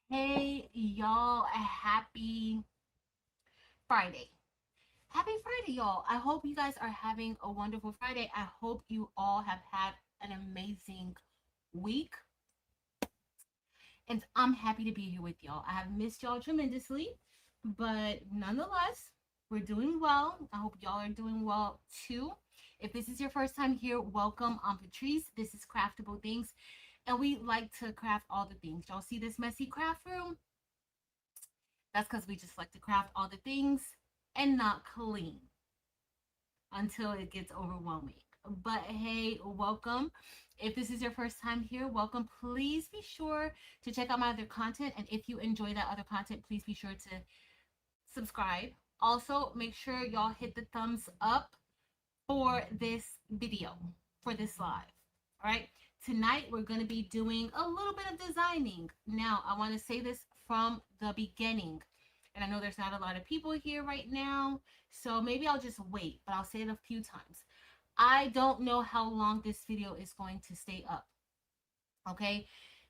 Hey, y'all, a happy Friday. Happy Friday, y'all. I hope you guys are having a wonderful Friday. I hope you all have had an amazing week. And I'm happy to be here with y'all. I have missed y'all tremendously, but nonetheless, we're doing well. I hope y'all are doing well too. If this is your first time here, welcome. I'm Patrice. This is Craftable Things, and we like to craft all the things. Y'all see this messy craft room? That's because we just like to craft all the things and not clean until it gets overwhelming. But hey, welcome. If this is your first time here, welcome. Please be sure to check out my other content. And if you enjoy that other content, please be sure to subscribe. Also, make sure y'all hit the thumbs up for this video, for this live. All right. Tonight, we're going to be doing a little bit of designing. Now, I want to say this from the beginning. And I know there's not a lot of people here right now, so maybe I'll just wait, but I'll say it a few times. I don't know how long this video is going to stay up. Okay,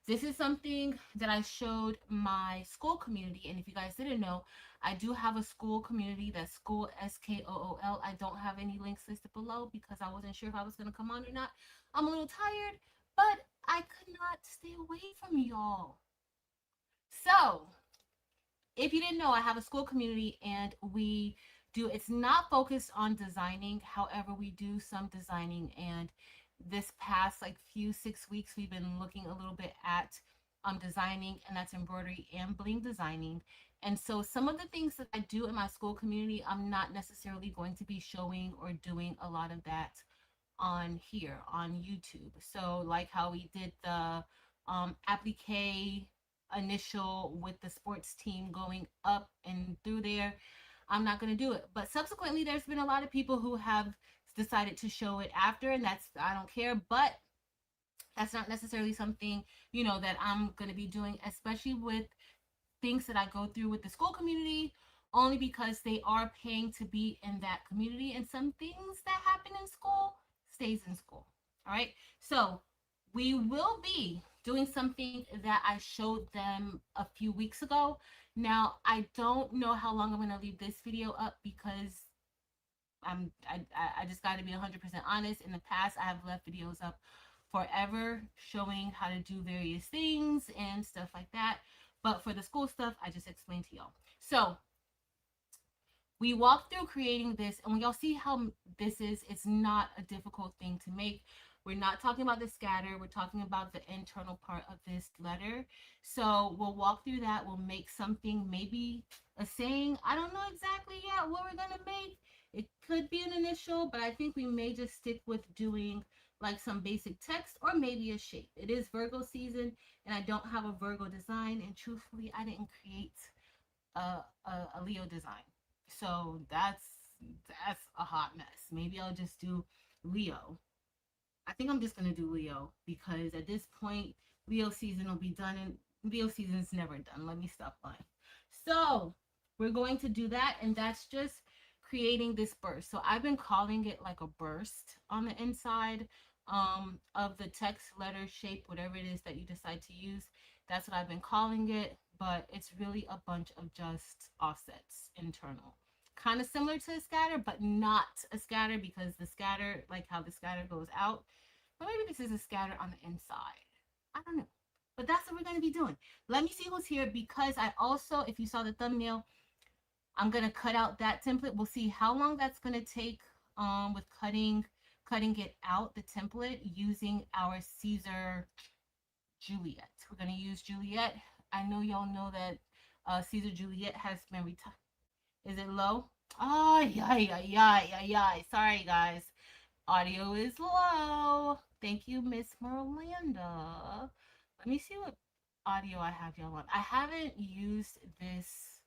this is something that I showed my school community, and if you guys didn't know, I do have a school community. That's school SKOOL. I don't have any links listed below because I wasn't sure if I was going to come on or not. I'm a little tired, but I could not stay away from y'all. So if you didn't know, I have a school community, and it's not focused on designing. However, we do some designing, and this past like few 6 weeks we've been looking a little bit at designing, and that's embroidery and bling designing. And so some of the things that I do in my school community, I'm not necessarily going to be showing or doing a lot of that on here on YouTube. So like how we did the applique initial with the sports team going up and through there, I'm not going to do it. But subsequently, there's been a lot of people who have decided to show it after, and that's, I don't care, but that's not necessarily something, that I'm going to be doing, especially with things that I go through with the school community, only because they are paying to be in that community, and some things that happen in school stays in school. All right. So we will be doing something that I showed them a few weeks ago. Now, I don't know how long I'm going to leave this video up because I just got to be 100% honest. In the past, I have left videos up forever showing how to do various things and stuff like that. But for the school stuff, I just explained to y'all. So we walked through creating this, and when y'all see how this is, it's not a difficult thing to make. We're not talking about the scatter. We're talking about the internal part of this letter. So we'll walk through that. We'll make something, maybe a saying. I don't know exactly yet what we're going to make. It could be an initial, but I think we may just stick with doing like some basic text or maybe a shape. It is Virgo season, and I don't have a Virgo design. And truthfully, I didn't create a Leo design. So that's a hot mess. Maybe I'll just do Leo. I think I'm just gonna do Leo because at this point, Leo season will be done, and Leo season is never done. Let me stop lying. So we're going to do that, and that's just creating this burst. So I've been calling it like a burst on the inside of the text, letter, shape, whatever it is that you decide to use. That's what I've been calling it, but it's really a bunch of just offsets internal. Kind of similar to a scatter, but not a scatter, because the scatter, like how the scatter goes out, but maybe this is a scatter on the inside. I don't know. But that's what we're going to be doing. Let me see who's here, because I also, if you saw the thumbnail, I'm going to cut out that template. We'll see how long that's going to take with cutting it out, the template, using our Caesar Juliet. We're going to use Juliet. I know y'all know that Caesar Juliet has been retired. Is it low? Oh, yeah, yeah, yeah, yeah, yeah. Sorry, guys. Audio is low. Thank you, Miss Miranda. Let me see what audio I have y'all on. I haven't used this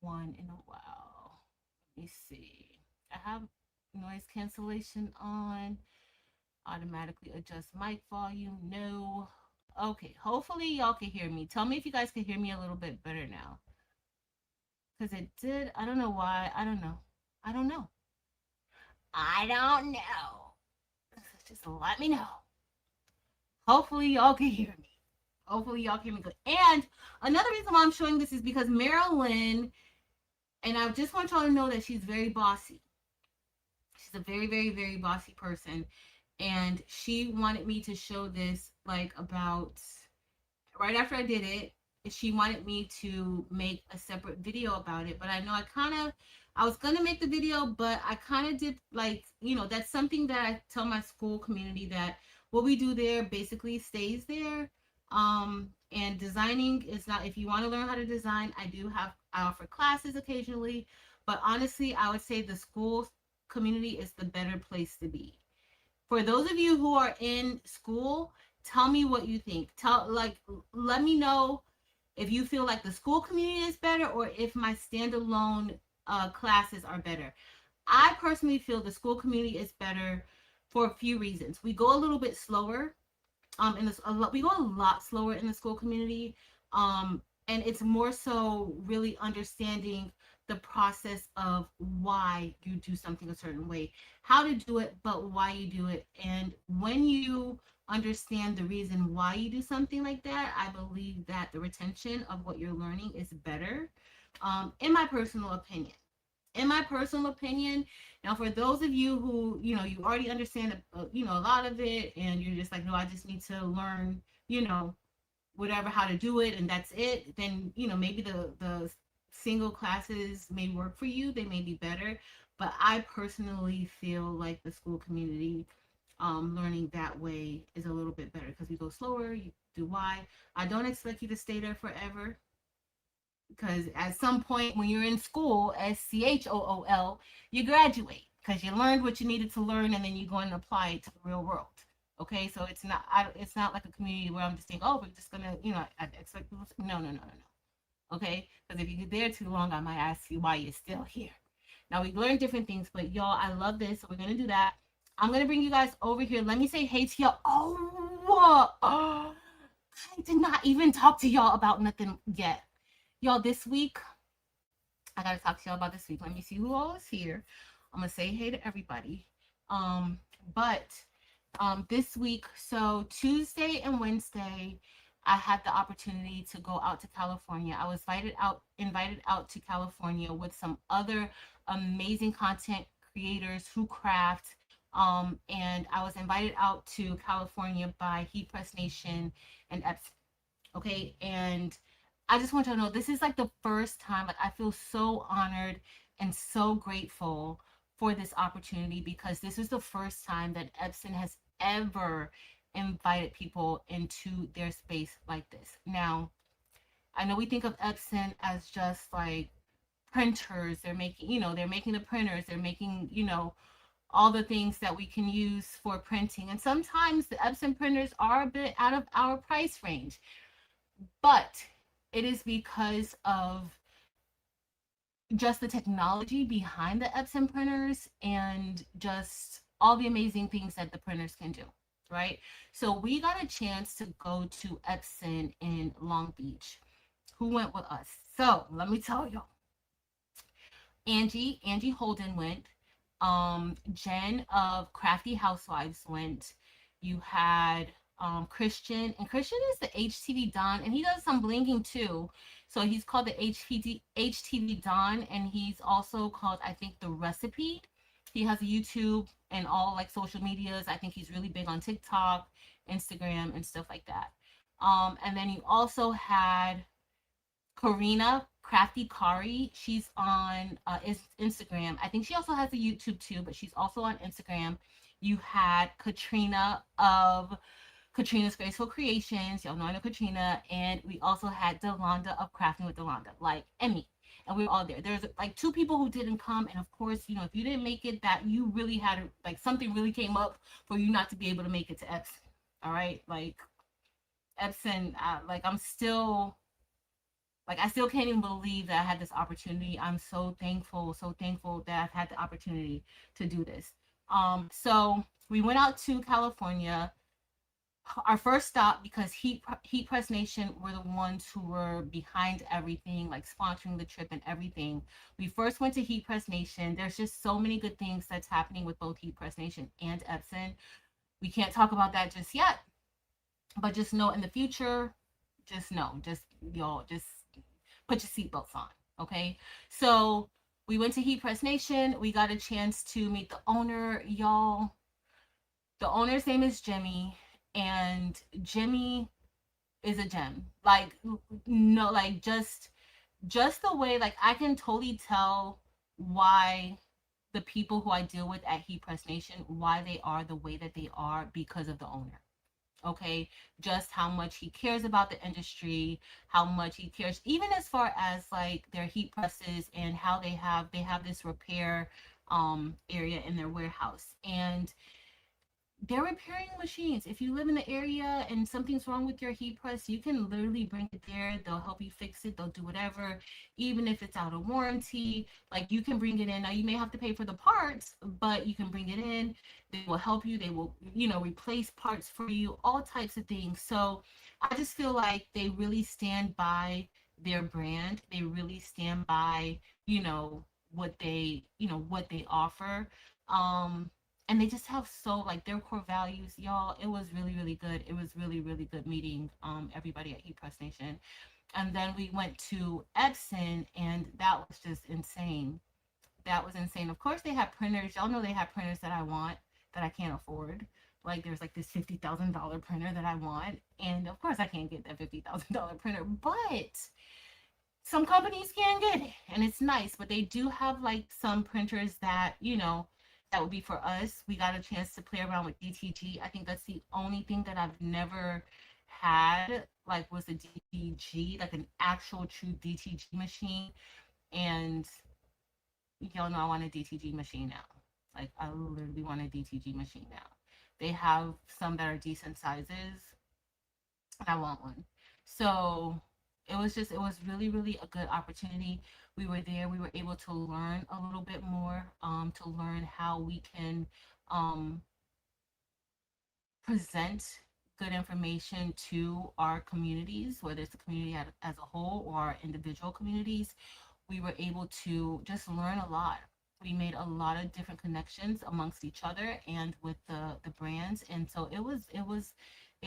one in a while. Let me see. I have noise cancellation on. Automatically adjust mic volume. No. Okay, hopefully y'all can hear me. Tell me if you guys can hear me a little bit better now. Because it did. I don't know why. I don't know. I don't know. I don't know. Just let me know. Hopefully y'all can hear me. Hopefully y'all can be good. And another reason why I'm showing this is because Marilyn, and I just want y'all to know that she's very bossy. She's a very, very, very bossy person. And she wanted me to show this like about right after I did it. She wanted me to make a separate video about it, but I know I was gonna make the video, but I kind of did like, that's something that I tell my school community that what we do there basically stays there. And designing is not, if you want to learn how to design, I offer classes occasionally, but honestly, I would say the school community is the better place to be. For those of you who are in school, tell me what you think. Let me know if you feel like the school community is better or if my standalone classes are better. I personally feel the school community is better for a few reasons. We go a little bit slower. We go a lot slower in the school community. And it's more so really understanding the process of why you do something a certain way, how to do it, but why you do it. And when you understand the reason why you do something like that, I believe that the retention of what you're learning is better, in my personal opinion. In my personal opinion. Now, for those of you who, you already understand, a lot of it, and you're just like, no, I just need to learn, whatever, how to do it, and that's it, then, maybe the single classes may work for you. They may be better. But I personally feel like the school community, learning that way is a little bit better because we go slower. You do why. I don't expect you to stay there forever, because at some point when you're in school, school, you graduate because you learned what you needed to learn, and then you go and apply it to the real world. Okay, so it's not like a community where I'm just saying, oh, we're just gonna, I expect people to, no, no, no, no, no. Okay, because if you're there too long, I might ask you why you're still here. Now we learn different things, but y'all, I love this, so we're gonna do that. I'm gonna bring you guys over here. Let me say hey to y'all. Oh, I did not even talk to y'all about nothing yet. Y'all, this week, I gotta talk to y'all about this week. Let me see who all is here. I'm gonna say hey to everybody. But this week, so Tuesday and Wednesday, I had the opportunity to go out to California. I was invited out to California with some other amazing content creators who craft. And I was invited out to California by Heat Press Nation and Epson. Okay, and I just want you to know this is like the first time, like, I feel so honored and so grateful for this opportunity, because this is the first time that Epson has ever invited people into their space like this. Now, I know we think of Epson as just like printers. They're making the printers, they're making, all the things that we can use for printing. And sometimes the Epson printers are a bit out of our price range, but it is because of just the technology behind the Epson printers and just all the amazing things that the printers can do, right? So we got a chance to go to Epson in Long Beach. Who went with us? So let me tell you. Angie Holden went. Jen of Crafty Housewives went. You had Christian, and Christian is the HTV Don, and he does some blinging too. So he's called the HTV Don, and he's also called, I think, The Recipe. He has a YouTube and all like social medias. I think he's really big on TikTok, Instagram, and stuff like that. And then you also had Karina Crafty Kari. She's on Instagram. I think she also has a YouTube too, but she's also on Instagram. You had Katrina of Katrina's Graceful Creations. Y'all know I know Katrina. And we also had Delonda of Crafting with Delonda, like Emmy. And we were all there. There's like 2 people who didn't come. And of course, if you didn't make it, that you really had to, like, something really came up for you not to be able to make it to Epson. All right. Like Epson, I still can't even believe that I had this opportunity. I'm so thankful that I've had the opportunity to do this. So we went out to California. Our first stop, because Heat Press Nation were the ones who were behind everything, like sponsoring the trip and everything. We first went to Heat Press Nation. There's just so many good things that's happening with both Heat Press Nation and Epson. We can't talk about that just yet, but just know in the future, just know, just y'all, just put your seatbelts on. Okay. So we went to Heat Press Nation. We got a chance to meet the owner, y'all. The owner's name is Jimmy, and Jimmy is a gem. Like, no, like just the way, like, I can totally tell why the people who I deal with at Heat Press Nation, why they are the way that they are because of the owner. Okay, just how much he cares about the industry, how much he cares, even as far as like their heat presses and how they have this repair area in their warehouse, and they're repairing machines. If you live in the area and something's wrong with your heat press, you can literally bring it there. They'll help you fix it. They'll do whatever, even if it's out of warranty. Like, you can bring it in. Now you may have to pay for the parts, but you can bring it in. They will help you. They will, replace parts for you, all types of things. So I just feel like they really stand by their brand. They really stand by, what they offer. Um, and they just have so, like, their core values, y'all. It was really, really good. It was really, really good meeting everybody at Heat Press Nation. And then we went to Epson, and that was just insane. That was insane. Of course, they had printers. Y'all know they had printers that I want, that I can't afford. Like, there's like this $50,000 printer that I want, and of course I can't get that $50,000 printer, but some companies can get it, and it's nice. But they do have like some printers that, that would be for us. We got a chance to play around with DTG. I think that's the only thing that I've never had, like, was a DTG, like an actual true DTG machine. And y'all know I want a DTG machine now. Like, I literally want a DTG machine now. They have some that are decent sizes, and I want one. So it was really, really a good opportunity. We were there. We were able to learn a little bit more, to learn how we can um, present good information to our communities, whether it's the community as a whole or our individual communities. We were able to just learn a lot. We made a lot of different connections amongst each other and with the brands, and so it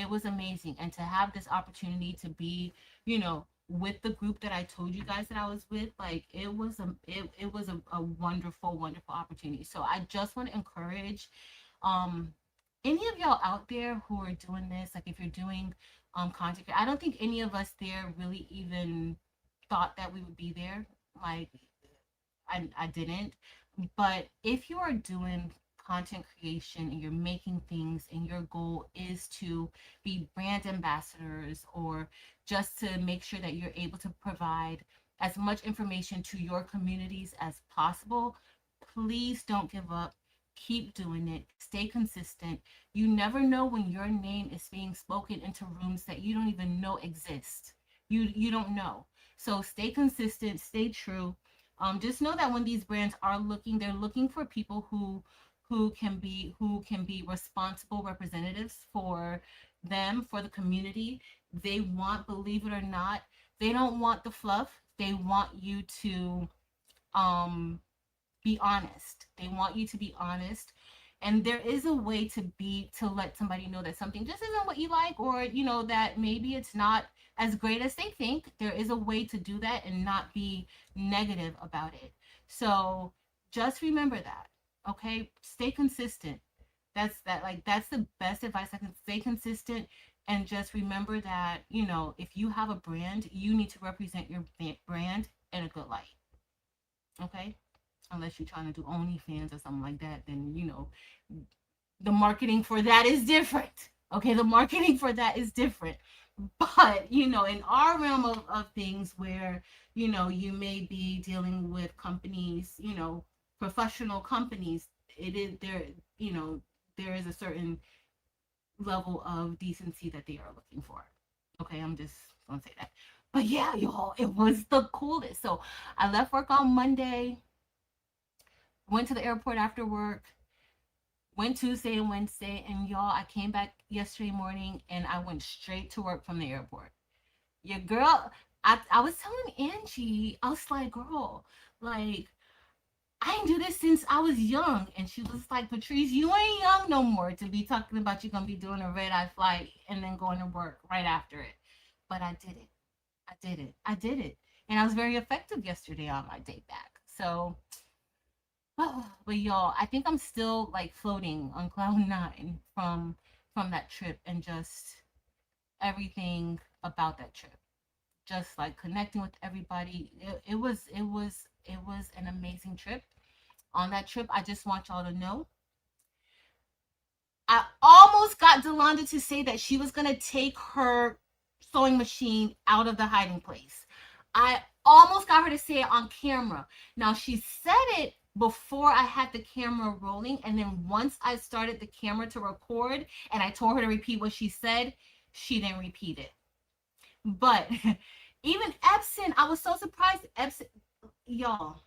was amazing. And to have this opportunity to be, with the group that I told you guys that I was with, like, it was a wonderful, wonderful opportunity. So I just want to encourage um any of y'all out there who are doing this, like, if you're doing content. I don't think any of us there really even thought that we would be there. Like, I didn't. But if you are doing content creation and you're making things and your goal is to be brand ambassadors, or just to make sure that you're able to provide as much information to your communities as possible, please don't give up. Keep doing it. Stay consistent. You never know when your name is being spoken into rooms that you don't even know exist. You don't know. So stay consistent, stay true. Just know that when these brands are looking, they're looking for people who can be responsible representatives for them, for the community. They want, believe it or not, they don't want the fluff. They want you to um be honest. They want you to be honest. And there is a way to let somebody know that something just isn't what you like, or that maybe it's not as great as they think. There is a way to do that and not be negative about it. So just remember that. Okay? Stay consistent. That's the best advice I can. Stay consistent, and just remember that, if you have a brand, you need to represent your brand in a good light. Okay? Unless you're trying to do OnlyFans or something like that, then the marketing for that is different. Okay, the marketing for that is different. But in our realm of things, where you may be dealing with companies, professional companies, it is there. There is a certain level of decency that they are looking for. Okay, I'm just gonna say that. But yeah, y'all, it was the coolest. So I left work on Monday, went to the airport after work, went Tuesday and Wednesday, and y'all, I came back yesterday morning and I went straight to work from the airport. Your girl, I was telling Angie, I was like, girl, like, I didn't do this since I was young. And she was like, Patrice, you ain't young no more to be talking about you're going to be doing a red eye flight and then going to work right after it. but I did it. I did it. I did it. And I was very effective yesterday on my day back. So, but y'all, I think I'm still like floating on cloud nine from that trip and just everything about that trip. Just like connecting with everybody. It was an amazing trip. On that trip, I just want y'all to know I almost got Delonda to say that she was gonna take her sewing machine out of the hiding place. I almost got her to say it on camera. Now she said it before I had the camera rolling, and then once I started the camera to record and I told her to repeat what she said, she didn't repeat it. But even Epson, I was so surprised. Epson, y'all,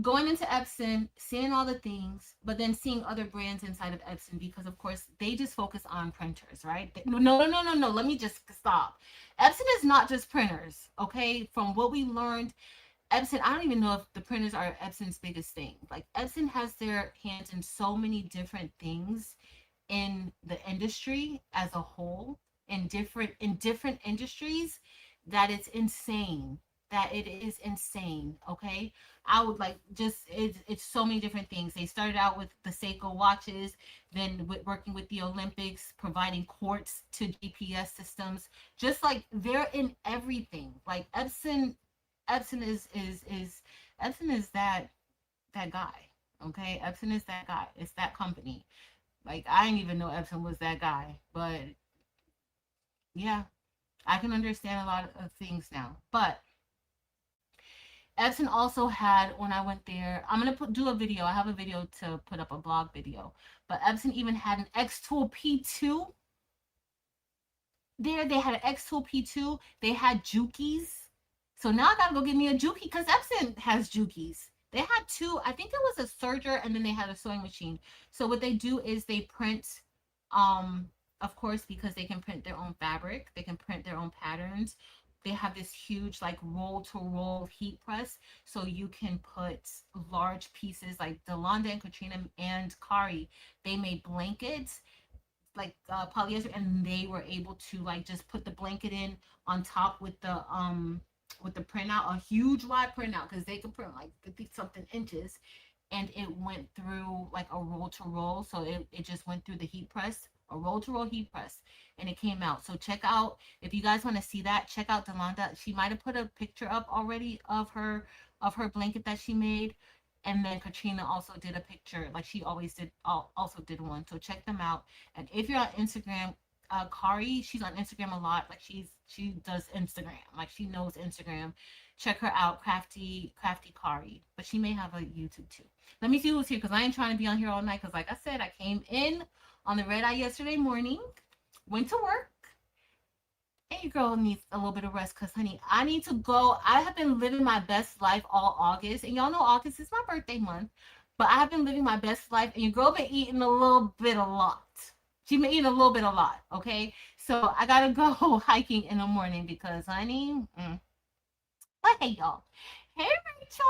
going into Epson, seeing all the things, but then seeing other brands inside of Epson because, of course, they just focus on printers, right? No, no, no, no, no, no. Let me just stop. Epson is not just printers, okay? From what we learned, Epson, I don't even know if the printers are Epson's biggest thing. Like, Epson has their hands in so many different things in the industry as a whole, in different industries, that it's insane. That it is insane. Okay, I would like just it's so many different things. They started out with the Seiko watches, then with working with the Olympics, providing quartz to GPS systems. Just like they're in everything. Like Epson is Epson is that guy. Okay, Epson is that guy. It's that company. Like I didn't even know Epson was that guy, but yeah, I can understand a lot of things now. But Epson also had when I went there. I'm gonna do a video. I have a video to put up, a blog video. But Epson even had an X Tool P2 there. They had an X Tool P2. They had Jukies. So now I gotta go get me a Juki because Epson has Jukies. They had two. I think it was a serger and then they had a sewing machine. So what they do is they print, of course, because they can print their own fabric, they can print their own patterns. They have this huge like roll to roll heat press, so you can put large pieces like Delonda and Katrina and Kari. They made blankets like polyester, and they were able to like just put the blanket in on top with the printout, a huge wide printout, because they could print like 50 something inches, and it went through like a roll to roll, so it just went through the heat press, a roll to roll heat press, and it came out. So check out, if you guys want to see that, check out Delonda. She might have put a picture up already of her blanket that she made, and then Katrina also did a picture, like she always did, also did one. So check them out. And if you're on Instagram, Kari, she's on Instagram a lot. Like she does Instagram, like she knows Instagram. Check her out, crafty Kari. But she may have a YouTube too. Let me see who's here because I ain't trying to be on here all night. Because like I said, I came in on the red eye yesterday morning, went to work, and your girl needs a little bit of rest because, honey, I need to go. I have been living my best life all August. And y'all know August is my birthday month. But I have been living my best life. And your girl been eating a little bit a lot. She been eating a little bit a lot, okay? So I got to go hiking in the morning because, honey, but hey, y'all. Hey, Rachel.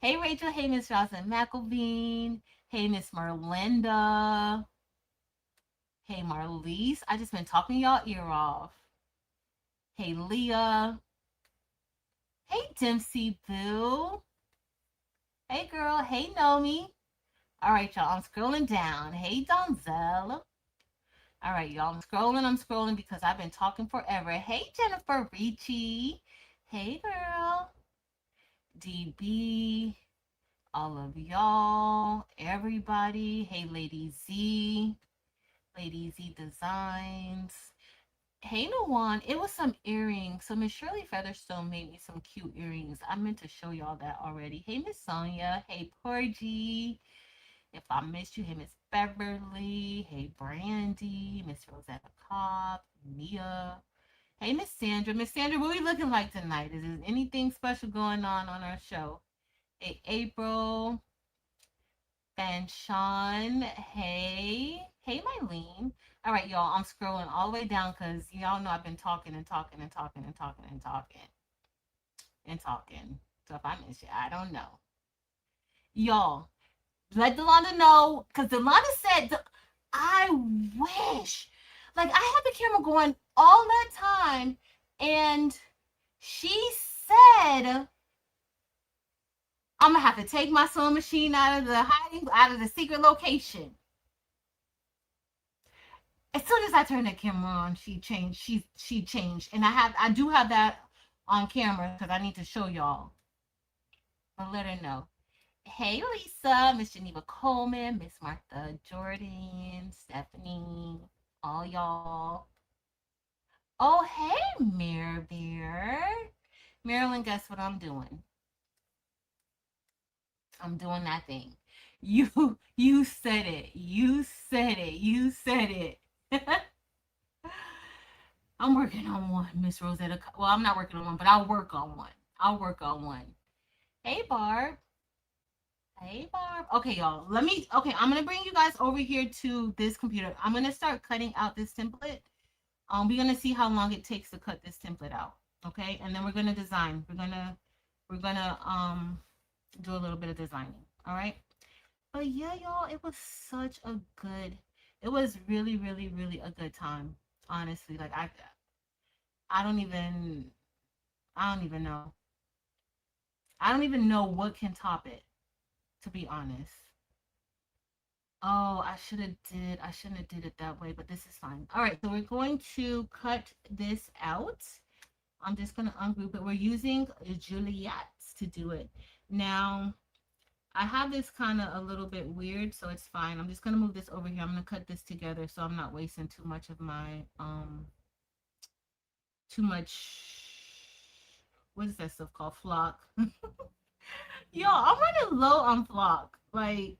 Hey, Rachel. Hey, Miss Jocelyn McElveen. Hey, Miss Marlinda. Hey, Marlise. I just been talking y'all ear off. Hey, Leah. Hey, Dempsey Boo. Hey, girl. Hey, Nomi. All right, y'all. I'm scrolling down. Hey, Donzel. All right, y'all. I'm scrolling because I've been talking forever. Hey, Jennifer Ricci. Hey, girl. DB. All of y'all. Everybody. Hey, Lady Z. Lady Z Designs. Hey, Nawan, it was some earrings. So Miss Shirley Featherstone made me some cute earrings. I meant to show y'all that already. Hey, Miss Sonia. Hey, Porgy. If I missed you, hey, Miss Beverly. Hey, Brandy. Miss Rosetta Cobb. Mia. Hey, Miss Sandra. Miss Sandra, what are we looking like tonight? Is there anything special going on our show? Hey, April. And Sean, hey. Hey, Mylene. All right, y'all, I'm scrolling all the way down because y'all know I've been talking and talking and talking and talking and talking and talking. So if I miss you, I don't know. Y'all, let Delonda know because Delonda said, I wish Like I had the camera going all that time, and she said, "I'm gonna have to take my sewing machine out of the secret location." As soon as I turned that camera on, she changed. She changed, and I do have that on camera because I need to show y'all. I'll let her know. Hey Lisa, Miss Geneva Coleman, Miss Martha Jordan, Stephanie, all y'all. Oh hey Mirror Bear. Marilyn, guess what I'm doing? I'm doing that thing. You said it. You said it. You said it. I'm working on one, Miss Rosetta. Well, I'm not working on one, but I'll work on one. I'll work on one. Hey Barb. Hey Barb. Okay, y'all. Okay, I'm gonna bring you guys over here to this computer. I'm gonna start cutting out this template. We're gonna see how long it takes to cut this template out. Okay, and then we're gonna design. We're gonna do a little bit of designing. All right. But yeah, y'all, it was such a good. It was really, really, really a good time. Honestly, like I don't even, I don't even know. I don't even know what can top it. To be honest. Oh, I shouldn't have did it that way, but this is fine. All right, so we're going to cut this out. I'm just going to ungroup it. We're using Juliet to do it. Now, I have this kind of a little bit weird, so it's fine. I'm just going to move this over here. I'm going to cut this together so I'm not wasting too much of my, too much, what is that stuff called? Flock. Yo, I'm running low on flock. Like,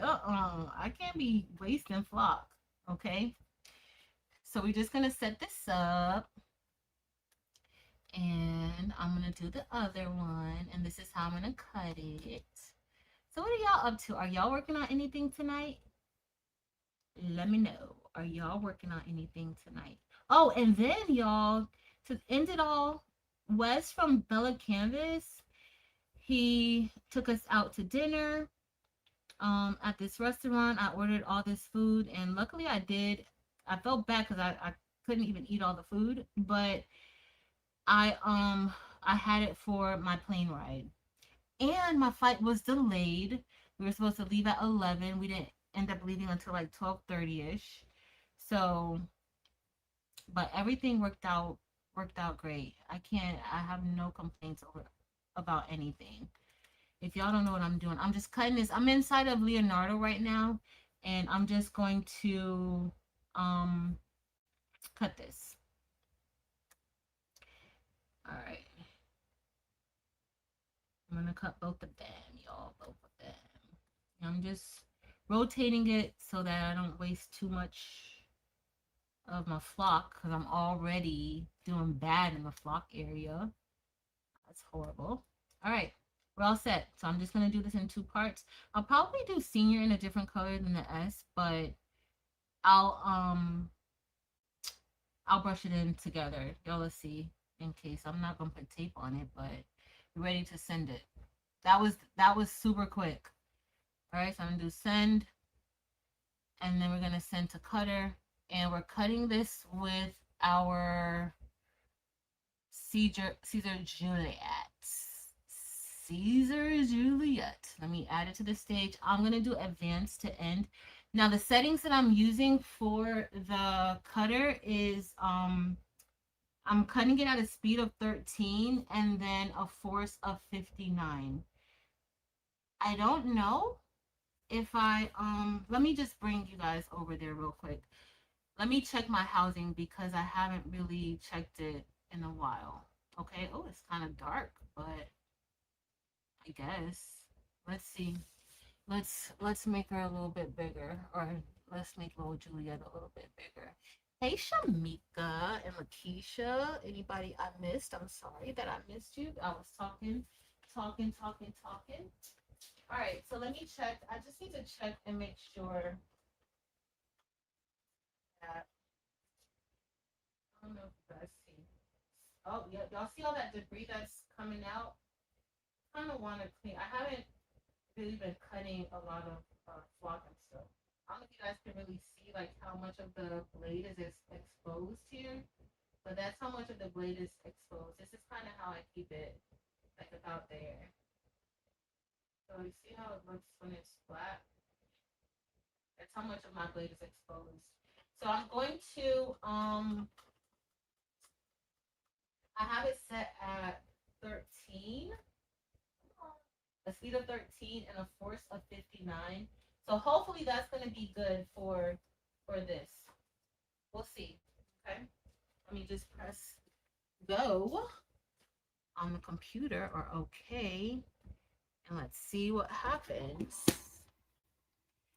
I can't be wasting flock. Okay. So we're just gonna set this up, and I'm gonna do the other one, and this is how I'm gonna cut it. So what are y'all up to? Are y'all working on anything tonight? Let me know. Are y'all working on anything tonight? Oh, and then y'all, to end it all, Wes from Bella Canvas, he took us out to dinner at this restaurant. I ordered all this food, and luckily I did. I felt bad because I couldn't even eat all the food, but I um I had it for my plane ride. And my flight was delayed. We were supposed to leave at 11. We didn't end up leaving until like 12:30ish. So, but everything worked out great. I have no complaints about anything. If y'all don't know what I'm doing, I'm just cutting this. I'm inside of Leonardo right now, and I'm just going to um cut this. All right. I'm gonna cut both of them, y'all, both of them. I'm just rotating it so that I don't waste too much of my flock because I'm already doing bad in the flock area. That's horrible. All right, we're all set. So I'm just gonna do this in two parts. I'll probably do senior in a different color than the S, but I'll um I'll brush it in together. Y'all let's see in case I'm not gonna put tape on it, but we're ready to send it. That was super quick. All right, so I'm gonna do send, and then we're gonna send to cutter, and we're cutting this with our Caesar Juliet. Caesar Juliet. Let me add it to the stage. I'm gonna do advanced to end. Now the settings that I'm using for the cutter is I'm cutting it at a speed of 13 and then a force of 59. I don't know if I let me just bring you guys over there real quick. Let me check my housing because I haven't really checked it in a while. Okay. Oh, it's kind of dark, but I guess let's see. Let's make her a little bit bigger, or let's make little Juliet a little bit bigger. Hey, Shamika and Lakeisha. Anybody I missed? I'm sorry that I missed you. I was talking. All right, so let me check. I just need to check and make sure that I don't know if you guys see. Oh, yeah, y'all see all that debris that's coming out? Kind of want to clean. I haven't really been cutting a lot of flock and stuff. I don't know if you guys can really see like how much of the blade is But that's how much of the blade is exposed. This is kind of how I keep it, like about there. So you see how it looks when it's flat? That's how much of my blade is exposed. So I'm going to, I have it set at 13, a speed of 13 and a force of 59. So hopefully that's going to be good for this. We'll see. Okay. Let me just press go on the computer or okay. And let's see what happens.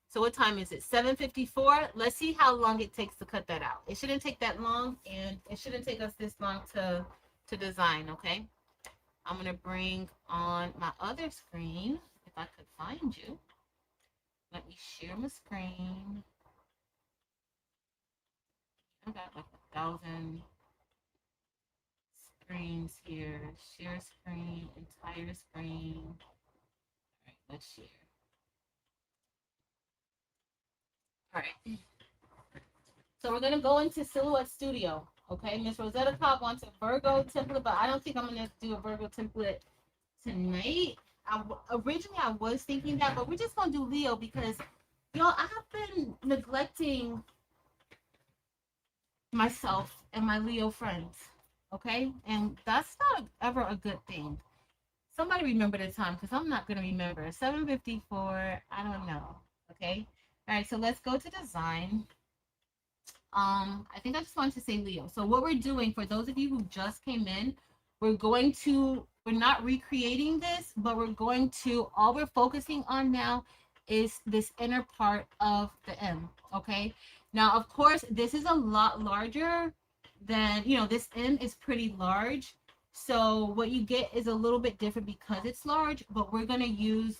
So what time is it? 7:54. Let's see how long it takes to cut that out. It shouldn't take that long, and it shouldn't take us this long to design, okay? I'm going to bring on my other screen, if I could find you. Let me share my screen. I got like 1,000 screens here. Share screen, entire screen. All right, let's share. All right. So we're gonna go into Silhouette Studio. Okay, Miss Rosetta Cobb wants a Virgo template, but I don't think I'm gonna do a Virgo template tonight. Originally I was thinking that, but we're just gonna do Leo because y'all, I have been neglecting myself and my Leo friends. Okay, and that's not ever a good thing. Somebody remember the time because I'm not gonna remember. 7:54. I don't know. Okay. All right. So let's go to design. I think I just wanted to say Leo. So what we're doing for those of you who just came in, we're not recreating this, but we're going to, all we're focusing on now is this inner part of the M. Okay. Now, of course, this is a lot larger than, this M is pretty large. So what you get is a little bit different because it's large, but we're going to do,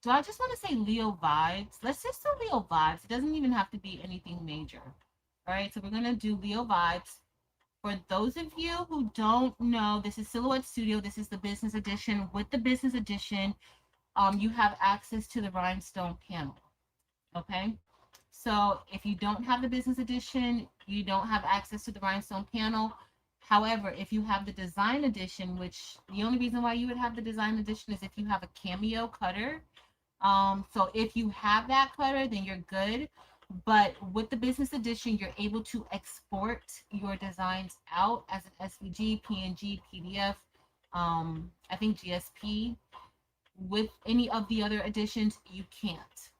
do I just want to say Leo vibes? Let's just do Leo vibes. It doesn't even have to be anything major. All right, so we're going to do Leo vibes. For those of you who don't know, this is Silhouette Studio. This is the business edition. With the business edition, you have access to the rhinestone panel. Okay, so if you don't have the business edition, you don't have access to the rhinestone panel. However, if you have the design edition, which the only reason why you would have the design edition is if you have a cameo cutter. So if you have that cutter, then you're good. But with the business edition, you're able to export your designs out as an SVG, PNG, PDF, I think GSP. With any of the other editions, you can't.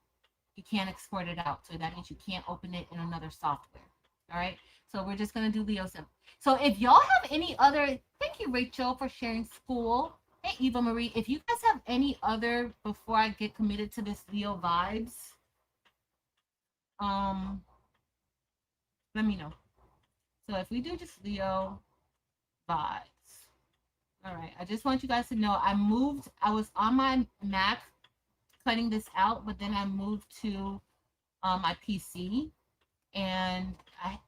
You can't export it out. So that means you can't open it in another software. All right. So we're just going to do Leo Sim. So if y'all have any other, thank you, Rachel, for sharing school. Hey, Eva Marie, if you guys have any other before I get committed to this Leo vibes, let me know. So if we do just Leo vibes, all right. I just want you guys to know I was on my Mac cutting this out, but then I moved to my PC, and I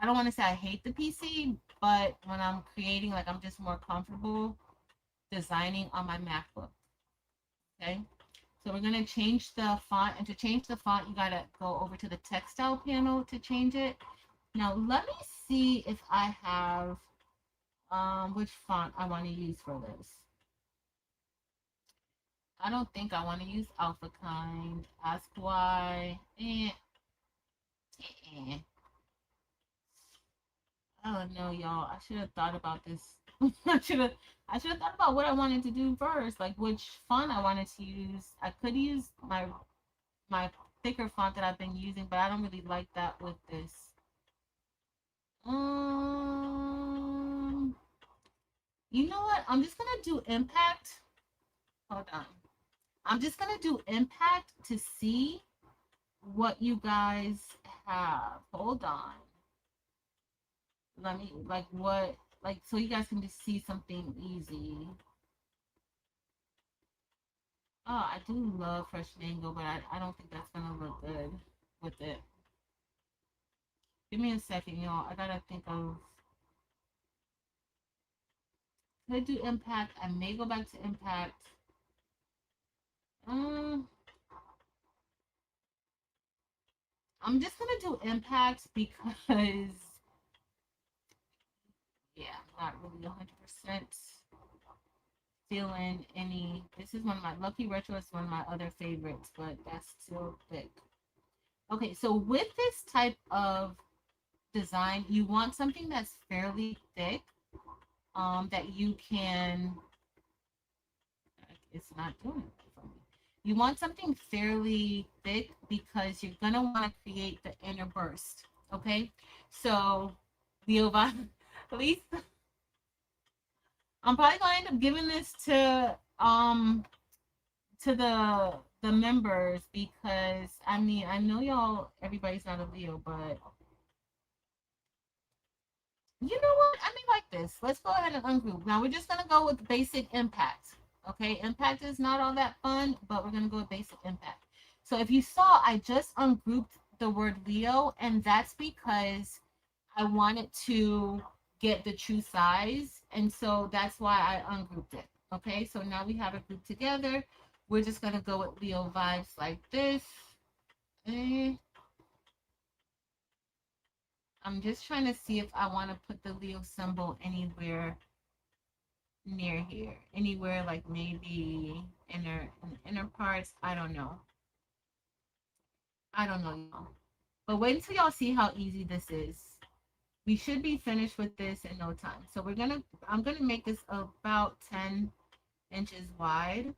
don't want to say I hate the PC, but when I'm creating, like I'm just more comfortable designing on my MacBook. Okay. So we're going to change the font, and to change the font, you got to go over to the textile panel to change it. Now, let me see if I have which font I want to use for this. I don't think I want to use Alpha Kind. Ask why. Oh no, y'all. I should have thought about this. I should have thought about what I wanted to do first, like which font I wanted to use. I could use my thicker font that I've been using, but I don't really like that with this. You know what? I'm just gonna do impact. Hold on. I'm just gonna do impact to see what you guys have. Hold on. Let me so you guys can just see something easy. Oh, I do love fresh mango, but I don't think that's gonna look good with it. Give me a second, y'all. I gotta think of. Could I do impact? I may go back to impact. I'm just gonna do impact because yeah, I'm not really 100% feeling any. This is one of my Lucky Retro is one of my other favorites, but that's still thick. Okay, so with this type of design, you want something that's fairly thick, that you can. It's not doing it for me. You want something fairly thick because you're gonna want to create the inner burst. Okay, so Leo, at least I'm probably gonna end up giving this to the members because I mean I know y'all everybody's not a Leo, but you know what? I mean like this. Let's go ahead and ungroup. Now we're just gonna go with basic impact. Okay, impact is not all that fun, but we're gonna go with basic impact. So if you saw, I just ungrouped the word Leo, and that's because I wanted to get the true size, and so that's why I ungrouped it. Okay, so now we have it grouped together. We're just gonna go with Leo vibes like this. Eh, I'm just trying to see if I want to put the Leo symbol anywhere near here, anywhere like maybe inner parts. I don't know, y'all. But wait until y'all see how easy this is. We should be finished with this in no time. So I'm gonna make this about 10 inches wide.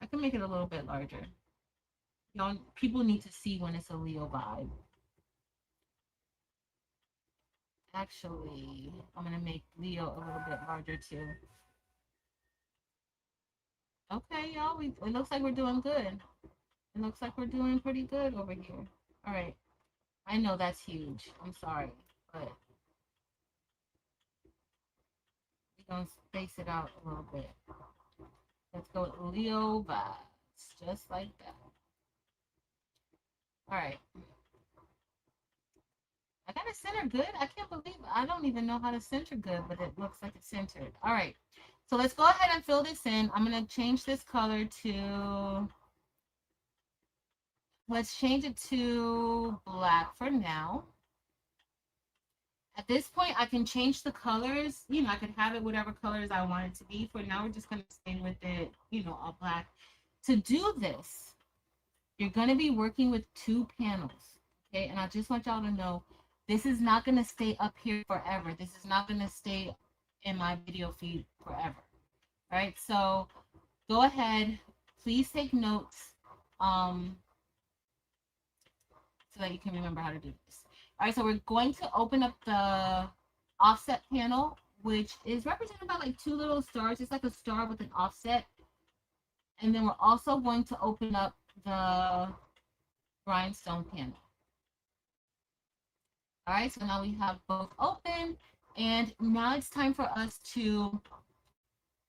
I can make it a little bit larger. Y'all, people need to see when it's a Leo vibe. Actually, I'm gonna make Leo a little bit larger too. Okay, y'all, it looks like we're doing good. It looks like we're doing pretty good over here. All right. I know that's huge. I'm sorry, but we're gonna space it out a little bit. Let's go with Leo vibes, just like that. All right. I got it centered good. I can't believe I don't even know how to center good, but it looks like it's centered. All right. So let's go ahead and fill this in. I'm gonna change this color to. Let's change it to black for now. At this point, I can change the colors. You know, I could have it whatever colors I want it to be. For now, we're just going to stay with it, all black. To do this, you're going to be working with two panels, okay? And I just want y'all to know, this is not going to stay up here forever. This is not going to stay in my video feed forever, all right? So go ahead. Please take notes so that you can remember how to do this. All right, so we're going to open up the offset panel, which is represented by like two little stars. It's like a star with an offset. And then we're also going to open up the rhinestone panel. All right, so now we have both open. And now it's time for us to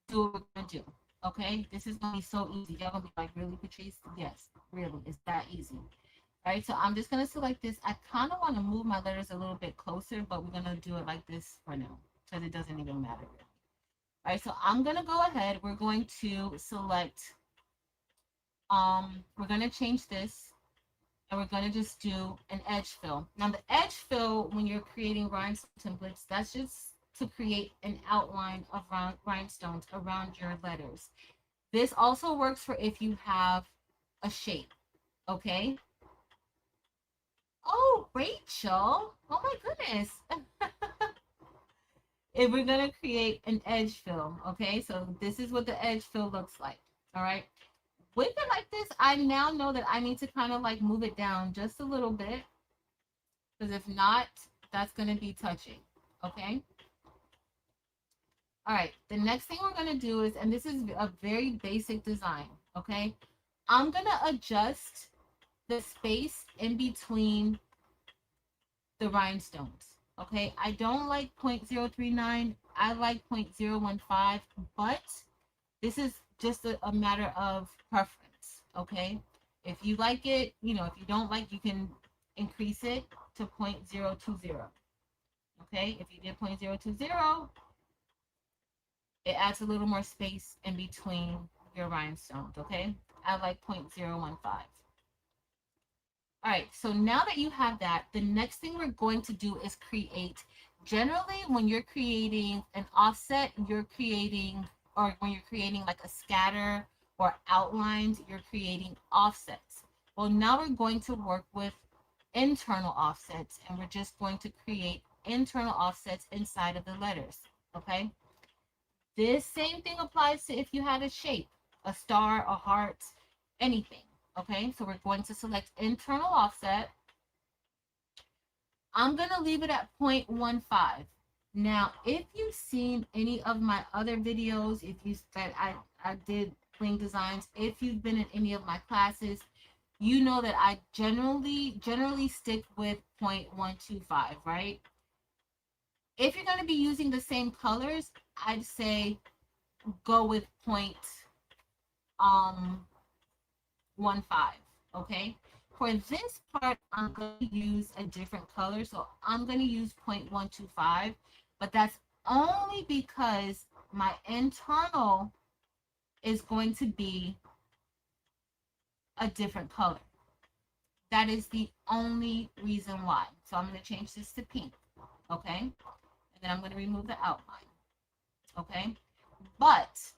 do what we're going to do. Okay, this is going to be so easy. Y'all going to be like, really, Patrice? Yes, really. It's that easy. All right, so I'm just going to select this. I kind of want to move my letters a little bit closer, but we're going to do it like this for now because it doesn't even matter. All right, so I'm going to go ahead. We're going to select, we're going to change this, and we're going to just do an edge fill. Now, the edge fill, when you're creating rhinestone templates, that's just to create an outline of rhinestones around your letters. This also works for if you have a shape, okay? Oh, Rachel. Oh my goodness. If we're going to create an edge fill, okay? So this is what the edge fill looks like, all right? With it like this, I now know that I need to kind of like move it down just a little bit because if not, that's going to be touching, okay? All right, the next thing we're going to do is, and this is a very basic design, okay? I'm going to adjust the space in between the rhinestones. Okay, I don't like 0.039. I like 0.015, but this is just a matter of preference. Okay, if you like it, if you don't like, you can increase it to 0.020. Okay, if you did 0.020, it adds a little more space in between your rhinestones. Okay, I like 0.015. All right, so now that you have that, the next thing we're going to do is create. Generally, when you're creating an offset, you're creating, or when you're creating like a scatter or outlines, you're creating offsets. Well, now we're going to work with internal offsets, and we're just going to create internal offsets inside of the letters, okay? This same thing applies to if you had a shape, a star, a heart, anything. Okay, so we're going to select internal offset. I'm going to leave it at 0.15. Now, if you've seen any of my other videos, if you that I did bling designs, if you've been in any of my classes, you know that I generally stick with 0.125, right? If you're going to be using the same colors, I'd say go with um 0.15. Okay. For this part, I'm going to use a different color. So I'm going to use 0.125, but that's only because my internal is going to be a different color. That is the only reason why. So I'm going to change this to pink. Okay. And then I'm going to remove the outline. Okay. But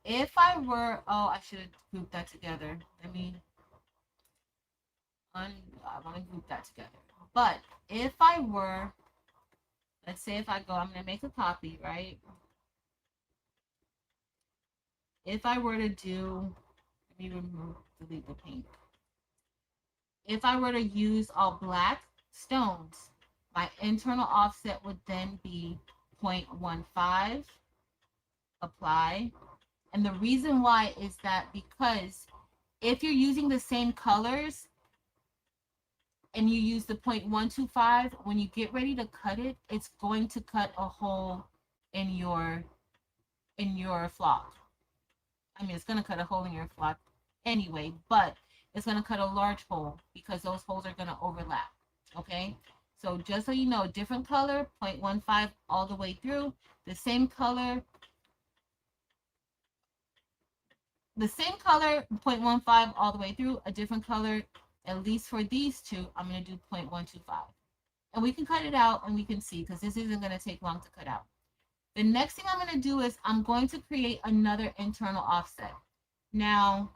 if I were, oh, I should have grouped that together. I want to group that together. But if I were, let's say if I go, I'm going to make a copy, right? If I were to do, let me delete the pink. If I were to use all black stones, my internal offset would then be 0.15, apply. And the reason why is that because if you're using the same colors and you use the 0.125, when you get ready to cut it, it's going to cut a hole in your flock. I mean, it's going to cut a hole in your flock anyway, but it's going to cut a large hole because those holes are going to overlap. Okay, so just so you know, different color, 0.15 all the way through, the same color, 0.15 all the way through, a different color, at least for these two, I'm going to do 0.125. And we can cut it out and we can see because this isn't going to take long to cut out. The next thing I'm going to do is I'm going to create another internal offset. Now,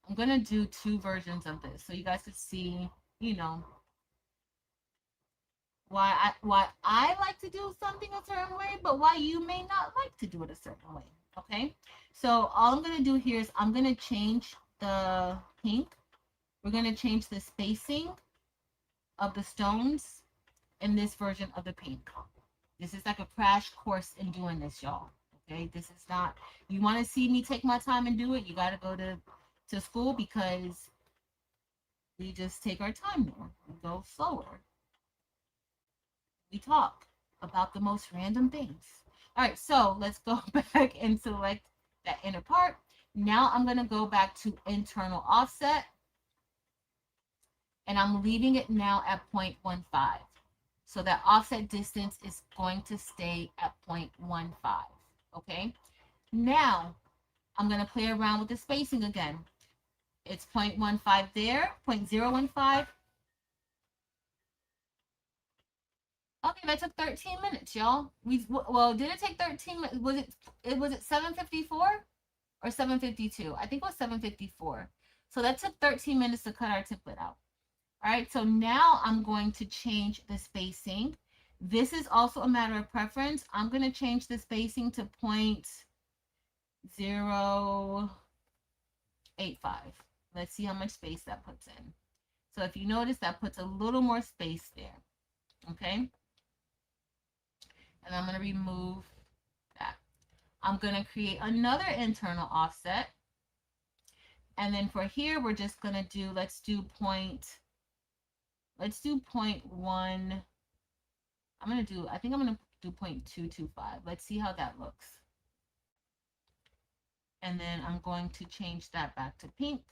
I'm going to do two versions of this so you guys could see, you know, why I like to do something a certain way, but why you may not like to do it a certain way. Okay, so all I'm going to do here is I'm going to change the pink. We're going to change the spacing of the stones in this version of the pink. This is like a crash course in doing this, y'all. Okay, this is not, you want to see me take my time and do it, you got to go to school because we just take our time there. We go slower. We talk about the most random things. All right, so let's go back and select that inner part. Now I'm going to go back to internal offset, and I'm leaving it now at 0.15. So that offset distance is going to stay at 0.15. Okay, now I'm going to play around with the spacing again. It's 0.15 there, 0.015. Okay, that took 13 minutes, y'all. Well, did it take 13 minutes? Was it 7:54 or 7:52? I think it was 7:54. So that took 13 minutes to cut our template out. All right, so now I'm going to change the spacing. This is also a matter of preference. I'm going to change the spacing to 0.085. Let's see how much space that puts in. So if you notice, that puts a little more space there. Okay. And I'm going to remove that. I'm going to create another internal offset. And then for here, we're just going to do, let's do 0.1. I think I'm going to do 0.225. Let's see how that looks. And then I'm going to change that back to pink.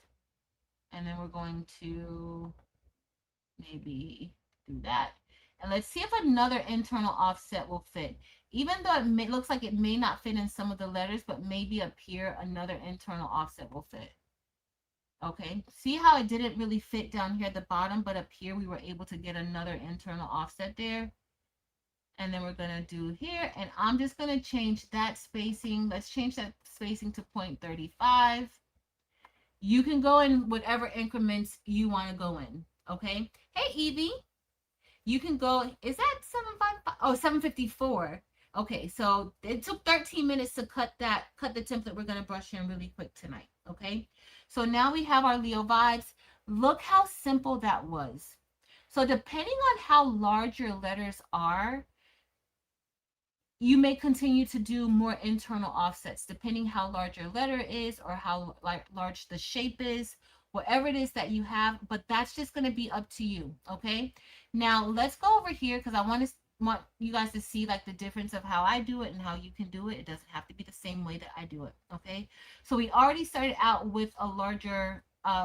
And then we're going to maybe do that. And let's see if another internal offset will fit. Even though it looks like it may not fit in some of the letters, but maybe up here, another internal offset will fit. Okay, see how it didn't really fit down here at the bottom, but up here we were able to get another internal offset there. And then we're gonna do here, and I'm just gonna change that spacing. Let's change that spacing to 0.35. You can go in whatever increments you want to go in. Okay. Hey Evie, you can go. Is that 755? Oh, 754. Okay, so it took 13 minutes to cut the template we're gonna brush in really quick tonight. Okay, so now we have our Leo vibes. Look how simple that was. So depending on how large your letters are, you may continue to do more internal offsets depending how large your letter is or how large the shape is, whatever it is that you have, but that's just going to be up to you. Okay, now let's go over here because I want you guys to see like the difference of how I do it and how you can do it. It doesn't have to be the same way that I do it. Okay, so we already started out with a larger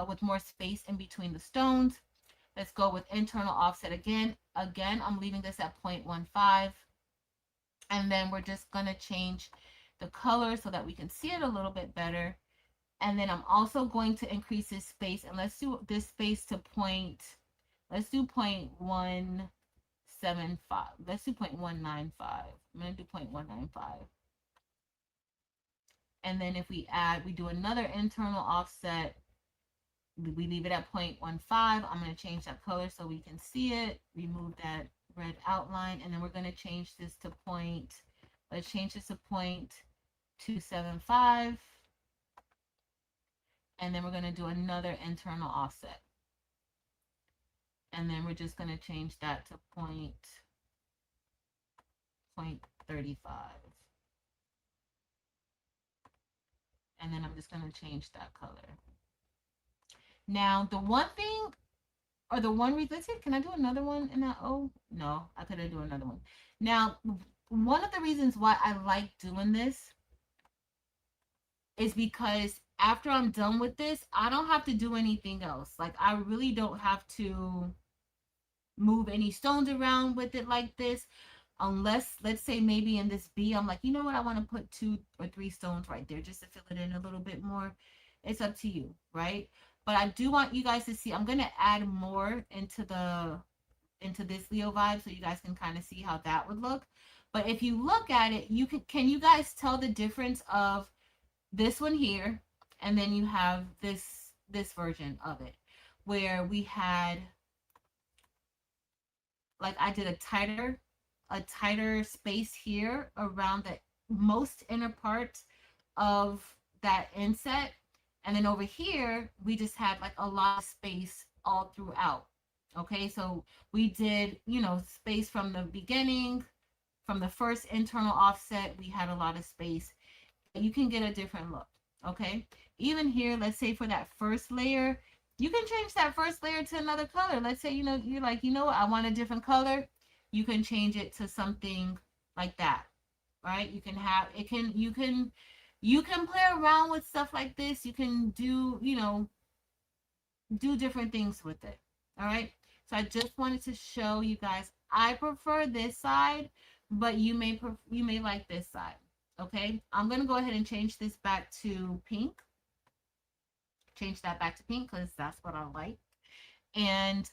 with more space in between the stones. Let's go with internal offset again. I'm leaving this at 0.15. And then we're just going to change the color so that we can see it a little bit better. And then I'm also going to increase this space, and let's do this space to let's do 0.175. Let's do 0.195. I'm going to do 0.195. And then if we do another internal offset, we leave it at 0.15. I'm going to change that color so we can see it. Remove that red outline, and then we're going to change this to let's change this to 0.275. And then we're going to do another internal offset. And then we're just going to change that to 0.35. And then I'm just going to change that color. Now, the one thing, or the one reason, let's see, can I do another one in that O? No, I couldn't do another one. Now, one of the reasons why I like doing this is because after I'm done with this, I don't have to do anything else. Like, I really don't have to move any stones around with it like this. Unless, let's say, maybe in this B, I'm like, you know what, I want to put 2 or 3 stones right there just to fill it in a little bit more. It's up to you, right? But I do want you guys to see, I'm going to add more into this Leo vibe so you guys can kind of see how that would look. But if you look at it, can you guys tell the difference of this one here, and then you have this version of it, where we had, like, I did a tighter space here around the most inner part of that inset. And then over here, we just had like a lot of space all throughout. Okay, so we did, space from the beginning, from the first internal offset, we had a lot of space. You can get a different look. Okay, even here, let's say for that first layer, you can change that first layer to another color. Let's say, you're like, what, I want a different color. You can change it to something like that, right? You can have, you can play around with stuff like this. You can do, do different things with it. All right. So I just wanted to show you guys, I prefer this side, but you may like this side. Okay. I'm going to go ahead and change this back to pink. Change that back to pink because that's what I like. And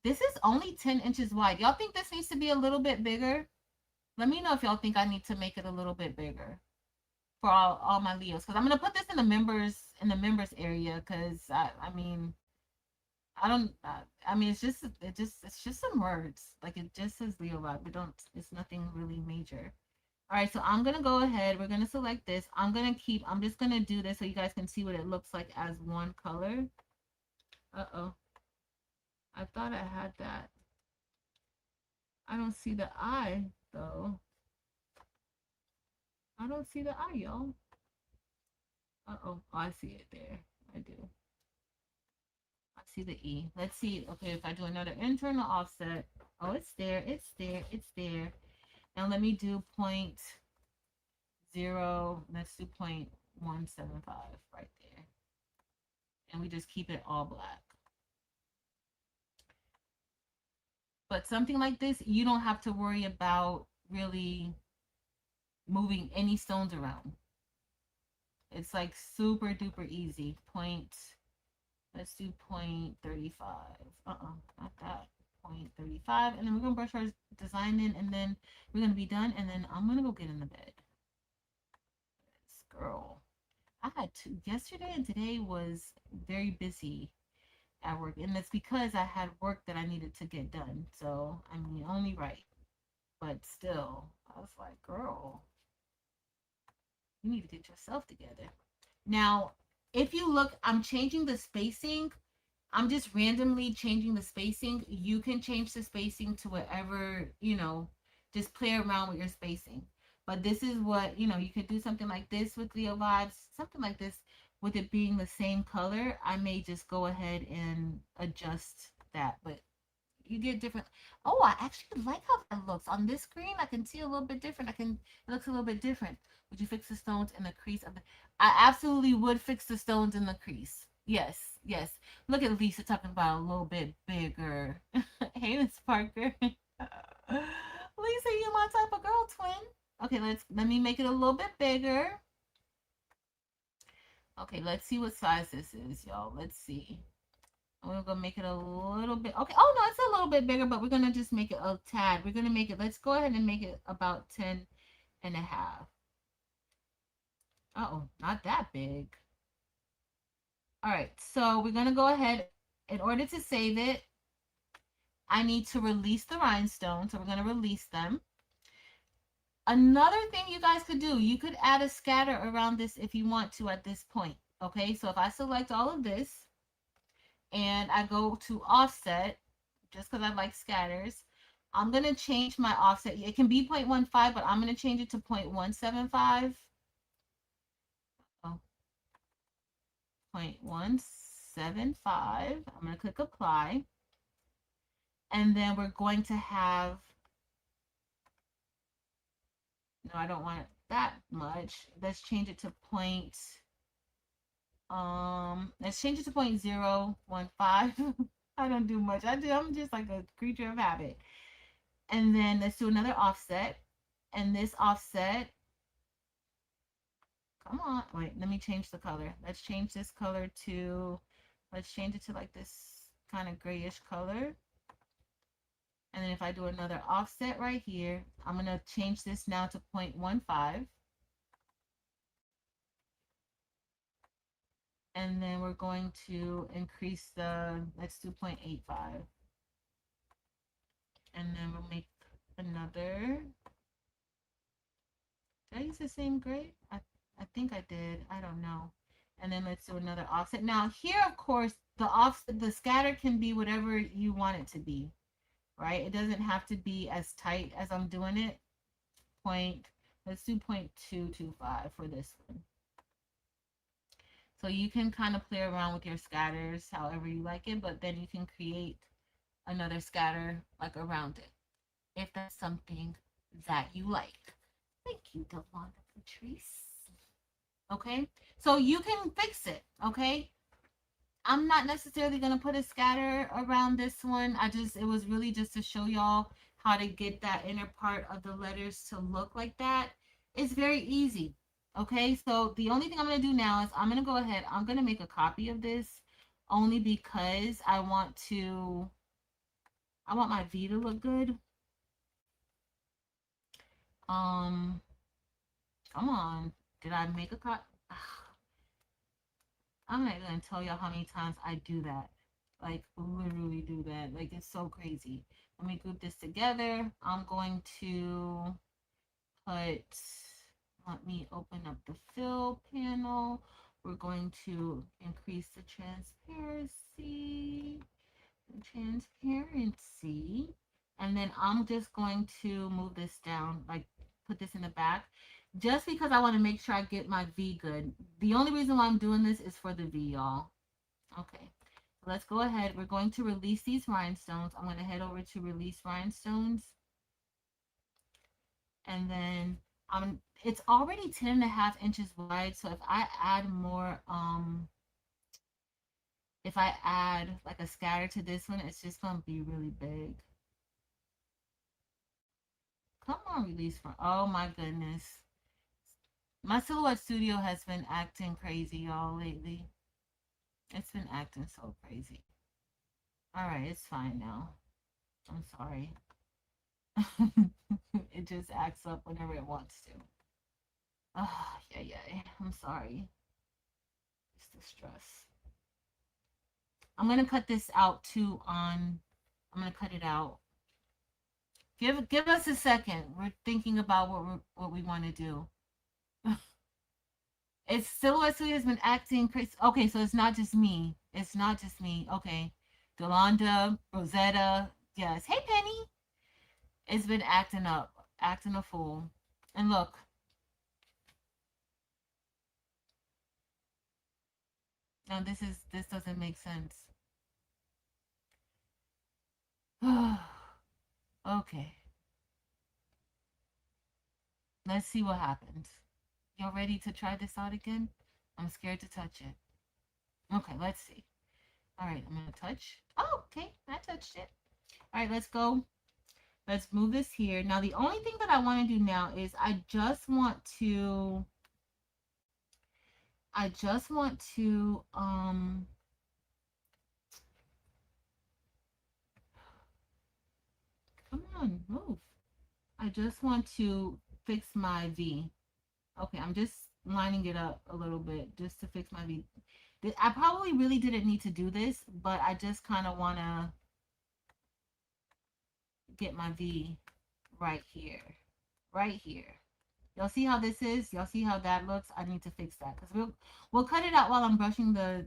this is only 10 inches wide. Y'all think this needs to be a little bit bigger? Let me know if y'all think I need to make it a little bit bigger for all my Leos, because I'm gonna put this in the members area, because I mean, it's just some words, like it just says Leo vibe. It's nothing really major. All right, so I'm gonna go ahead. We're gonna select this. I'm just gonna do this so you guys can see what it looks like as one color. Uh-oh. I thought I had that. I don't see the eye, though. I don't see the eye, y'all. Uh-oh. Oh, I see it there. I do. I see the E. Let's see. Okay, if I do another internal offset. Oh, it's there. It's there. It's there. Now let me do 0.0. Let's do 0.175 right there. And we just keep it all black. But something like this, you don't have to worry about really moving any stones around. It's like super duper easy. Let's do 0.35. Not that. 0.35. And then we're going to brush our design in, and then we're going to be done. And then I'm going to go get in the bed. This girl. I had to. Yesterday and today was very busy at work. And it's because I had work that I needed to get done. So, I mean, only right. But still, I was like, girl, you need to get yourself together. Now, if you look, I'm changing the spacing. I'm just randomly changing the spacing. You can change the spacing to whatever, just play around with your spacing. But this is what, you could do something like this with Leo vibes, something like this with it being the same color. I may just go ahead and adjust that. But you get different. Oh, I actually like how that looks on this screen. I can see a little bit different. It looks a little bit different. Would you fix the stones in the crease of the? I absolutely would fix the stones in the crease. Yes, yes. Look at Lisa talking about a little bit bigger. Hey, Miss Parker. Lisa, you my type of girl, twin. Okay, let me make it a little bit bigger. Okay, let's see what size this is, y'all. Let's see. We're gonna make it a little bit. Okay. Oh no, it's a little bit bigger, but we're gonna just make it a tad. We're gonna make it. Let's go ahead and make it about 10 and a half. Oh, not that big. All right. So we're gonna go ahead. In order to save it, I need to release the rhinestones. So we're gonna release them. Another thing you guys could do, you could add a scatter around this if you want to at this point. Okay. So if I select all of this and I go to offset, just because I like scatters, I'm going to change my offset. It can be 0.15, but I'm going to change it to 0.175. Oh, 0.175. I'm going to click apply. And then we're going to have, no, I don't want it that much. Let's change it to let's change it to 0.015. I don't do much. I'm just like a creature of habit. And then let's do another offset. And this offset, come on. Wait, let me change the color. Let's change this color to, let's change it to like this kind of grayish color. And then if I do another offset right here, I'm going to change this now to 0.15. And then we're going to increase let's do 0.85. And then we'll make another. Did I use the same gray? I think I did. I don't know. And then let's do another offset. Now here, of course, the scatter can be whatever you want it to be, right? It doesn't have to be as tight as I'm doing it. Let's do 0.225 for this one. So you can kind of play around with your scatters however you like it, but then you can create another scatter like around it, if that's something that you like. Thank you, Delana Patrice. Okay, so you can fix it. Okay, I'm not necessarily going to put a scatter around this one. It was really just to show y'all how to get that inner part of the letters to look like that. It's very easy. Okay, so the only thing I'm going to do now is I'm going to go ahead. I'm going to make a copy of this only because I want my V to look good. Come on. Did I make a copy? I'm not gonna tell y'all how many times I do that. Like literally do that. Like it's so crazy. Let me group this together. I'm going to let me open up the fill panel. We're going to increase the transparency. And then I'm just going to move this down, like put this in the back, just because I want to make sure I get my V good. The only reason why I'm doing this is for the V, y'all. Okay, so let's go ahead. We're going to release these rhinestones. I'm going to head over to release rhinestones. And then it's already 10.5 inches wide. So if I add more, if I add like a scatter to this one, it's just going to be really big. Come on, release from. Oh my goodness. My Silhouette Studio has been acting crazy, y'all, lately. It's been acting so crazy. All right, it's fine now. I'm sorry. It just acts up whenever it wants to. Oh, yeah, yeah. I'm sorry. It's the stress. I'm gonna cut this out too. I'm gonna cut it out. Give us a second. We're thinking about what we want to do. It's Silhouette Studio has been acting crazy. Okay, so it's not just me. It's not just me. Okay, Delonda, Rosetta, yes. Hey, Penny. It's been acting up, acting a fool. And look, now this doesn't make sense. Okay, let's see what happens. Y'all ready to try this out again? I'm scared to touch it. Okay, let's see. All right, I'm gonna touch. Oh, okay, I touched it. All right, let's go. Let's move this here. Now, the only thing that I want to do now is I just want to, come on, move. I just want to fix my V. Okay, I'm just lining it up a little bit just to fix my V. I probably really didn't need to do this, but I just kind of want to get my V right here. Right here. Y'all see how this is? Y'all see how that looks? I need to fix that because we'll cut it out while I'm brushing the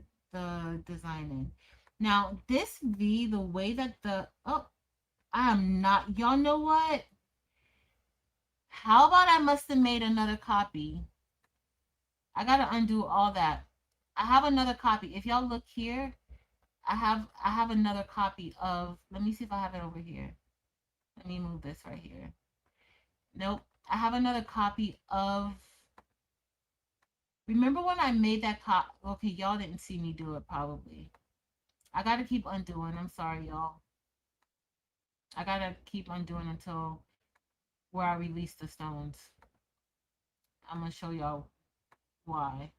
design in. Now this V, the way that the I am not. Y'all know what? How about I must have made another copy? I gotta undo all that. I have another copy. If y'all look here, I have another copy of. Let me see if I have it over here. Let me move this right here. Nope. I have another copy of. Remember when I made that cop? Okay, y'all didn't see me do it probably. I gotta keep undoing. I'm sorry, y'all. I gotta keep undoing until where I release the stones. I'm gonna show y'all why.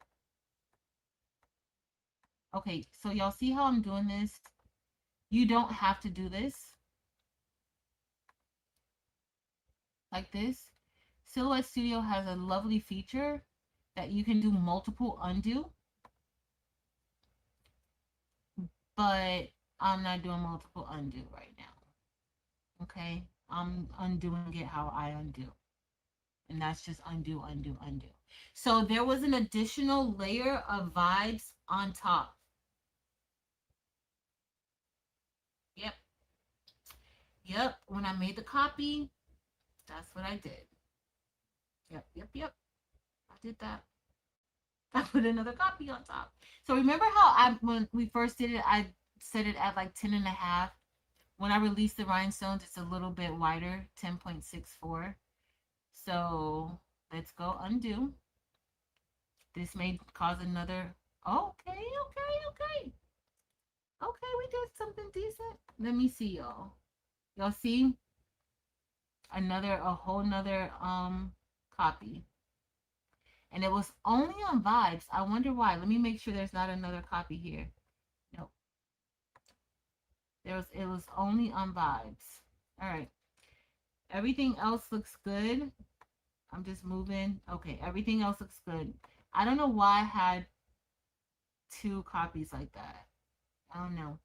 Okay, so y'all see how I'm doing this? You don't have to do this like this. Silhouette Studio has a lovely feature that you can do multiple undo, but I'm not doing multiple undo right now. Okay, I'm undoing it how I undo. And that's just undo, undo, undo. So there was an additional layer of vibes on top. Yep. Yep. When I made the copy, that's what I did. Yep. Yep. Yep. I did that. I put another copy on top. So remember how when we first did it, I set it at like 10 and a half. When I released the rhinestones, it's a little bit wider, 10.64. So let's go undo. This may cause another. Okay, okay, okay. Okay, we did something decent. Let me see, y'all. Y'all see a whole nother copy, and it was only on vibes. I wonder why. Let me make sure there's not another copy here. Nope. It was only on vibes. All right. Everything else looks good. I'm just moving. Okay, everything else looks good. I don't know why I had two copies like that. I don't know.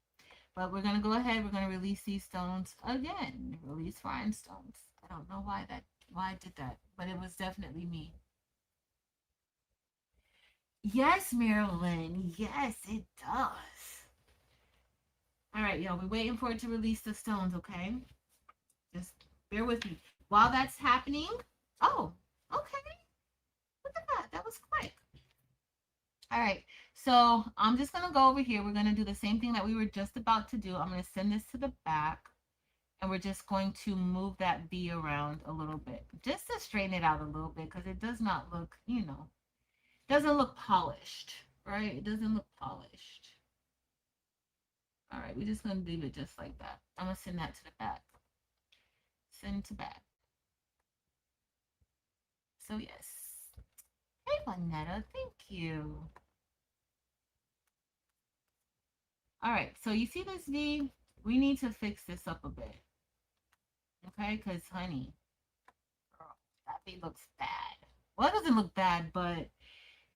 But we're gonna go ahead. We're gonna release these stones again. Release rhinestones. I don't know why I did that, but it was definitely me. Yes, Marilyn. Yes, it does. All right, y'all. We're waiting for it to release the stones. Okay, just bear with me while that's happening. Oh, okay. Look at that. That was quick. All right. So I'm just gonna go over here. We're gonna do the same thing that we were just about to do. I'm gonna send this to the back. And we're just going to move that V around a little bit just to straighten it out a little bit because it does not look, doesn't look polished, right? It doesn't look polished. All right, we're just going to leave it just like that. I'm going to send that to the back. Send to back. So yes. Hey, Juanetta, thank you. All right, so you see this V? We need to fix this up a bit, okay? Because, honey, girl, that V looks bad. Well, it doesn't look bad, but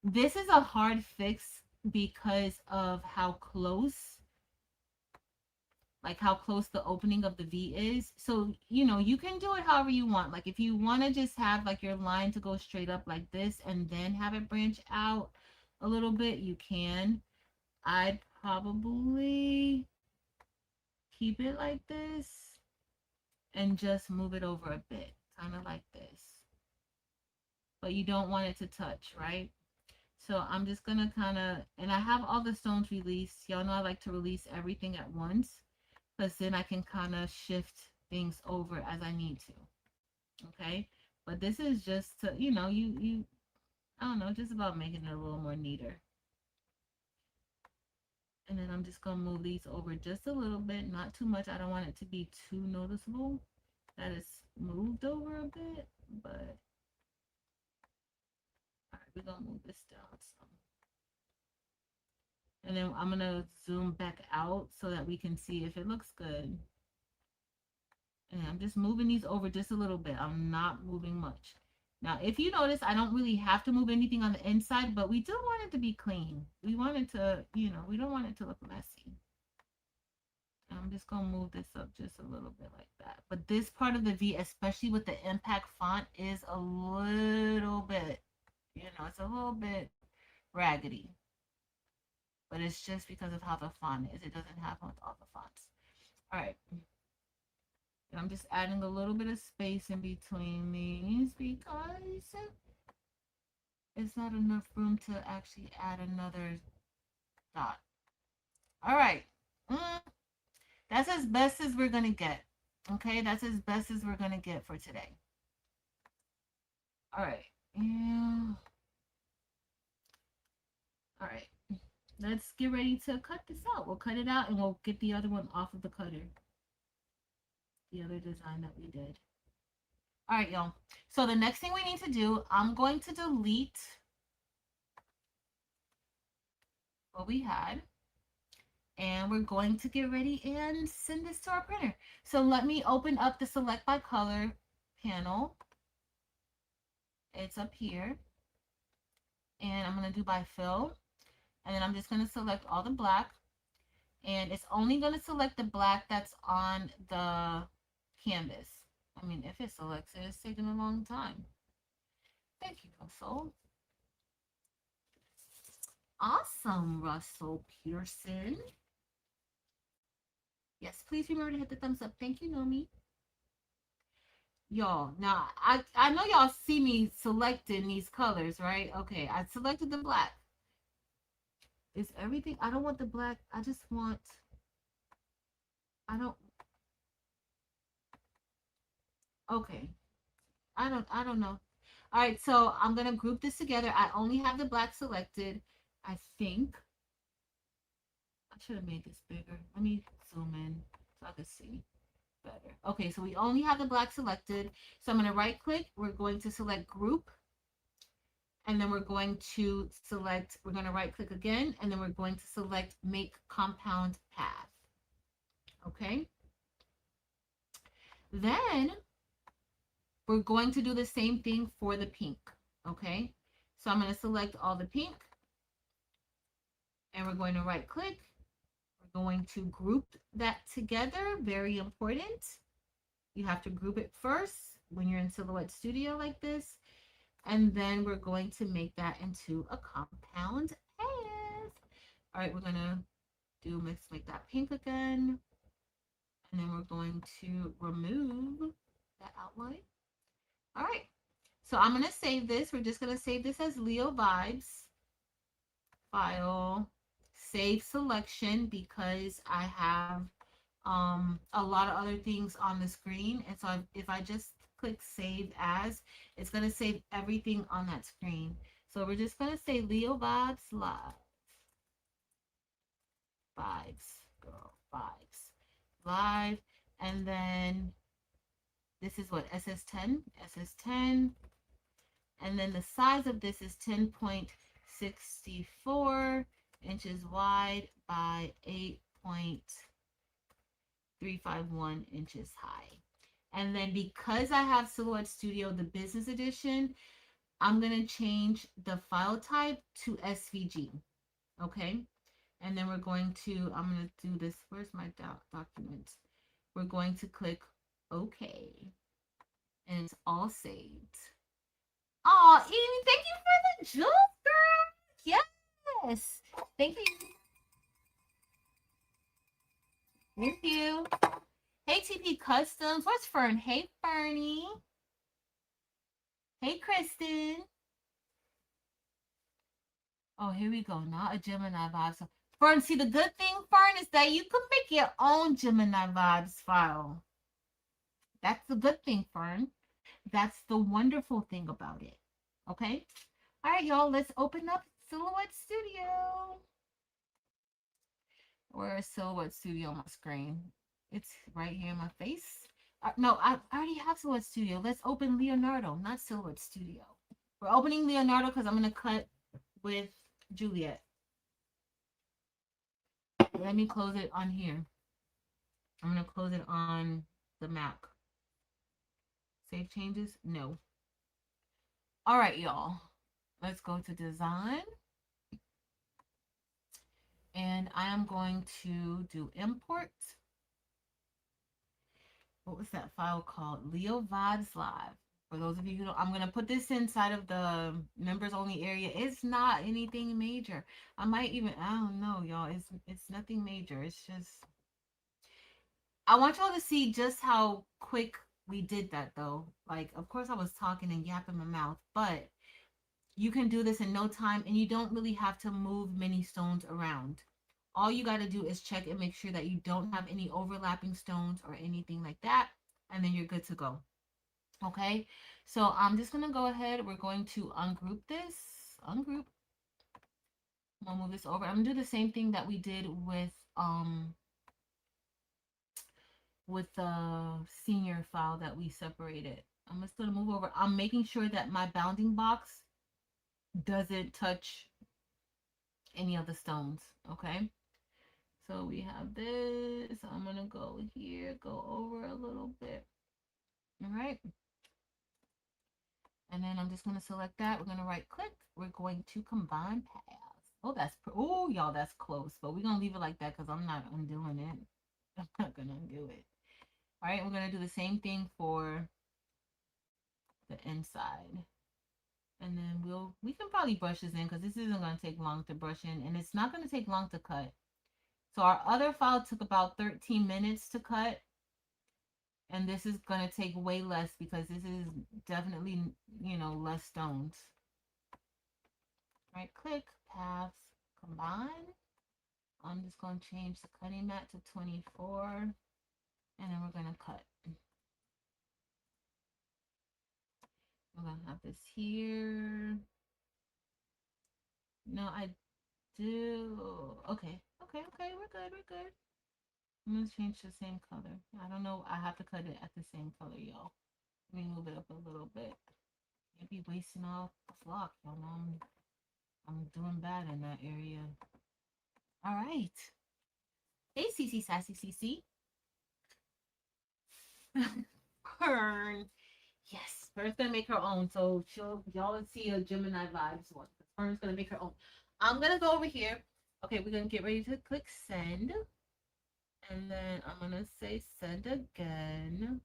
this is a hard fix because of how close, like how close the opening of the V is. So, you know, you can do it however you want. Like if you want to just have like your line to go straight up like this and then have it branch out a little bit, you can. I'd probably keep it like this and just move it over a bit, kind of like this. But you don't want it to touch, right? So I'm just gonna kind of, and I have all the stones released. Y'all know I like to release everything at once, because then I can kind of shift things over as I need to. Okay, but this is just to, you know, you I don't know, just about making it a little more neater. And then I'm just gonna move these over just a little bit, not too much. I don't want it to be too noticeable that it's moved over a bit, but all right, we're gonna move this down some. And then I'm gonna zoom back out so that we can see if it looks good. And I'm just moving these over just a little bit. I'm not moving much. Now, if you notice, I don't really have to move anything on the inside, but we do want it to be clean. We want it to, you know, we don't want it to look messy. I'm just going to move this up just a little bit like that. But this part of the V, especially with the impact font, is a little bit, you know, it's a little bit raggedy. But it's just because of how the font is. It doesn't happen with all the fonts. All right. And I'm just adding a little bit of space in between these because it's not enough room to actually add another dot. All right. That's as best as we're going to get. Okay, that's as best as we're going to get for today. All right. Yeah. All right. Let's get ready to cut this out. We'll cut it out and we'll get the other one off of the cutter. The other design that we did. All right, y'all. So the next thing we need to do, I'm going to delete what we had. And we're going to get ready and send this to our printer. So let me open up the select by color panel. It's up here. And I'm going to do by fill. And then I'm just going to select all the black. And it's only going to select the black that's on the canvas. I mean, if it selects it, it's taking a long time. Thank you, Russell. Awesome, Russell Pearson. Yes, please remember to hit the thumbs up. Thank you, Nomi. Y'all, now I know y'all see me selecting these colors, right? Okay, I selected the black. Is everything? I don't want the black. I just want. I don't. Okay, I don't know. All right, so I'm gonna group this together. I only have the black selected. I think I should have made this bigger. Let me zoom in so I can see better. Okay, so we only have the black selected. So I'm going to right click. We're going to select group. And then we're going to select, we're going to right click again. And then we're going to select make compound path. Okay. Then we're going to do the same thing for the pink. Okay. So I'm going to select all the pink. And we're going to right click. We're going to group that together. Very important. You have to group it first when you're in Silhouette Studio like this. And then we're going to make that into a compound path. All right, we're going to let's make that pink again. And then we're going to remove that outline. All right, so I'm going to save this. We're just going to save this as Leo Vibes. File, save selection, because I have a lot of other things on the screen. And so if I just click save as, it's going to save everything on that screen. So we're just going to say Leo Vibes Live. Vibes, girl, Vibes Live. And then this is what, SS10? SS10. And then the size of this is 10.64 inches wide by 8 1.351 inches high. And then because I have Silhouette Studio, the business edition, I'm going to change the file type to SVG. Okay. And then we're going to, I'm going to do this. Where's my document? We're going to click OK. And it's all saved. Oh, Evie, thank you for the jewels, girl. Yes. Thank you. Thank you. Hey, TP Customs. What's Fern? Hey, Fernie. Hey, Kristen. Oh, here we go. Not a Gemini vibes. So, Fern, see, the good thing, Fern, is that you can make your own Gemini vibes file. That's the good thing, Fern. That's the wonderful thing about it. Okay? All right, y'all. Let's open up Silhouette Studio. Where's Silhouette Studio on my screen? It's right here in my face. No, I already have Silhouette Studio. Let's open Leonardo, not Silhouette Studio. We're opening Leonardo because I'm going to cut with Juliet. Let me close it on here. I'm going to close it on the Mac. Save changes? No. All right, y'all. Let's go to design. And I am going to do import. What was that file called? Leo Vibes Live. For those of you who don't, I'm going to put this inside of the members only area. It's not anything major. I might even, I don't know, y'all. It's nothing major. It's just, I want y'all to see just how quick we did that though. Like, of course I was talking and yapping my mouth, but you can do this in no time and you don't really have to move many stones around. All you got to do is check and make sure that you don't have any overlapping stones or anything like that. And then you're good to go. Okay, so I'm just going to go ahead. We're going to ungroup this. Ungroup. I'm going to move this over. I'm going to do the same thing that we did with the senior file that we separated. I'm just going to move over. I'm making sure that my bounding box doesn't touch any of the stones. Okay. So we have this. I'm going to go here, go over a little bit. All right. And then I'm just going to select that. We're going to right click. We're going to combine paths. Oh, oh, y'all, that's close. But we're going to leave it like that because I'm not undoing it. I'm not going to undo it. All right. We're going to do the same thing for the inside. And then we can probably brush this in because this isn't going to take long to brush in. And it's not going to take long to cut. So our other file took about 13 minutes to cut. And this is going to take way less because this is definitely, you know, less stones. Right click, paths, combine. I'm just going to change the cutting mat to 24. And then we're going to cut. We're going to have this here. No, I do. Okay, we're good. I'm going to change the same color. I don't know. I have to cut it at the same color, y'all. Let me move it up a little bit. Can't be wasting all the flock, y'all know. I'm doing bad in that area. All right. Hey, CC, sassy CC. Fern. Yes, Fern's gonna make her own. So y'all will see a Gemini vibes one. Fern's gonna make her own. I'm gonna go over here. Okay, we're gonna get ready to click send. And then I'm gonna say send again.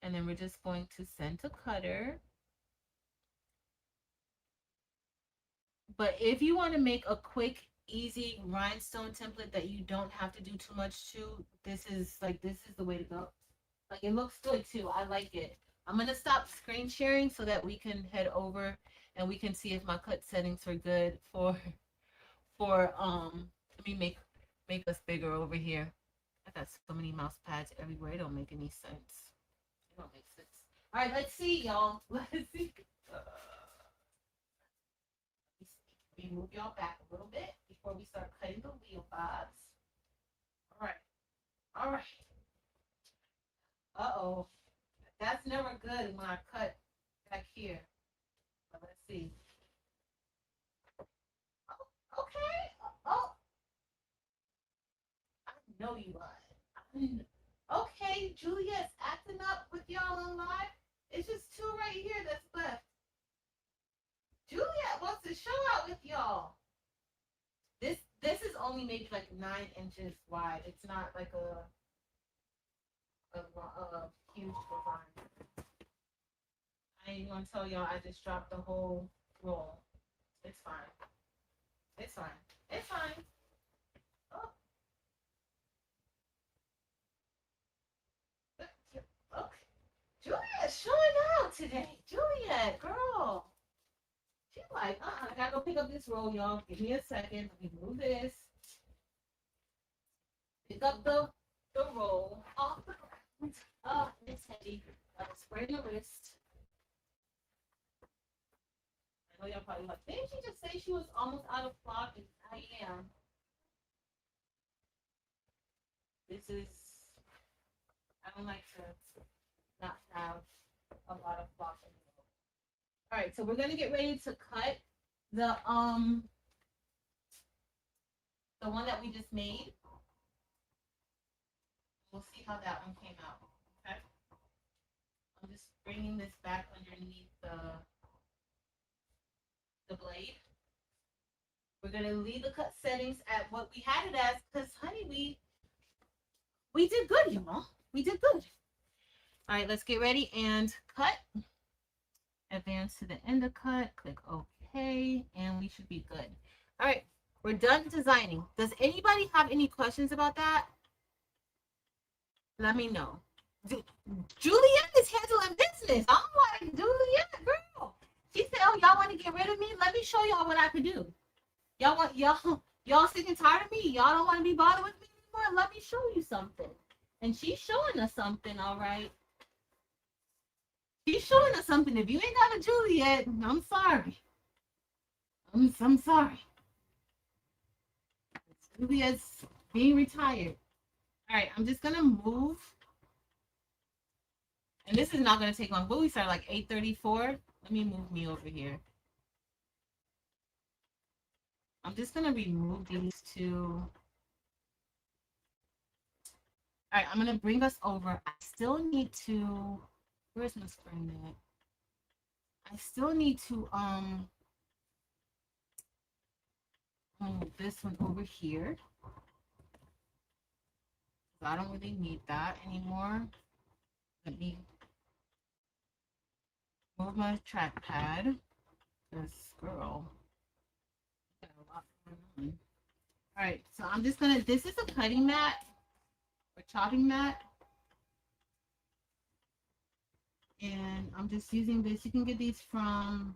And then we're just going to send to cutter. But if you want to make a quick, easy rhinestone template that you don't have to do too much to, this is the way to go. Like, it looks good too. I like it. I'm gonna stop screen sharing so that we can head over and we can see if my cut settings are good for let me make us bigger over here. I got so many mouse pads everywhere. It don't make any sense. It don't make sense. All right, let's see, y'all. Let's see. Let me move y'all back a little bit before we start cutting the wheel bobs. All right. All right. Uh-oh. That's never good when I cut back here. But let's see. Oh, okay. Oh. know you lying. Okay, Juliet's acting up with y'all on live. It's just two right here that's left. Juliet wants to show out with y'all. This is only maybe like 9 inches wide. It's not like a huge design. I ain't gonna tell y'all I just dropped the whole roll. It's fine. It's fine. It's fine. Oh. Okay. Juliet's showing out today. Juliet, girl. She's like, I gotta go pick up this roll, y'all. Give me a second. Let me move this. Pick up the roll off the ground. Oh, it's heavy. Spray the wrist. I know y'all probably like, didn't she just say she was almost out of flock? And I am. This is, I don't like to not have a lot of flock in it. All right, so we're gonna get ready to cut the one that we just made. We'll see how that one came out. Okay. I'm just bringing this back underneath the blade. We're gonna leave the cut settings at what we had it as, because honey, we did good, y'all. We did good. All right, let's get ready and cut. Advance to the end of cut. Click OK, and we should be good. All right, we're done designing. Does anybody have any questions about that? Let me know. Juliet is handling business. I'm like, Juliet, girl. She said, "Oh, y'all want to get rid of me? Let me show y'all what I can do. Y'all sick and tired of me? Y'all don't want to be bothered with me anymore? Let me show you something." And she's showing us something, all right. She's showing us something. If you ain't got a Juliet, I'm sorry. I'm sorry. Juliet's being retired. All right, I'm just gonna move. And this is not gonna take long. But we started like 8:34. Let me move me over here. I'm just gonna remove these two. All right, I'm gonna bring us over. I still need to. Where's my spring at? I still need to move this one over here. I don't really need that anymore. Let me move my trackpad. This girl got a lot going on. All right, so I'm just gonna. This is a cutting mat or chopping mat, and I'm just using this. You can get these from.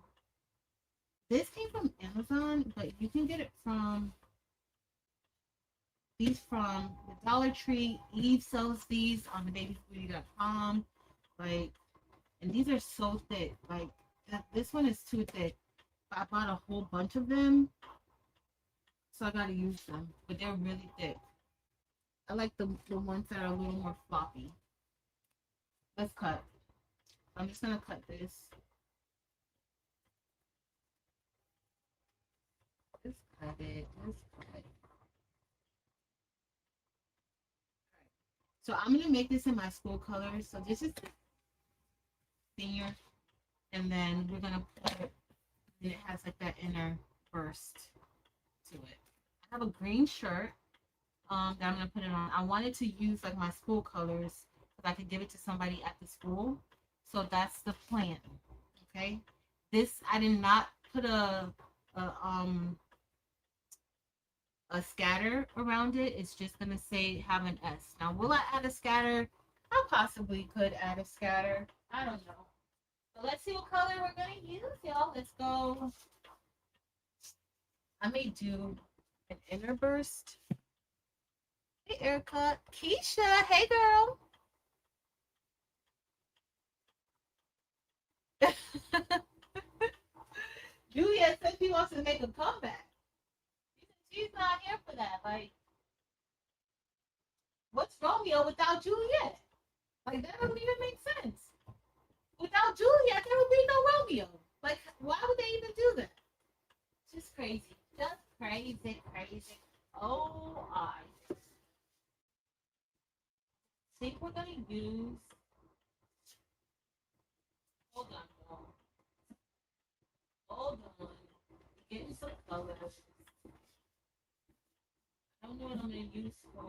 This came from Amazon, but you can get it from. These from the Dollar Tree. Eve sells these on the babyfoodie.com. Like, and these are so thick. Like, this one is too thick. I bought a whole bunch of them, so I gotta use them. But they're really thick. I like the ones that are a little more floppy. Let's cut. I'm just gonna cut this. Let's cut it. Let's cut it. So I'm gonna make this in my school colors. So this is senior, and then we're gonna put it, and it has like that inner burst to it. I have a green shirt that I'm gonna put it on. I wanted to use like my school colors so I could give it to somebody at the school. So that's the plan. Okay. This I did not put a scatter around it. It's just gonna say have an S. Now, will I add a scatter? I possibly could add a scatter. I don't know. So let's see what color we're gonna use, y'all. Let's go. I may do an inner burst. Hey, Erica. Keisha. Hey, girl. Julia said she wants to make a comeback. She's not here for that. Like, what's Romeo without Juliet? Like, that doesn't even make sense. Without Juliet, there would be no Romeo. Like, why would they even do that? Just crazy. Just crazy, crazy. Oh, I. think we're gonna use. Hold on, y'all. Hold on. Getting some colors. I don't know what I'm gonna use for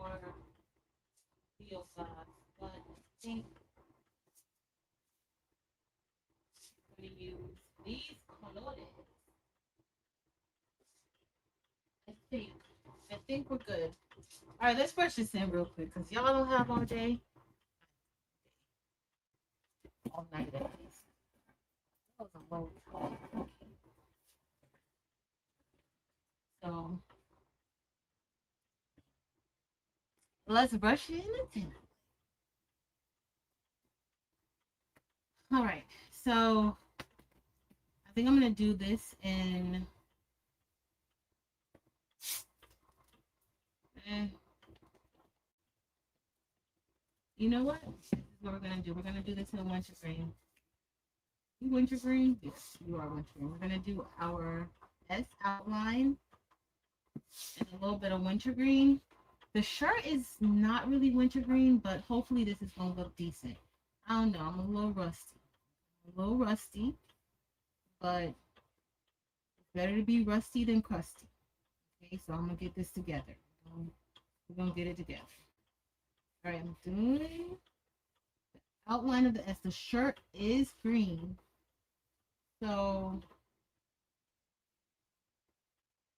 Leo size, but I think I'm gonna use these colors. I think. I think we're good. All right, let's brush this in real quick because y'all don't have all day, all night at least. That was a long time. So let's brush it in. All right, so I think I'm gonna do this in. You know what? This is what we're gonna do. We're gonna do this in wintergreen. You wintergreen? Yes, you are wintergreen. We're gonna do our S outline and a little bit of wintergreen. The shirt is not really wintergreen, but hopefully this is gonna look decent. I don't know. I'm a little rusty. But it's better to be rusty than crusty. Okay, so I'm gonna get this together. We're gonna get it together. All right, I'm doing outline of the S. The shirt is green, so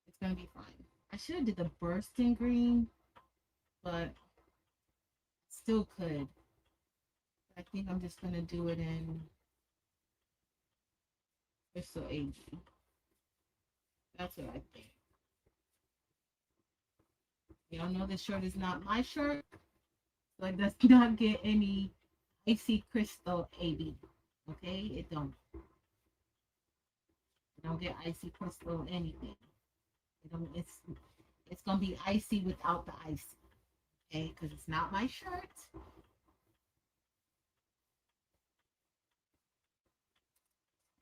it's gonna be fine. I should have did the bursting green, but still could. I think I'm just gonna do it in Crystal AG. That's what I think. Y'all know this shirt is not my shirt, so it does not get any icy crystal AB. Okay, it don't. It don't get icy crystal anything. It don't. It's gonna be icy without the icy. Okay, because it's not my shirt.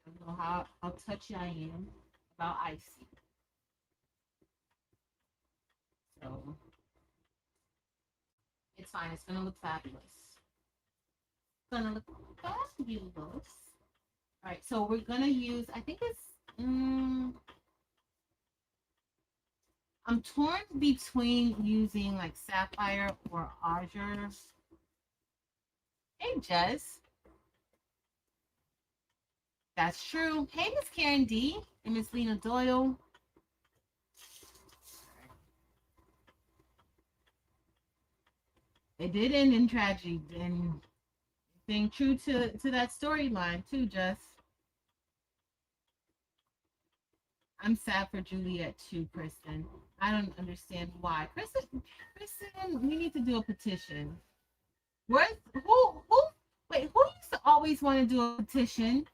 I don't know how touchy I am about icy. So it's fine. It's gonna look fabulous. It's gonna look fabulous. All right, so we're gonna use. I think it's. I'm torn between using like sapphire or azure. Hey, Jess. That's true. Hey, Miss Karen D and Miss Lena Doyle. It did end in tragedy, and being true to that storyline too, Jess. I'm sad for Juliet too, Kristen. I don't understand why. Kristen, we need to do a petition. Where's wait, who used to always want to do a petition?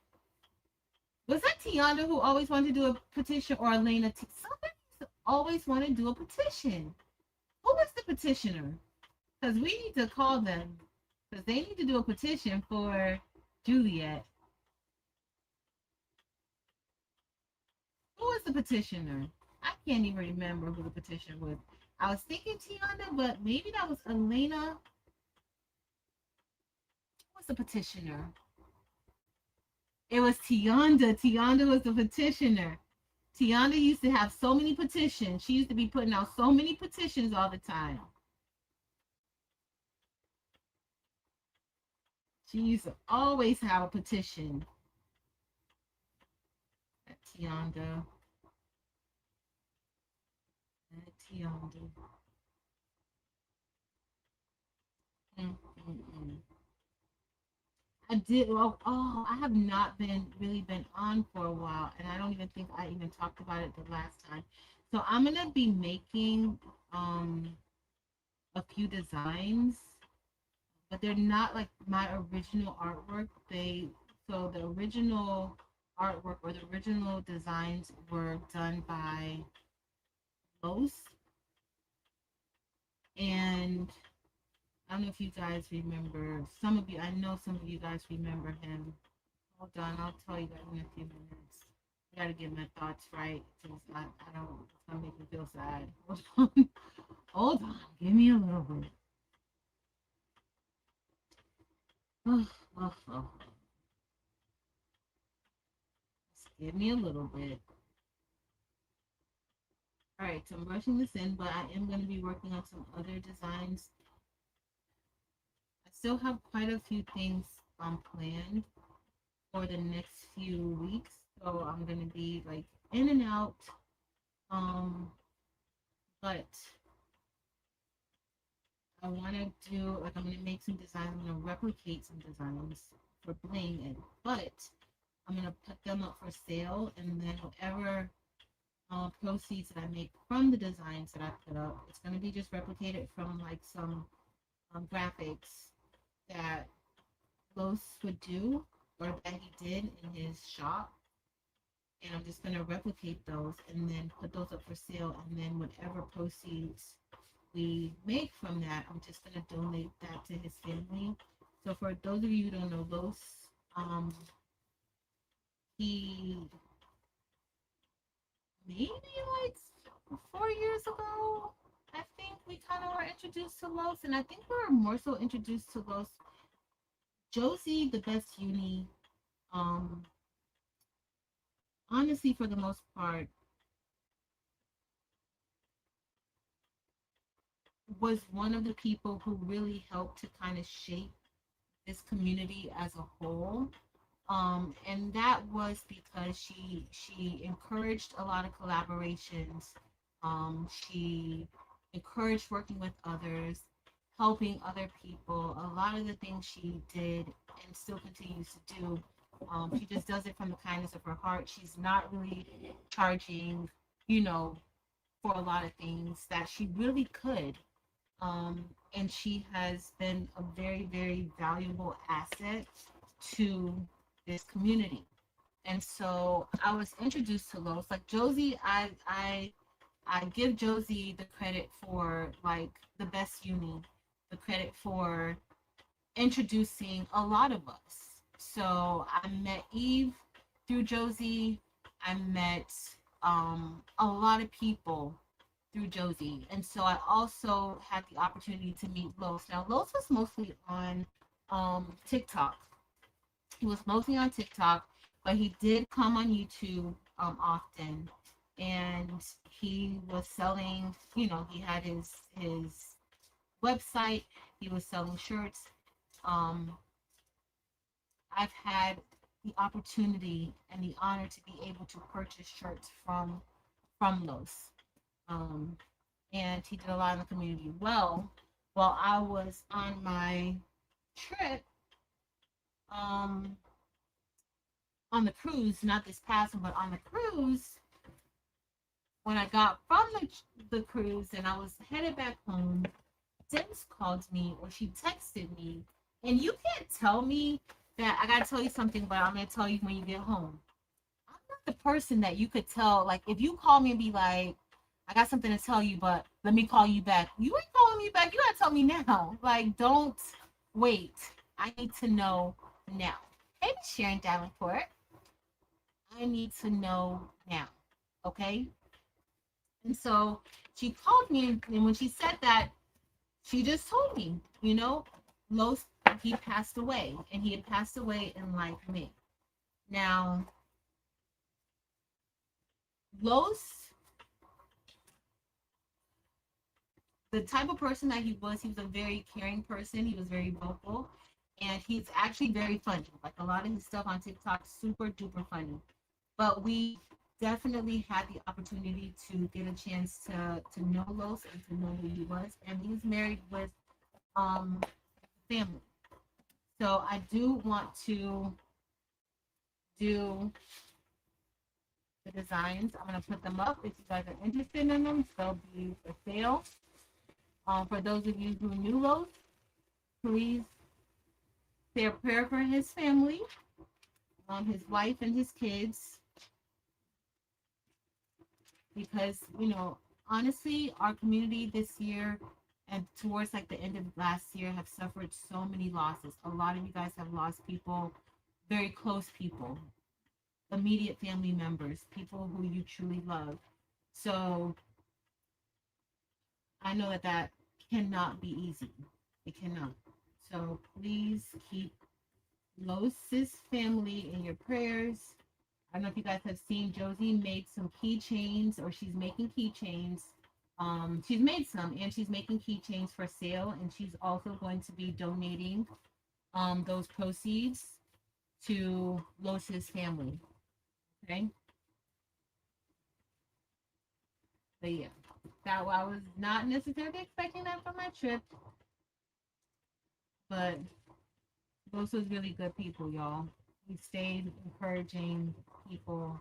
Was that Tianda who always wanted to do a petition, or Elena? Somebody used to always want to do a petition. Who was the petitioner? Because we need to call them. Because they need to do a petition for Juliet. Who was the petitioner? I can't even remember who the petitioner was. I was thinking Tianda, but maybe that was Elena. Who was the petitioner? It was Tianda. Tianda was the petitioner. Tianda used to have so many petitions. She used to be putting out so many petitions all the time. She used to always have a petition. That Tianda. Tianda. I did. Well, I have not really been on for a while, and I don't even think I even talked about it the last time. So I'm gonna be making a few designs, but they're not like my original artwork. So the original artwork or the original designs were done by Los, and I don't know if you guys remember. Some of you, I know some of you guys remember him. Hold on, I'll tell you guys in a few minutes. I gotta get my thoughts right because I don't. It's gonna make me feel sad. Hold on, hold on. Give me a little bit. Just give me a little bit. All right, so I'm rushing this in, but I am going to be working on some other designs. I still have quite a few things planned for the next few weeks, so I'm going to be like in and out. But I want to do like I'm going to make some designs. I'm going to replicate some designs for Bling, but I'm going to put them up for sale, and then whatever proceeds that I make from the designs that I put up, it's going to be just replicated from like some graphics that Los would do or that he did in his shop. And I'm just going to replicate those and then put those up for sale. And then whatever proceeds we make from that, I'm just going to donate that to his family. So for those of you who don't know, Los, he maybe like 4 years ago, I think we kind of were introduced to Los, and I think we were more so introduced to Los. Josie, the best uni, um, honestly, for the most part, was one of the people who really helped to kind of shape this community as a whole. And that was because she encouraged a lot of collaborations. She encouraged working with others, helping other people. A lot of the things she did and still continues to do, she just does it from the kindness of her heart. She's not really charging, you know, for a lot of things that she really could. And she has been a very, very valuable asset to this community. And so I was introduced to Los. Like Josie, I give Josie the credit for like the best uni, the credit for introducing a lot of us. So I met Eve through Josie. I met a lot of people through Josie. And so I also had the opportunity to meet Los. Now Los was mostly on TikTok. He was mostly on TikTok, but he did come on YouTube often. And he was selling, you know, he had his website, he was selling shirts. Um, I've had the opportunity and the honor to be able to purchase shirts from Los. Um, and he did a lot in the community. Well, while I was on my trip, um, on the cruise, not this past one, but on the cruise, when I got from the cruise and I was headed back home, Dennis called me or she texted me, and you can't tell me that I gotta tell you something, but I'm gonna tell you when you get home. I'm not the person that you could tell, like, if you call me and be like, I got something to tell you, but let me call you back. You ain't calling me back. You gotta tell me now. Like, don't wait. I need to know now. Hey, Miss Sharon Davenport. I need to know now. Okay? And so she called me, and when she said that, she just told me, you know, Los, he passed away, and he had passed away in like May. Now, Los, the type of person that he was a very caring person. He was very vocal, and he's actually very funny. Like a lot of his stuff on TikTok, super duper funny. But we definitely had the opportunity to get a chance to know Los and to know who he was, and he's married with um family. So I do want to do the designs. I'm gonna put them up if you guys are interested in them. They'll be for sale. For those of you who knew Los, please say a prayer for his family, his wife and his kids, because honestly, our community this year and towards like the end of last year have suffered so many losses. A lot of you guys have lost people, very close people, immediate family members, people who you truly love. So I know that cannot be easy. It cannot. So please keep Losis family in your prayers. I don't know if you guys have seen Josie made some keychains, or she's making keychains. She's made some, and she's making keychains for sale, and she's also going to be donating those proceeds to Los's family. Okay. But yeah, that I was not necessarily expecting that for my trip, but those was really good people, y'all. We stayed encouraging people,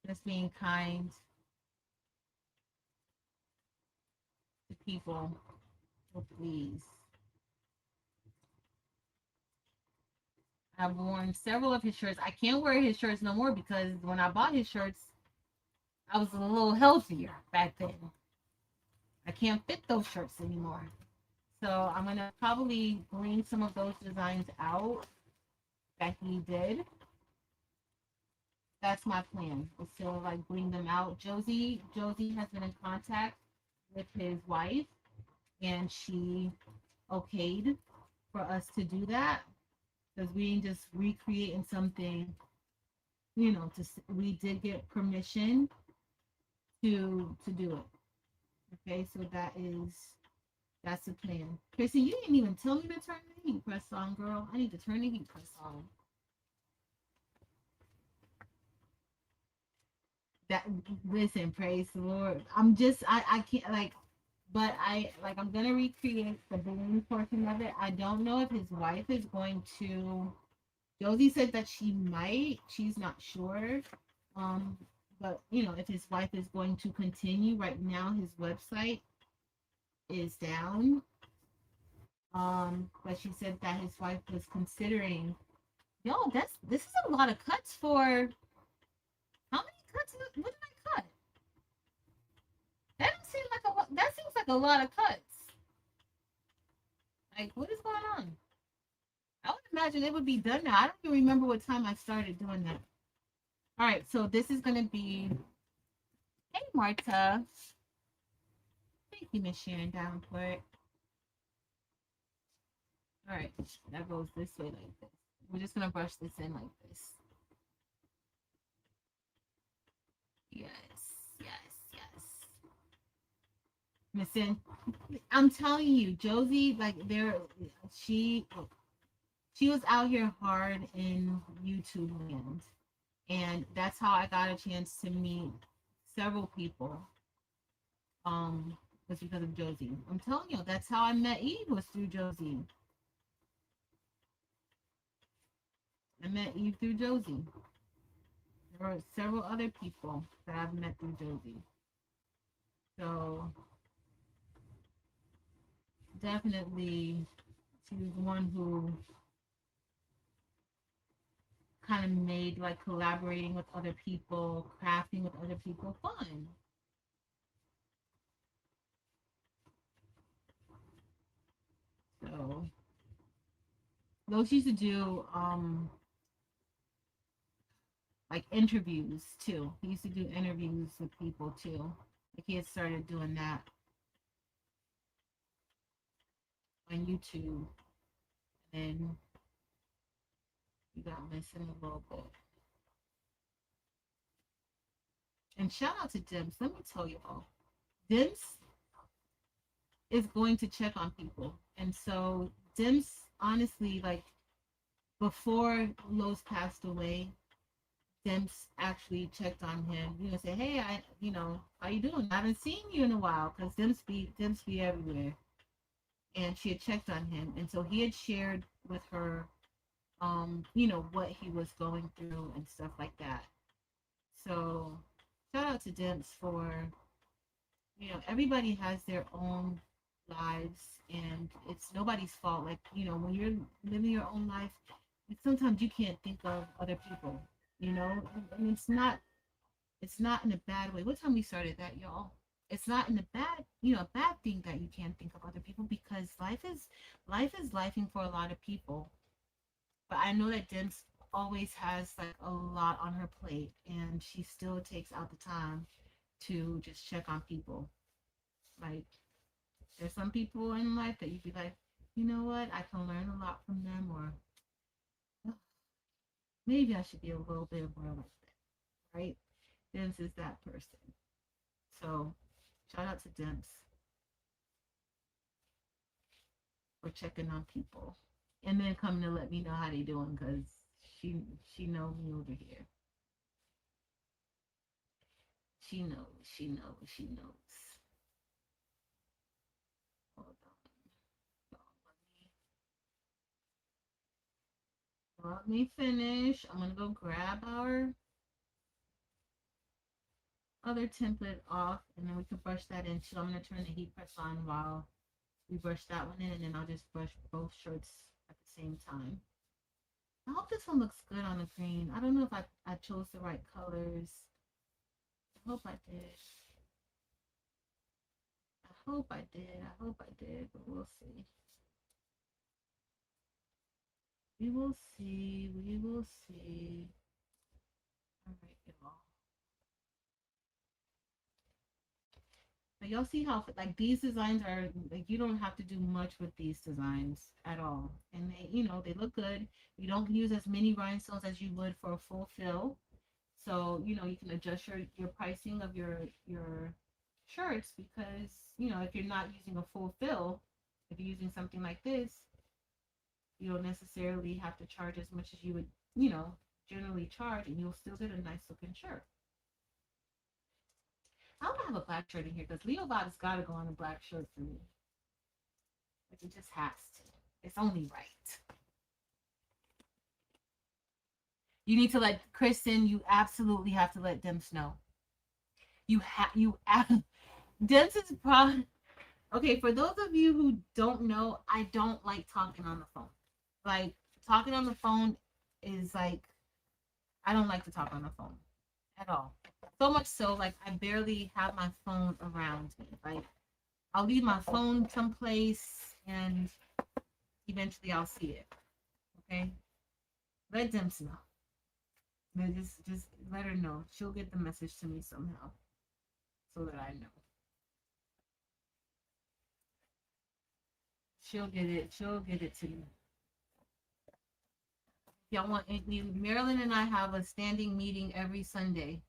just being kind to people. So please. I've worn several of his shirts. I can't wear his shirts no more because when I bought his shirts, I was a little healthier back then. I can't fit those shirts anymore. So I'm gonna probably bring some of those designs out that he did. That's my plan. Is to like bring them out. Josie has been in contact with his wife, and she okayed for us to do that because we ain't just recreating something. We did get permission to do it. Okay, so that's the plan. Chrissy, you didn't even tell me to turn the heat press on, girl. I need to turn the heat press on. That Listen, praise the Lord. I can't like, but I'm gonna recreate the balloon portion of it. I don't know if his wife is going to. Josie said that she might. She's not sure. Um, but if his wife is going to continue, right now his website is down. But she said that his wife was considering. Yo, this is a lot of cuts for. How many cuts? What did I cut? That don't seem like that seems like a lot of cuts. Like, what is going on? I would imagine it would be done now. I don't even remember what time I started doing that. All right, so this is gonna be. Hey, Marta. Thank you, Miss Sharon Davenport. All right, that goes this way like this. We're just gonna brush this in like this. Yes, yes, yes. Listen, I'm telling you, Josie, like she she was out here hard in YouTube land, and that's how I got a chance to meet several people. Was because of Josie. I'm telling you, that's how I met Eve, was through Josie. I met Eve through Josie. There were several other people that I've met through Josie. So definitely, she was the one who kind of made like collaborating with other people, crafting with other people fun. So those used to do like interviews too. He used to do interviews with people too. Like he had started doing that on YouTube, and you got missing a little bit. And shout out to Dims. Let me tell you all, Dims is going to check on people, and so Dims honestly, like before Los passed away, Dims actually checked on him. Say, hey, how you doing? I haven't seen you in a while, because Dims be everywhere. And she had checked on him, and so he had shared with her, what he was going through and stuff like that. So shout out to Dims for, everybody has their own lives, and it's nobody's fault. Like, when you're living your own life, sometimes you can't think of other people, and it's not in a bad way. What time we started that, y'all? It's not in a bad thing that you can't think of other people, because life is lifing for a lot of people. But I know that Dims always has like a lot on her plate, and she still takes out the time to just check on people. Like, there's some people in life that you'd be like, you know what, I can learn a lot from them, or Maybe I should be a little bit more like that, right? Dims is that person. So shout out to Dims for checking on people. And then coming to let me know how they doing because she knows me over here. She knows, she knows, she knows. Hold on. Let me finish. I'm gonna go grab our other template off and then we can brush that in too. I'm gonna turn the heat press on while we brush that one in and then I'll just brush both shirts at the same time. I hope this one looks good on the green. I don't know if I chose the right colors. I hope I did. I hope I did. I hope I did, but we'll see. We will see. We will see. All right, y'all. But y'all see how like these designs are like you don't have to do much with these designs at all, and they look good. You don't use as many rhinestones as you would for a full fill, so you can adjust your pricing of your shirts because if you're not using a full fill, if you're using something like this, you don't necessarily have to charge as much as you would generally charge, and you'll still get a nice looking shirt. I don't have a black shirt in here because Leo Bot's got to go on a black shirt for me. Like it just has to. It's only right. You need to let Kristen. You absolutely have to let Dims know. Dims is probably okay. For those of you who don't know, I don't like talking on the phone. Like talking on the phone is like I don't like to talk on the phone at all. So much so, like I barely have my phone around me. Like I'll leave my phone someplace and eventually I'll see it. Okay? Let Dims know. Just let her know. She'll get the message to me somehow so that I know. She'll get it. She'll get it to me. Y'all want Marilyn and I have a standing meeting every Sunday.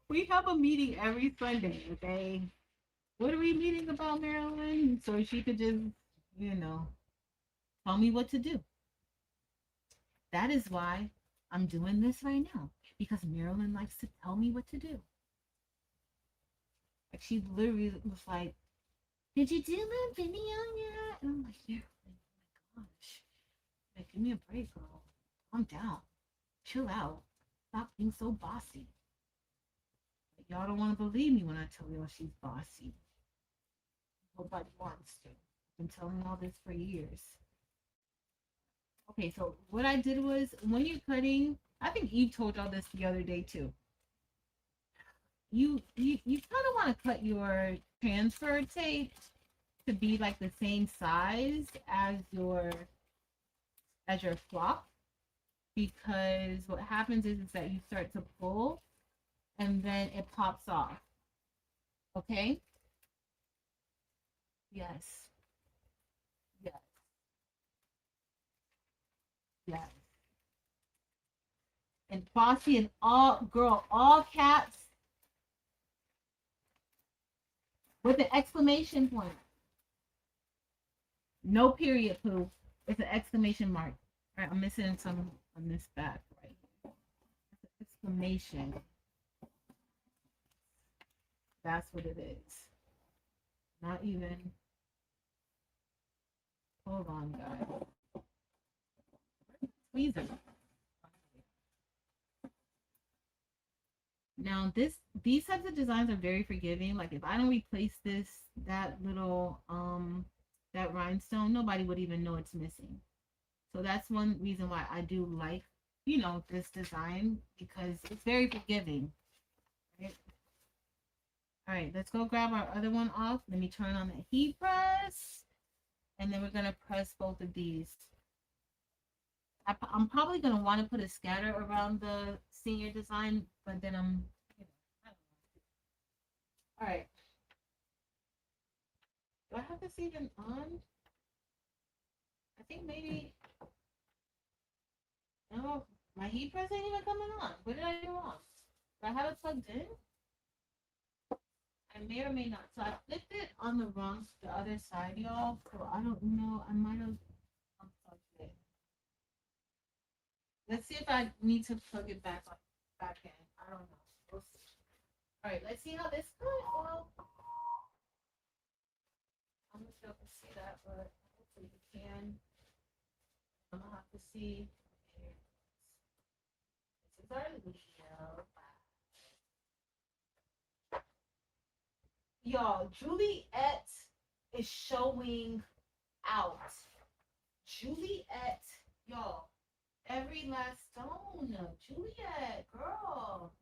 We have a meeting every Sunday, okay? What are we meeting about, Marilyn? So she could just, you know, tell me what to do. That is why I'm doing this right now. Because Marilyn likes to tell me what to do. Like she literally was like, did you do my video yet? And I'm like, yeah. Oh my gosh. Like, give me a break, girl. Calm down. Chill out. Stop being so bossy. Like, y'all don't want to believe me when I tell y'all she's bossy. Nobody wants to. I've been telling all this for years. Okay, so what I did was when you're cutting, I think Eve told y'all this the other day too. You kind of want to cut your transfer tape to be like the same size as your flop, because what happens is that you start to pull and then it pops off. Okay? Yes. Yes. Yes. And Bossy and all caps with an exclamation point. No period, Pooh. It's an exclamation mark. All right, I'm missing some on this back right here. Exclamation. That's what it is. Not even. Hold on, guys. Tweezer. Now these types of designs are very forgiving. Like if I don't replace that little that rhinestone, nobody would even know it's missing. So that's one reason why I do like, this design, because it's very forgiving. Right? All right, let's go grab our other one off. Let me turn on the heat press, and then we're gonna press both of these. I'm probably gonna want to put a scatter around the senior design, but then all right. Do I have this even on? think maybe, no, my heat press ain't even coming on. What did I do wrong? Do I have it plugged in? I may or may not. So I flipped it on the other side, y'all. So I don't know. I might have unplugged it. Let's see if I need to plug it back in. I don't know. We'll see. All right, let's see how this goes. Well, I'm not sure if you can see that, but hopefully you can. I'm gonna have to see. This is our video. Y'all, Juliet is showing out. Juliet, y'all, every last stone. Juliet, girl.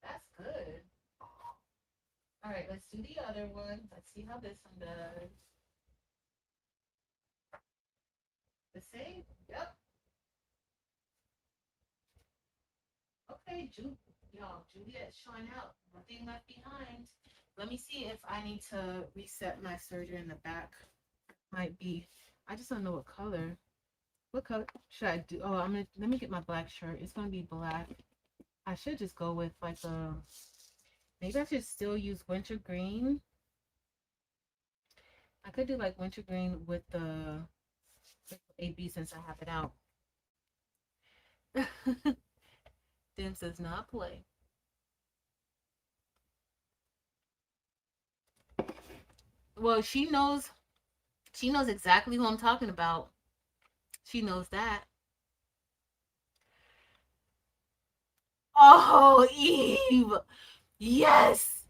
That's good. All right, let's do the other one. Let's see how this one does. The same? Yep. Okay, y'all, Juliet's showing out. Nothing left behind. Let me see if I need to reset my serger in the back. Might be. I just don't know what color. What color should I do? Oh, let me get my black shirt. It's gonna be black. I should just go with like a, maybe I should still use winter green. I could do like winter green with the AB since I have it out. Dims does not play. Well, she knows exactly who I'm talking about. She knows that. Oh, Eve. Yes.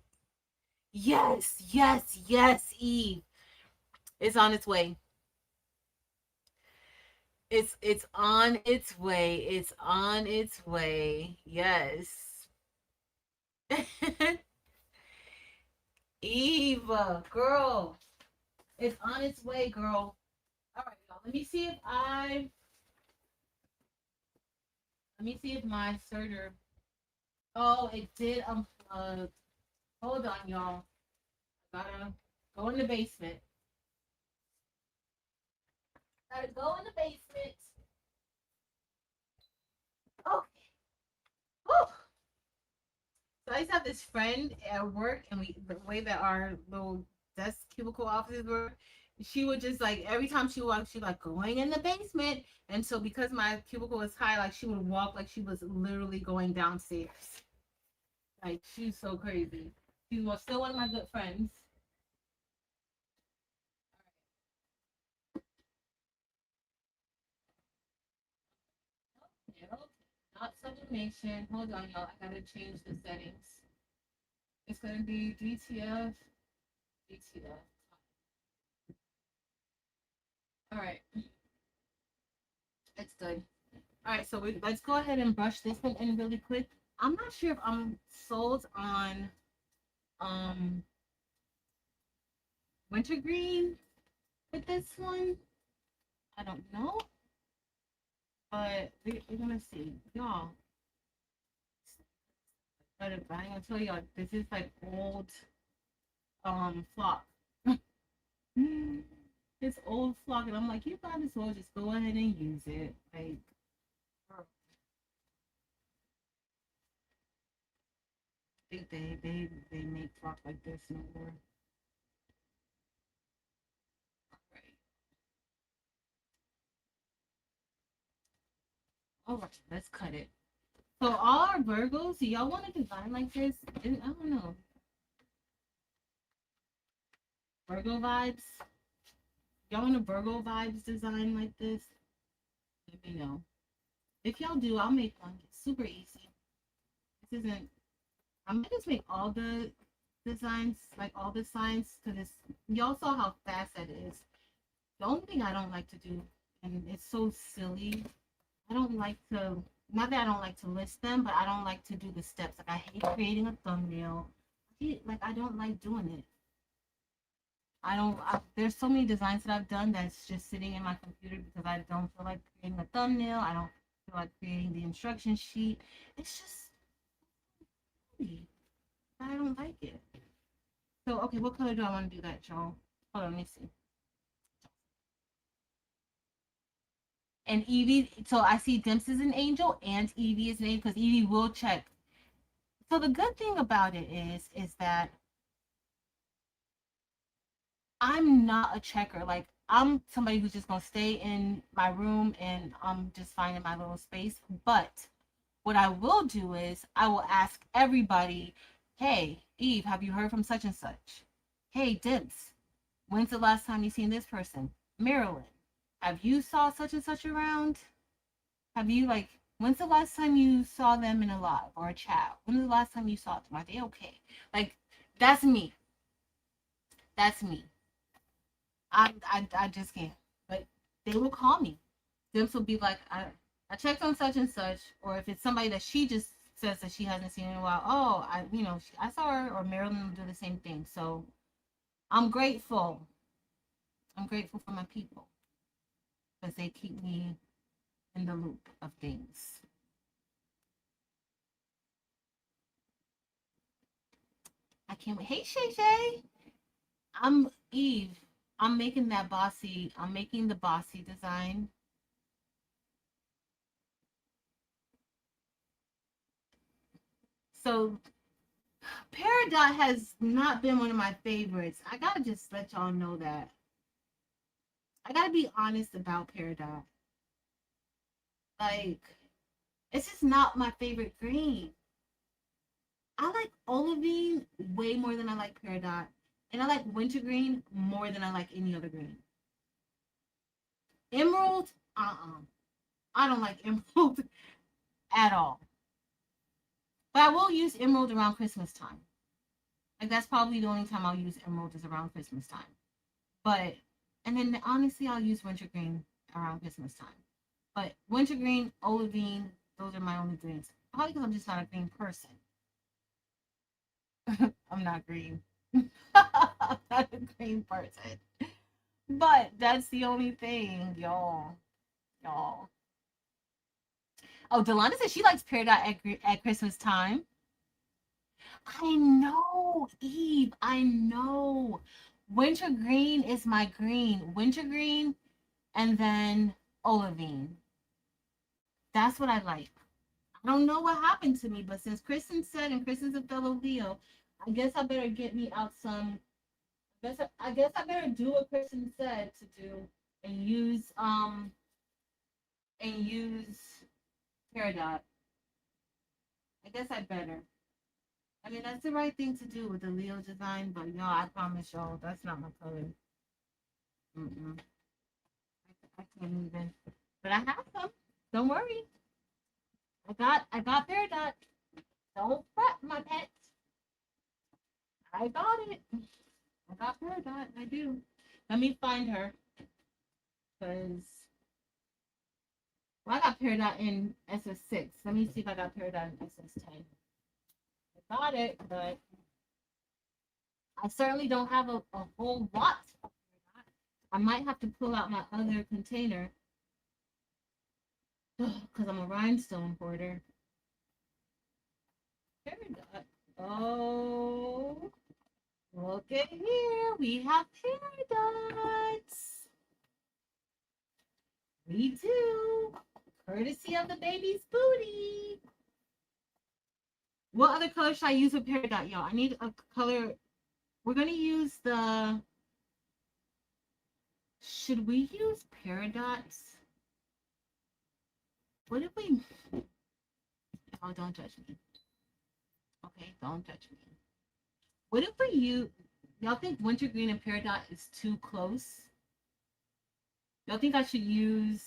Yes, yes, yes, Eve. It's on its way. It's on its way. It's on its way. Yes. Eve, girl. It's on its way, girl. All right, y'all. Let me see if my serger. Oh, it did unplug. Hold on, y'all. Gotta go in the basement. Gotta go in the basement. Okay. Whew. So I used to have this friend at work, and the way that our little desk cubicle offices were, she would just like every time she walked, she like going in the basement. And so because my cubicle was high, like she would walk like she was literally going downstairs. Like she's so crazy. She was still one of my good friends. Not sublimation. Hold on, y'all. I gotta change the settings. It's gonna be DTF. DTF. All right. It's good. All right, so let's go ahead and brush this one in really quick. I'm not sure if I'm sold on um wintergreen with this one. I don't know, but we're gonna see, y'all. But I'm gonna tell y'all, this is like old flock. It's old flock, and I'm like, you might as well just go ahead and use it. Like, I think they make flock like this no more. All right, let's cut it. So all our Virgos, do y'all want to design like this? I don't know. Virgo vibes. Y'all want a Virgo vibes design like this? Let me know. If y'all do, I'll make one. It's super easy. This isn't. I might just make all the designs, like all the signs, because y'all saw how fast that is. The only thing I don't like to do, and it's so silly, I don't like to, not that I don't like to list them, but I don't like to do the steps. Like I hate creating a thumbnail. I don't like doing it. There's so many designs that I've done that's just sitting in my computer because I don't feel like creating a thumbnail. I don't feel like creating the instruction sheet. It's just, I don't like it. So, okay, what color do I want to do that, y'all? Hold on, let me see. And Evie, so I see Dimps is an angel and Evie is an angel because Evie will check. So the good thing about it is that I'm not a checker. Like I'm somebody who's just gonna stay in my room and I'm just finding my little space. But what I will do is I will ask everybody, hey, Eve, have you heard from such and such? Hey, Dimps, when's the last time you seen this person? Marilyn, have you saw such and such around? Have you like when's the last time you saw them in a live or a chat? When's the last time you saw them? Are they okay? Like that's me. That's me. I just can't. But they will call me. Them will be like, I checked on such and such, or if it's somebody that she just says that she hasn't seen in a while, oh, I saw her, or Marilyn will do the same thing. So I'm grateful. I'm grateful for my people because they keep me in the loop of things. I can't wait. Hey, Shay Shay. I'm Eve. I'm making that bossy. I'm making the bossy design. So Peridot has not been one of my favorites. I gotta just let y'all know that. I gotta be honest about Peridot. Like, it's just not my favorite green. I like olivine way more than I like Peridot. And I like wintergreen more than I like any other green. Emerald, I don't like emerald at all. But I will use emerald around Christmas time. Like that's probably the only time I'll use emerald is around Christmas time. But and then honestly I'll use wintergreen around Christmas time. But wintergreen, olivine, those are my only greens. Probably because I'm just not a green person. I'm not green. I'm not a green person. But that's the only thing, y'all. Y'all. Oh, Delana said she likes Peridot at Christmas time. I know, Eve. I know. Wintergreen is my green. Wintergreen and then olivine. That's what I like. I don't know what happened to me, but since Kristen said, and Kristen's a fellow Leo, I guess I better get me out some. I guess I better do what Kristen said to do and use Peridot. I guess I better. I mean, that's the right thing to do with the Leo design, but y'all, I promise y'all, that's not my color. Mm-mm. I can't even. But I have some. Don't worry. I got Peridot. Don't fret, my pet. I got it. I got Peridot. I do. Let me find her. Because, well, I got Peridot in SS6. Let me see if I got Peridot in SS10. I got it, but I certainly don't have a whole lot. I might have to pull out my other container because I'm a rhinestone hoarder. Peridot. Oh, look at here. We have Peridots. We do. Courtesy of the baby's booty. What other color should I use with Peridot, y'all? I need a color. We're going to use the... Should we use Peridots? What if we... Oh, don't judge me. Okay, don't judge me. What if we use... Y'all think wintergreen and Peridot is too close? Y'all think I should use...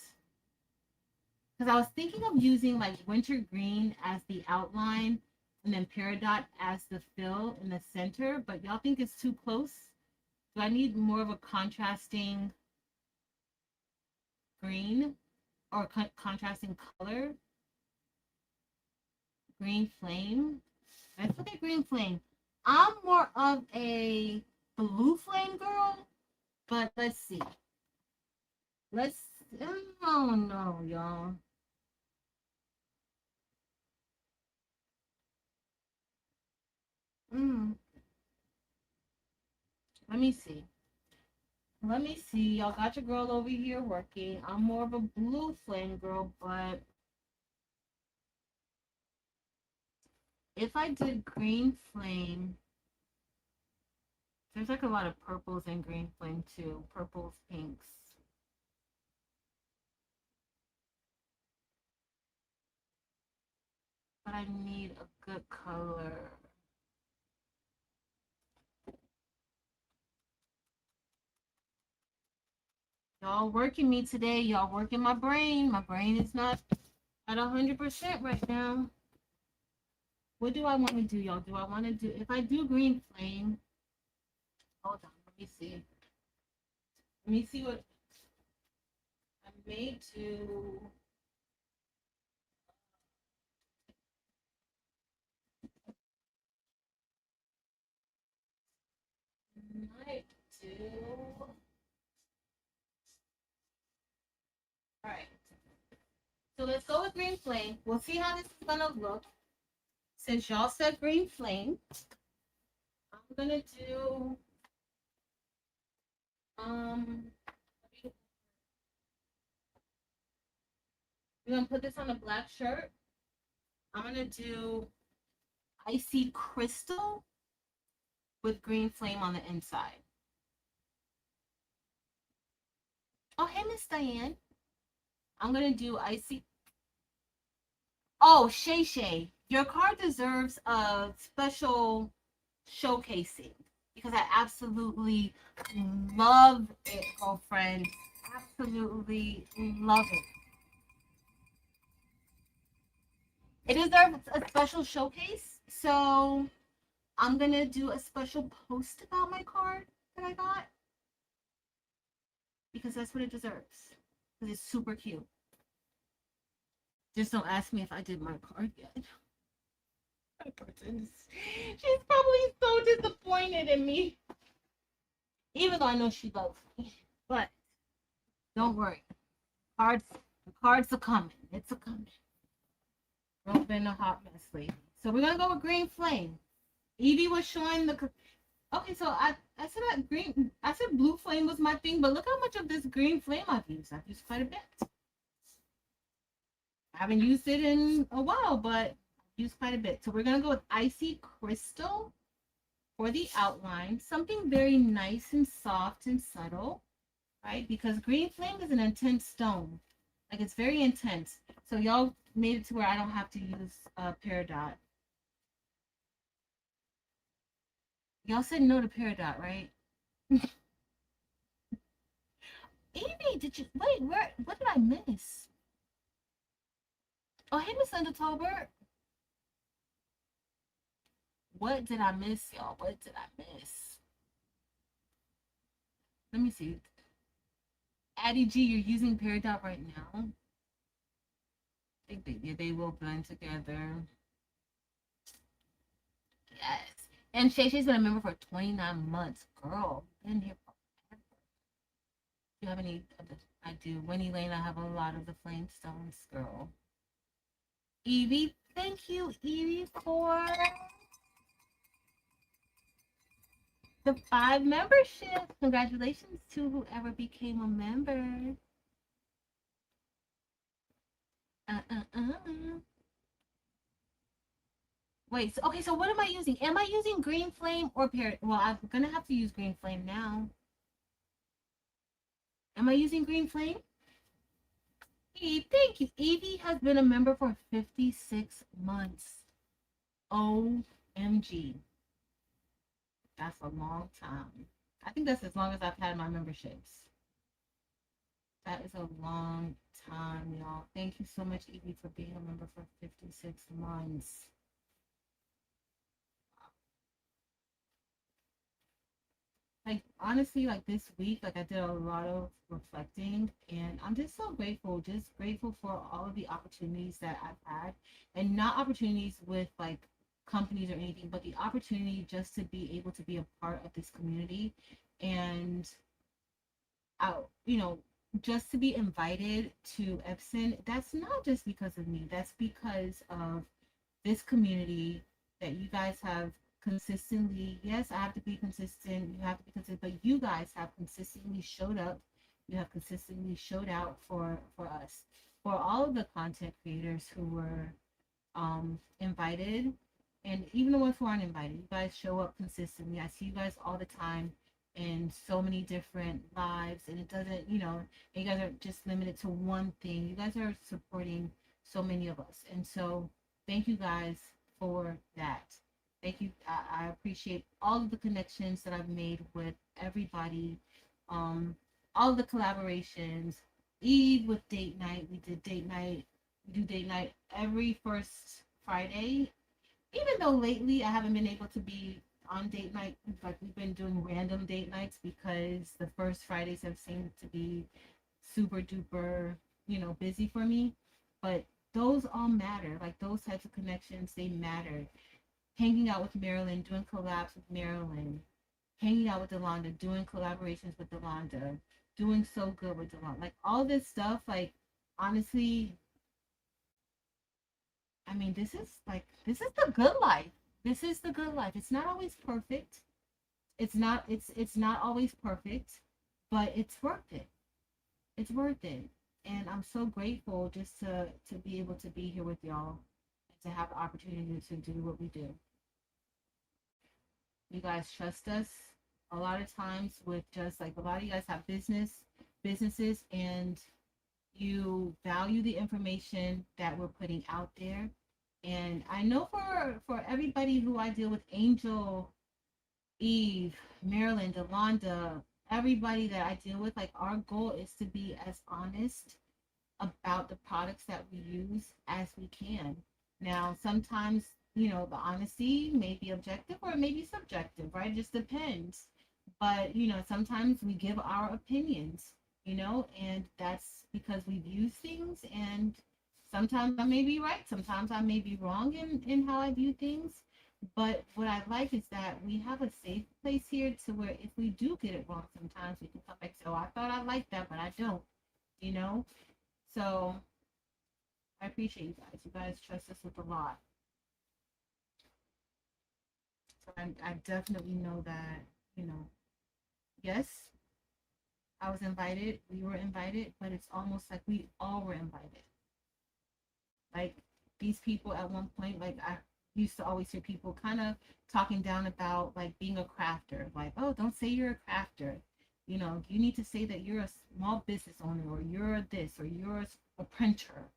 Because I was thinking of using like wintergreen as the outline and then Peridot as the fill in the center, but y'all think it's too close? Do I need more of a contrasting green or contrasting color? Green flame. Let's look at green flame. I'm more of a blue flame girl, but let's see. Oh no, y'all. Let me see. Let me see. Y'all got your girl over here working. I'm more of a blue flame girl, but if I did green flame, there's like a lot of purples in green flame too. Purples, pinks. But I need a good color. Y'all working me today. Y'all working my brain. My brain is not at 100% right now. What do I want to do, y'all? Do I want to do, if I do green flame, hold on, let me see. Let me see what I may do. Might do. All right. So let's go with green flame. We'll see how this is gonna look. Since y'all said green flame, I'm gonna do we're gonna put this on a black shirt. I'm gonna do icy crystal with green flame on the inside. Oh, hey, Miss Diane. I'm gonna do icy. Oh, Shay Shay, your card deserves a special showcasing because I absolutely love it, girlfriend. Absolutely love it. It deserves a special showcase. So I'm gonna do a special post about my card that I got because that's what it deserves. Because it's super cute. Just don't ask me if I did my card yet. She's probably so disappointed in me. Even though I know she loves me. But don't worry. The cards are coming. It's a coming. I've been a hot mess lately. So we're gonna go with green flame. Evie was showing the. Okay, so I said that green. I said blue flame was my thing, but look how much of this green flame I've used. I've used quite a bit. I haven't used it in a while, but I've used quite a bit. So we're gonna go with icy crystal for the outline. Something very nice and soft and subtle, right? Because green flame is an intense stone. Like it's very intense. So y'all made it to where I don't have to use a peridot. Y'all said no to peridot, right? Amy, did you wait? Where? What did I miss? Oh, hey, Miss Undertober. What did I miss, y'all? What did I miss? Let me see. Addie G, you're using peridot right now. I think they will blend together. Yes. And Shay Shay's been a member for 29 months. Girl, been here forever. Do you have any of the? I do. Winnie Lane, I have a lot of the flame stones, girl. Evie, thank you, Evie, for the 5 memberships. Congratulations to whoever became a member. Wait, so, okay, so what am I using? Am I using green flame or pear? Well, I'm gonna have to use green flame now. Am I using green flame? Hey, thank you. Evie has been a member for 56 months. OMG. That's a long time. I think that's as long as I've had my memberships. That is a long time, y'all. Thank you so much, Evie, for being a member for 56 months. Like, honestly, like this week, like I did a lot of reflecting, and I'm just so grateful, just grateful for all of the opportunities that I've had, and not opportunities with like companies or anything, but the opportunity just to be able to be a part of this community and out, just to be invited to Epson. That's not just because of me, that's because of this community that you guys have consistently, yes, I have to be consistent. You have to be consistent, but you guys have consistently showed up. You have consistently showed out for us, for all of the content creators who were invited, and even the ones who aren't invited. You guys show up consistently. I see you guys all the time in so many different lives, and it doesn't, you guys are just limited to one thing. You guys are supporting so many of us, and so thank you guys for that. Thank you. I appreciate all of the connections that I've made with everybody, um, all of the collaborations. Eve with date night, we did date night. We do date night every first Friday. Even though lately I haven't been able to be on date night, like we've been doing random date nights because the first Fridays have seemed to be super duper, busy for me. But those all matter. Like those types of connections, they matter. Hanging out with Marilyn, doing collabs with Marilyn, hanging out with Delonda, doing collaborations with Delonda, doing so good with Delonda. Like all this stuff, like honestly, I mean, this is the good life. This is the good life. It's not always perfect. It's not always perfect, but it's worth it. It's worth it. And I'm so grateful just to be able to be here with y'all and to have the opportunity to do what we do. You guys trust us. A lot of times with just like a lot of you guys have businesses, and you value the information that we're putting out there. And I know for everybody who I deal with, Angel, Eve, Marilyn, Delonda, everybody that I deal with, like our goal is to be as honest about the products that we use as we can. Now, sometimes, the honesty may be objective or it may be subjective, right? It just depends. But, sometimes we give our opinions, and that's because we've used things, and sometimes I may be right, sometimes I may be wrong in how I view things. But what I like is that we have a safe place here to where if we do get it wrong, sometimes we can come back and say, oh, I thought I liked that, but I don't, you know? So I appreciate you guys. You guys trust us with a lot. So I definitely know that, yes, I was invited, we were invited, but it's almost like we all were invited. Like these people at one point, like I used to always hear people kind of talking down about like being a crafter, like, oh, don't say you're a crafter. You need to say that you're a small business owner, or you're this, or you're a printer.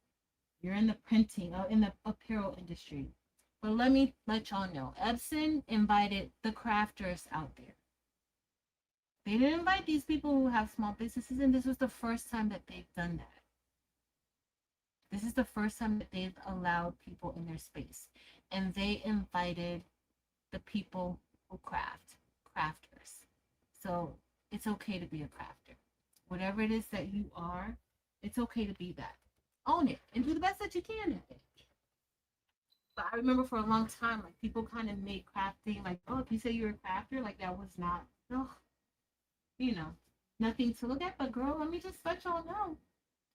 You're in the printing, in the apparel industry. But let me let y'all know, Epson invited the crafters out there. They didn't invite these people who have small businesses, and this was the first time that they've done that. This is the first time that they've allowed people in their space. And they invited the people who crafters. So it's okay to be a crafter. Whatever it is that you are, it's okay to be that. Own it and do the best that you can at it. But I remember for a long time, like people kind of made crafting like, oh, if you say you're a crafter, like that was not, oh, you know, nothing to look at. But girl, let me just let y'all know,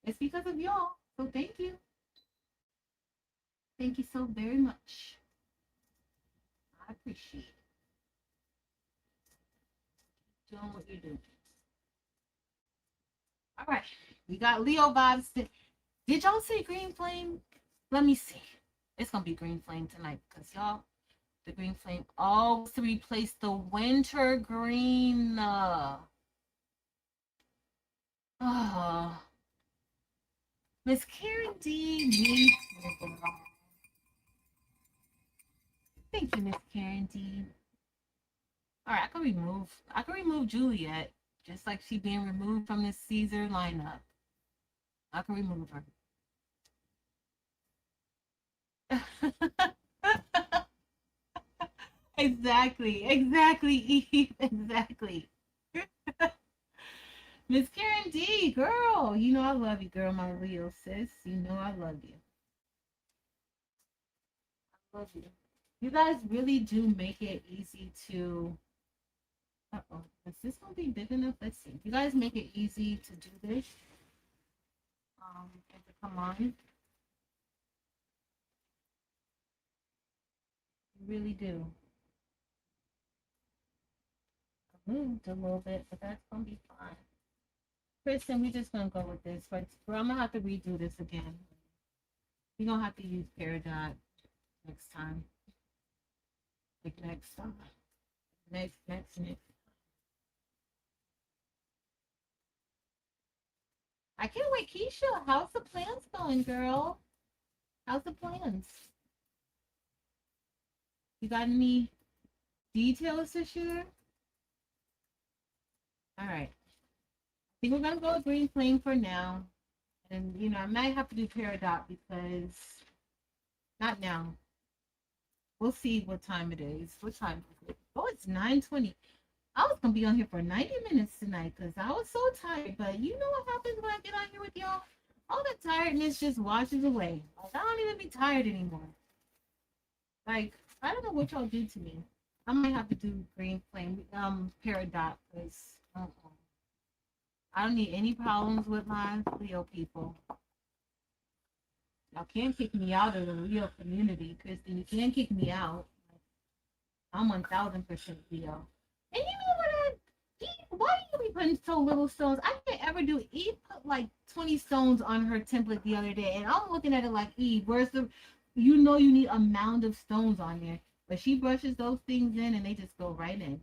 it's because of y'all. So thank you. Thank you so very much. I appreciate it. Doing what you're doing. All right. We got Leo vibes. Did y'all see Green Flame? Let me see. It's going to be Green Flame tonight because y'all, the Green Flame always to replace the winter green. Miss Karen D needs to. Thank you, Miss Karen D. All right, I can remove Juliet, just like she being removed from this Caesar lineup. I can remove her. Exactly, Eve, exactly. Miss Karen D, girl, you know I love you, girl, my Leo sis. You know I love you. I love you. You guys really do make it easy to. Uh-oh, is this gonna be big enough? Let's see. You guys make it easy to do this. And to come on. You really do. moved a little bit, but that's gonna be fine. Kristen, we're just gonna go with this, but I'm gonna have to redo this again. We're gonna have to use Peridot next time. Like next time. Next. I can't wait, Keisha. How's the plans going, girl? How's the plans? You got any details to share? All right. I think we're gonna go with green flame for now. And I might have to do Peridot because not now. We'll see what time it is. What time is it? Oh, it's 9:20. I was gonna be on here for 90 minutes tonight because I was so tired. But you know what happens when I get on here with y'all? All the tiredness just washes away. Like I don't even be tired anymore. Like I don't know what y'all do to me. I might have to do green flame, Peridot, because I don't need any problems with my Leo people. Y'all can't kick me out of the Leo community, Kristen. You can't kick me out. I'm 1000% Leo. And you know what? Why do you be putting so little stones? I can't ever do. Eve put like 20 stones on her template the other day, and I'm looking at it like, Eve, where's the? You know you need a mound of stones on there, but she brushes those things in, and they just go right in.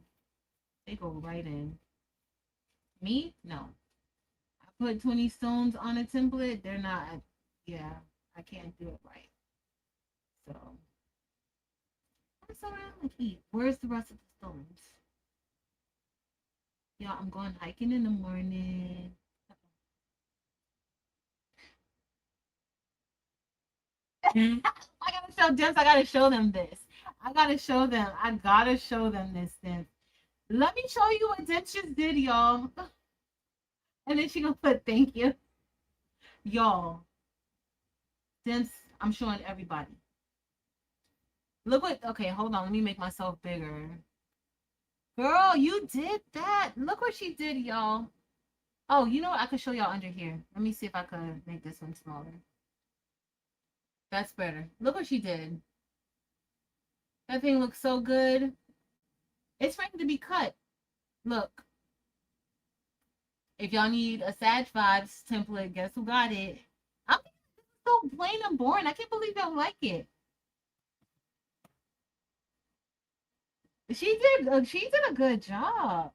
They go right in. Me, no. I put 20 stones on a template. They're not. Yeah, I can't do it right. So. What's around like Eve? Where's the rest of the stones? Yeah, I'm going hiking in the morning. I gotta show Jess. I gotta show them this. I gotta show them. I gotta show them this. Then let me show you what Jess just did, y'all. And then she gonna put thank you, y'all. Jess, I'm showing everybody. Look what. Okay, hold on. Let me make myself bigger. Girl, you did that. Look what she did, y'all. Oh, you know what? I could show y'all under here. Let me see if I could make this one smaller. That's better. Look what she did. That thing looks so good. It's ready to be cut. Look. If y'all need a Sag Vibes template, guess who got it? I'm so plain and boring. I can't believe y'all like it. She did a good job.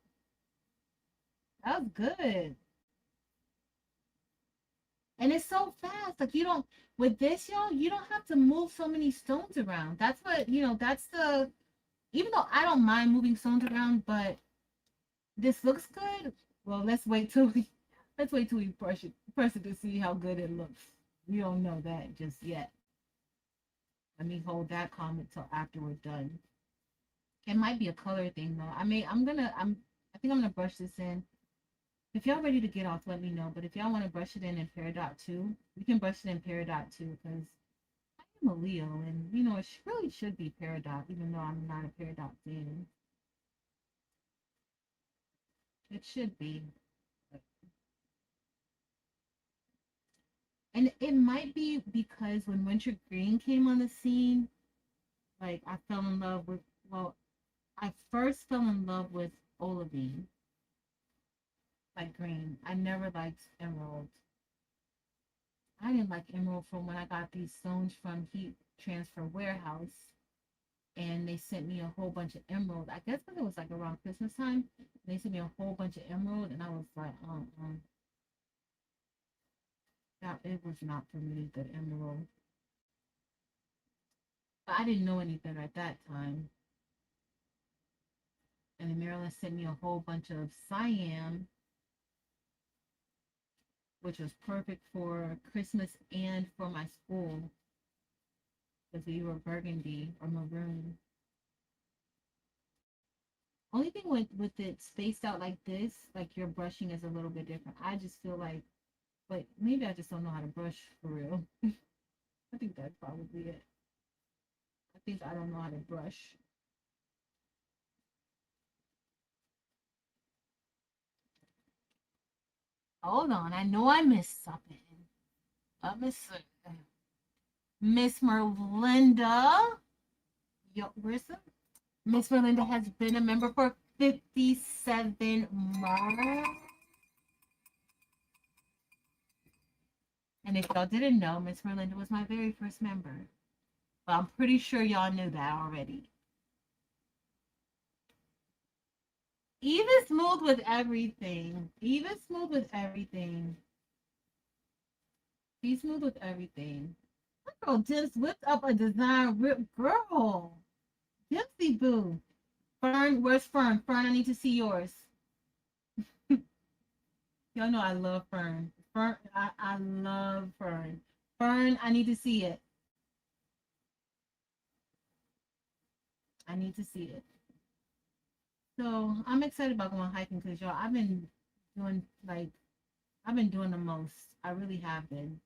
That was good. And it's so fast. Like you don't with this, y'all, you don't have to move so many stones around. That's what, that's the even though I don't mind moving stones around, but this looks good. Well, let's wait till we press it to see how good it looks. We don't know that just yet. Let me hold that comment till after we're done. It might be a color thing though. I think I'm gonna brush this in. If y'all ready to get off, let me know. But if y'all want to brush it in Peridot too, you can brush it in Peridot too, because I am a Leo, and it really should be Peridot, even though I'm not a Peridot fan. It should be. And it might be because when Winter Green came on the scene, like I fell in love with, well, I first fell in love with Olivine, like green. I never liked emerald. I didn't like emerald from when I got these stones from Heat Transfer Warehouse, and they sent me a whole bunch of emerald. I guess because it was like around Christmas time, they sent me a whole bunch of emerald, and I was like, that it was not for me, the emerald. But I didn't know any better at that time. And then Marilyn sent me a whole bunch of cyan, which was perfect for Christmas and for my school because we were burgundy or maroon. Only thing with it spaced out like this, like your brushing is a little bit different. I just feel like, but maybe I just don't know how to brush for real. I think that's probably it. I think I don't know how to brush. Hold on, I know I missed something. Miss Merlinda. Yo, where's the Miss Merlinda has been a member for 57 months. And if y'all didn't know, Miss Merlinda was my very first member. But I'm pretty sure y'all knew that already. Even smooth with everything. Even smooth with everything. Be smooth with everything. Girl just whipped up a design rip girl. Dipsy boo. Fern, where's Fern? Fern, I need to see yours. Y'all know I love Fern. Fern, I love Fern. Fern, I need to see it. I need to see it. So I'm excited about going hiking because y'all, doing like I've been doing the most. I really have been.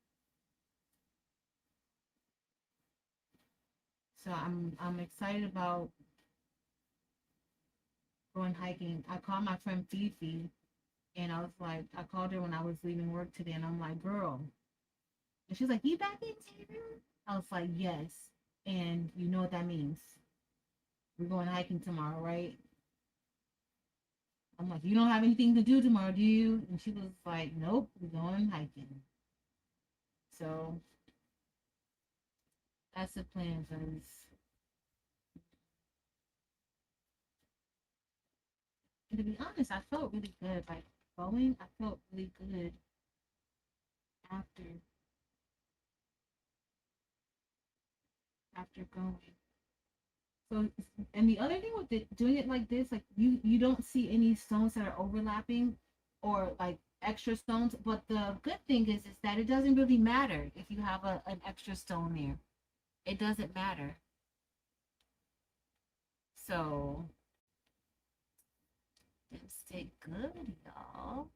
So I'm excited about going hiking. I called my friend Fifi and I was like, I called her when I was leaving work today and I'm like, girl. And she's like, you back in town? I was like, yes. And you know what that means. We're going hiking tomorrow, right? I'm like, you don't have anything to do tomorrow, do you? And she was like, nope, we're going hiking. So that's the plan, because and to be honest, I felt really good. Like going, I felt really good after going. So, and the other thing with doing it like this, like you don't see any stones that are overlapping or like extra stones. But the good thing is that it doesn't really matter if you have an extra stone there. It doesn't matter. So, Dips did good, y'all.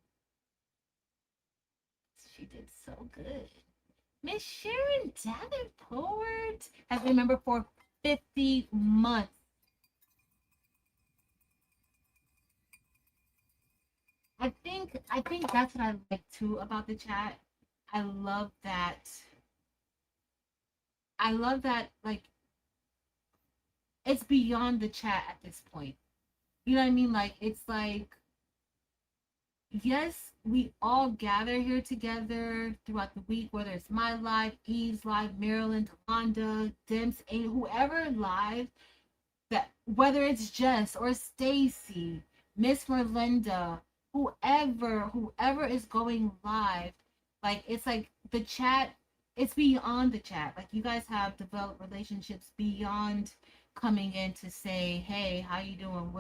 She did so good. Miss Sharon Davenport has been a member for 50 months. I think that's what I like too about the chat. I love that. I love that like it's beyond the chat at this point. You know what I mean? Like it's like yes, we all gather here together throughout the week, whether it's my live, Eve's live, Marilyn, Delonda, Dims, and whoever live, that whether it's Jess or Stacy, Miss Merlinda, whoever is going live, like it's like the chat, it's beyond the chat. Like you guys have developed relationships beyond coming in to say, hey, how you doing?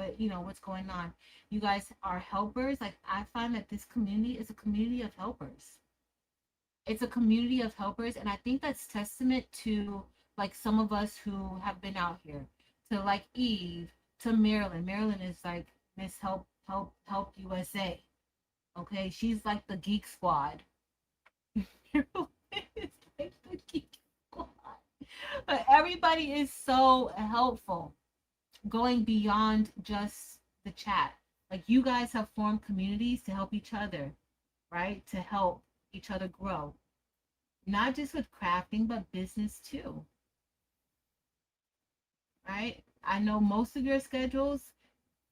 What's going on? You guys are helpers. Like I find that this community is a community of helpers. It's a community of helpers, and I think that's testament to like some of us who have been out here, to like Eve, to Marilyn. Marilyn is like Miss Help USA. Okay, she's like the geek squad. It's like the geek squad. But everybody is so helpful, going beyond just the chat. Like you guys have formed communities to help each other, right? To help each other grow, not just with crafting, but business too, right? I know most of your schedules.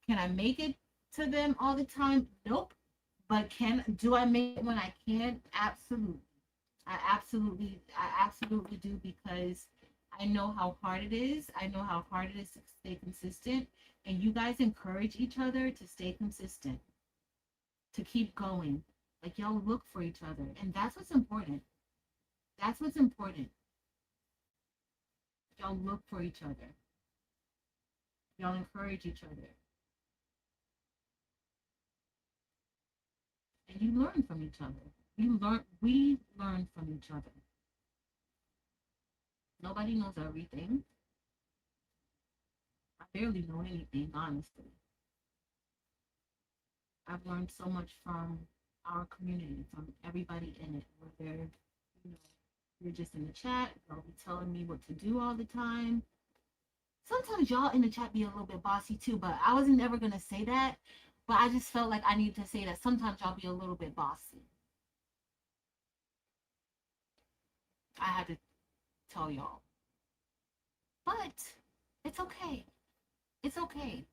Can I make it to them all the time? Nope. But do I make it when I can? Absolutely. I absolutely do, because I know how hard it is. I know how hard it is to stay consistent. And you guys encourage each other to stay consistent, to keep going. Like y'all look for each other. And that's what's important. That's what's important. Y'all look for each other. Y'all encourage each other. And you learn from each other. We learn from each other. Nobody knows everything. I barely know anything, honestly. I've learned so much from our community, from everybody in it. Whether you're just in the chat, y'all be telling me what to do all the time. Sometimes y'all in the chat be a little bit bossy too, but I wasn't ever gonna say that. But I just felt like I needed to say that sometimes y'all be a little bit bossy. I had to tell y'all. But it's okay. It's okay.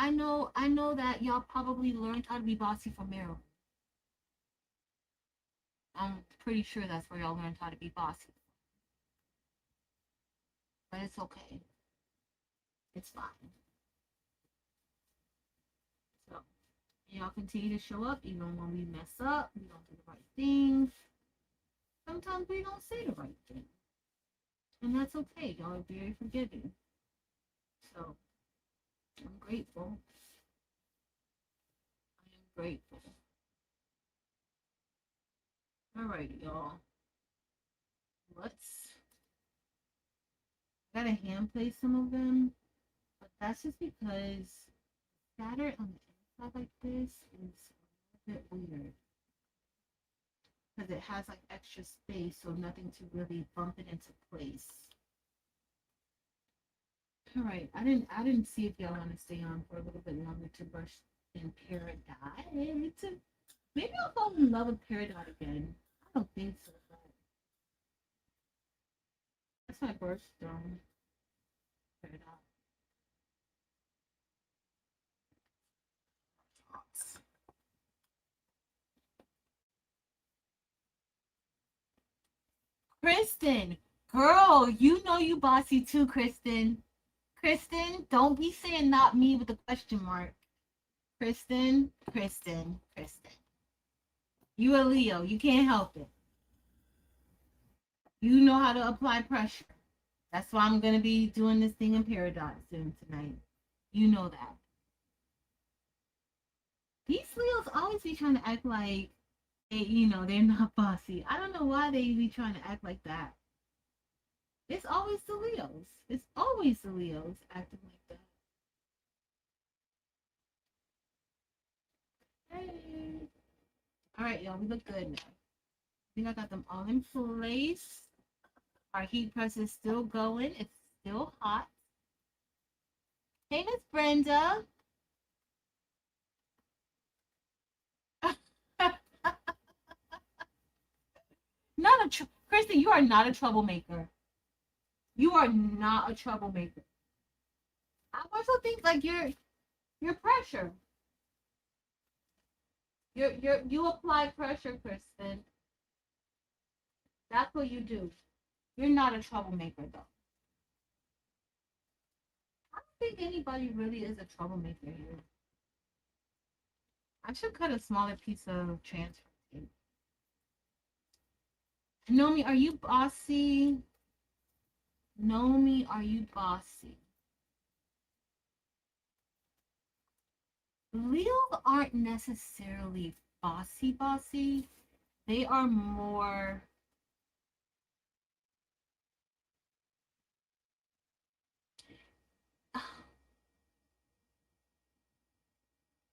I know that y'all probably learned how to be bossy from Maryland. I'm pretty sure that's where y'all learned how to be bossy. But it's okay. It's fine. So y'all continue to show up even when we mess up, we don't do the right things. Sometimes we don't say the right thing. And that's okay. Y'all are very forgiving. So I'm grateful. I am grateful. All right, y'all. Let's I gotta hand play some of them, but that's just because scattered on the inside like this is a bit weird because it has like extra space, so nothing to really bump it into place. All right, I didn't see if y'all want to stay on for a little bit longer to brush in Paradise. Maybe I'll fall in love with Paradise again. I don't think so, but that's my birthstone. Paradise. Kristen, girl, you know you bossy too, Kristen. Kristen, don't be saying not me with a question mark. Kristen. You a Leo. You can't help it. You know how to apply pressure. That's why I'm gonna be doing this thing in Paradox soon tonight. You know that. These Leos always be trying to act like they're not bossy. I don't know why they be trying to act like that. It's always the Leos. It's always the Leos acting like that. Hey. All right, y'all. We look good now. I think I got them all in place. Our heat press is still going. It's still hot. Hey, Miss Brenda. Not a Kristen. You are not a troublemaker. You are not a troublemaker. I also think like you're pressure. You apply pressure, Kristen. That's what you do. You're not a troublemaker though. I don't think anybody really is a troublemaker here. I should cut a smaller piece of transfer tape. Nomi, are you bossy? Nomi, are you bossy? Leos aren't necessarily bossy. They are more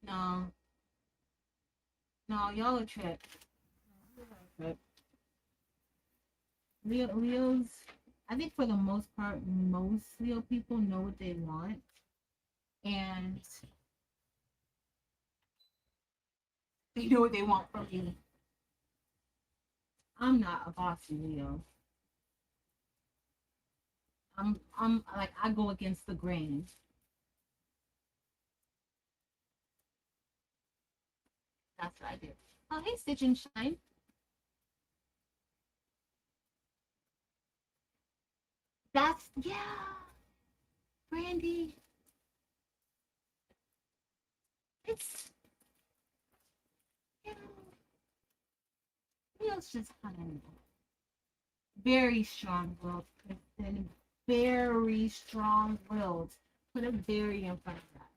no, no, y'all a trip. Leos, I think for the most part, most Leo people know what they want, and they know what they want from you. I'm not a bossy Leo. I'm like I go against the grain. That's what I do. Oh, hey, Stitch and Shine. That's yeah, Brandy. It's you know, Leo's just kind of very strong-willed, Kristen. Very strong-willed. Put a very in front of that.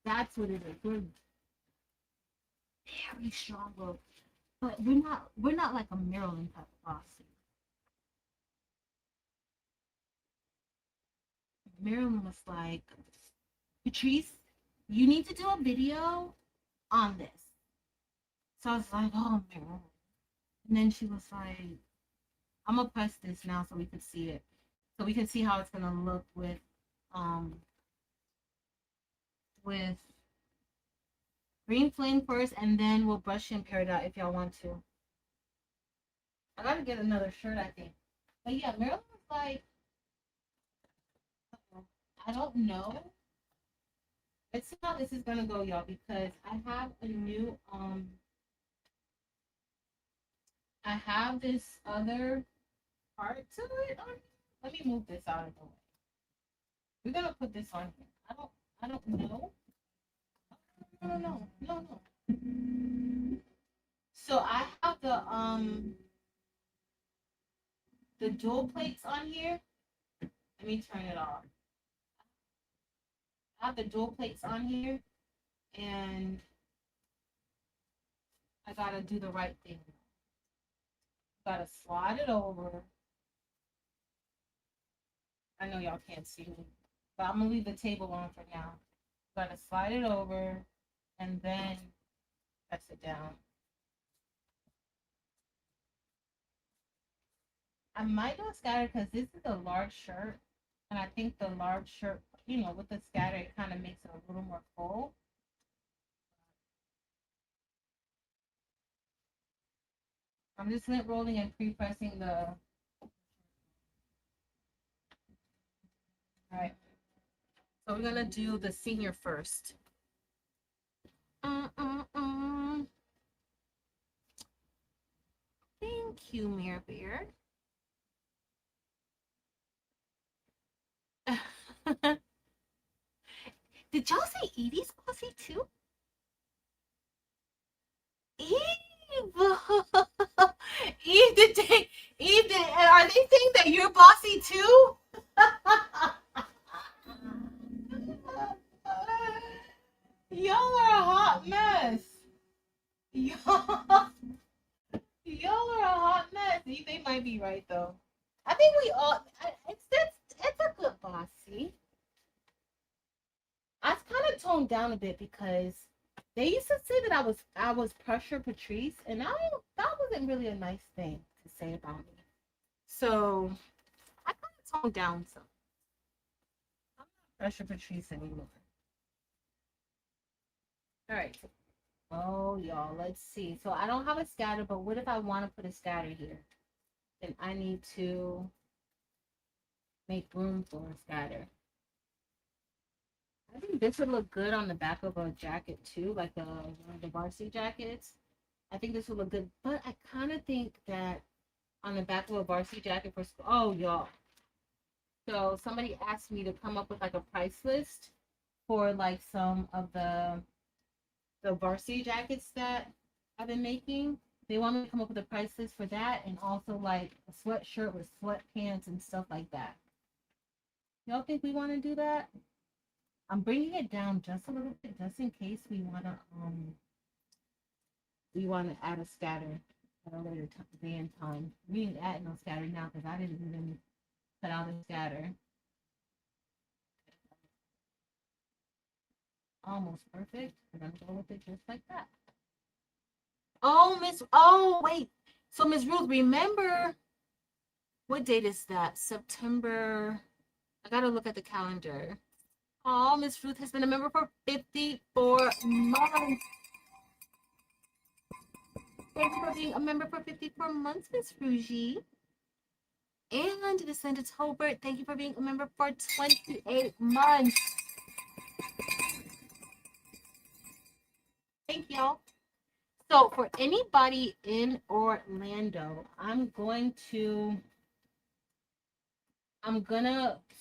That's what it is. We're very strong-willed, but we're not like a Maryland type of bossy. Maryland was like, Patrice, you need to do a video on this. So I was like, oh Maryland. And then she was like, I'm gonna press this now so we can see it. So we can see how it's gonna look um with green flame first, and then we'll brush in Peridot if y'all want to. I gotta get another shirt, I think. But yeah, Maryland was like, I don't know. It's how this is gonna go, y'all, because I have this other part to it. Let me move this out of the way. We're gonna put this on here. I don't know. No. So I have the dual plates on here. Let me turn it off. I have the dual plates on here, and I gotta do the right thing. Gotta slide it over. I know y'all can't see me, but I'm gonna leave the table on for now. Gotta slide it over and then press it down. I might do a scatter because this is a large shirt, and I think the large shirt, with the scatter, it kind of makes it a little more full. I'm just lint rolling and pre-pressing the. All right. So we're gonna do the senior first. Thank you, Mirror Bear. Did y'all say Edie's bossy too? Eve, Eve, are they saying that you're bossy too? Y'all are a hot mess. Y'all are a hot mess. They might be right though. I think we all. It's a good bossy. I kind of toned down a bit because they used to say that I was pressure Patrice, and that wasn't really a nice thing to say about me. So I kind of toned down some. I'm not pressure Patrice anymore. All right. Oh, y'all, let's see. So I don't have a scatter, but what if I want to put a scatter here? Then I need to make room for a scatter. I think this would look good on the back of a jacket too, like the varsity jackets. I think this would look good, but I kind of think that on the back of a varsity jacket for school. Oh, y'all. So somebody asked me to come up with like a price list for like some of the varsity jackets that I've been making. They want me to come up with a price list for that, and also like a sweatshirt with sweatpants and stuff like that. Y'all think we want to do that? I'm bringing it down just a little bit, just in case we want to add a scatter at a later day and time. We didn't add no scatter now because I didn't even put out a scatter. Almost perfect. We're gonna go with it just like that. Oh, wait. So Miss Ruth, remember what date is that? September. I gotta look at the calendar. Oh, Miss Ruth has been a member for 54 months. Thank you for being a member for 54 months, Miss Ruji. And Descendants Hobart, thank you for being a member for 28 months. Thank y'all. So for anybody in Orlando,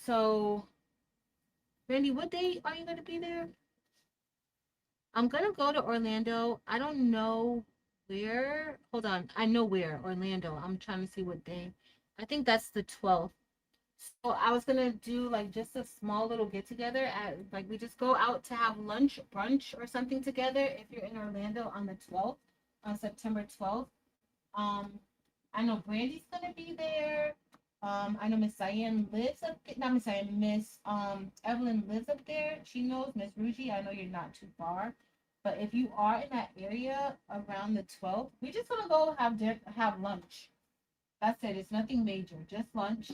so Randy, what day are you gonna be there? I'm gonna go to Orlando. I don't know where. Hold on. I know where. Orlando. I'm trying to see what day. I think that's the 12th. So I was gonna do like just a small little get together at like we just go out to have lunch, brunch, or something together if you're in Orlando on the 12th, on September 12th. I know Brandy's gonna be there. I know Miss Cyan lives up there. Not Miss Cyan, Miss Evelyn lives up there. She knows Miss Ruji. I know you're not too far. But if you are in that area around the 12th, we just gonna go have lunch. That's it. It's nothing major, just lunch.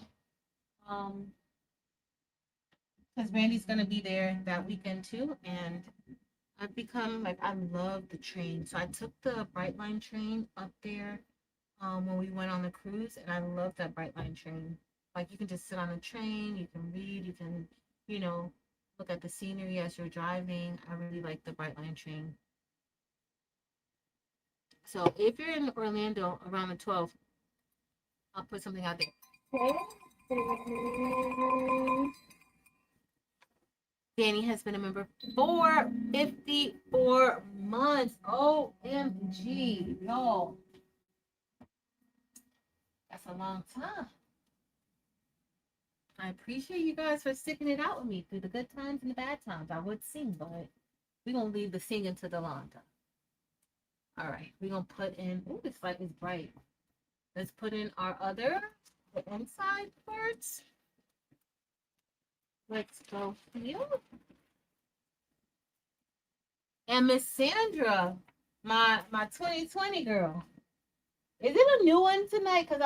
Because Randy's gonna be there that weekend too, and I've become like I love the train. So I took the Brightline train up there when we went on the cruise, and I love that Brightline train. Like you can just sit on the train, you can read, you can, you know, look at the scenery as you're driving. I really like the Brightline train. So if you're in Orlando around the 12th, I'll put something out there. Danny has been a member for 54 months. OMG, y'all. That's a long time. I appreciate you guys for sticking it out with me through the good times and the bad times. I would sing, but we're going to leave the singing to the long time. All right, we're going to put in, oh, this light is bright. Let's put in our other, the inside parts. Let's go here. And Miss Sandra, my 2020 girl. Is it a new one tonight? Because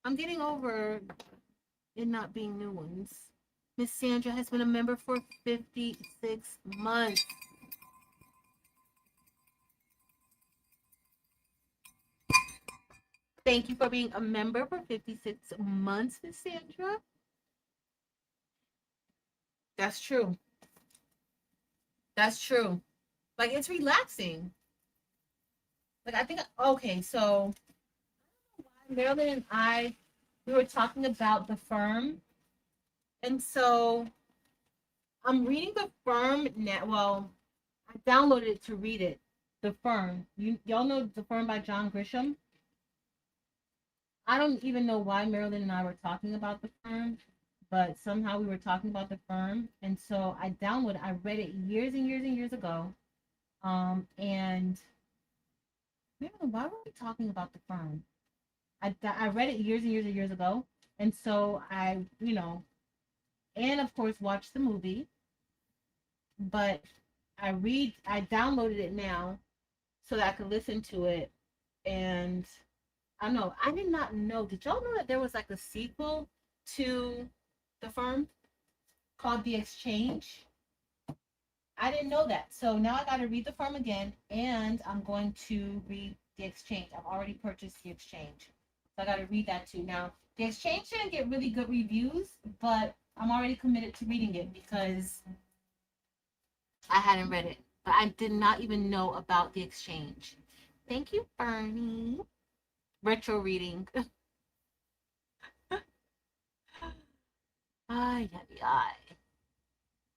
I'm getting over it not being new ones. Miss Sandra has been a member for 56 months. Thank you for being a member for 56 months, Miss Sandra. That's true. That's true. Like, it's relaxing. Like, I think, okay, so Marilyn and I, we were talking about the firm. And so I'm reading the firm now. Well, I downloaded it to read it. The Firm. Y'all know The Firm by John Grisham? I don't even know why Marilyn and I were talking about The Firm, but somehow we were talking about The Firm. And so I read it years and years and years ago. And Marilyn, why were we talking about The Firm? I read it years and years and years ago. And so I, and of course watched the movie, but I downloaded it now so that I could listen to it. And I don't know, I did not know. Did y'all know that there was like a sequel to The Firm called The Exchange? I didn't know that. So now I got to read The Firm again, and I'm going to read The Exchange. I've already purchased The Exchange. So I got to read that too. Now, The Exchange didn't get really good reviews, but I'm already committed to reading it because I hadn't read it. But I did not even know about The Exchange. Thank you, Bernie. Retro reading. Ay, ay, ay.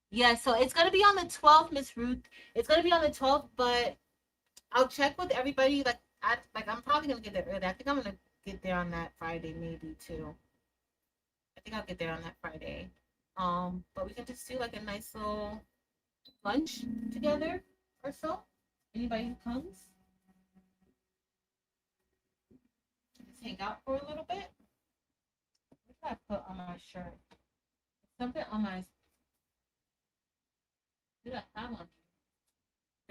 Yeah, so it's gonna be on the 12th, Miss Ruth. It's gonna be on the 12th, but I'll check with everybody. I'm probably gonna get there early. I think I'm gonna get there on that Friday, maybe too. I think I'll get there on that Friday. But we can just do like a nice little lunch together or so. Anybody who comes, just hang out for a little bit. What did I put on my shirt? Something on my. Did I have on?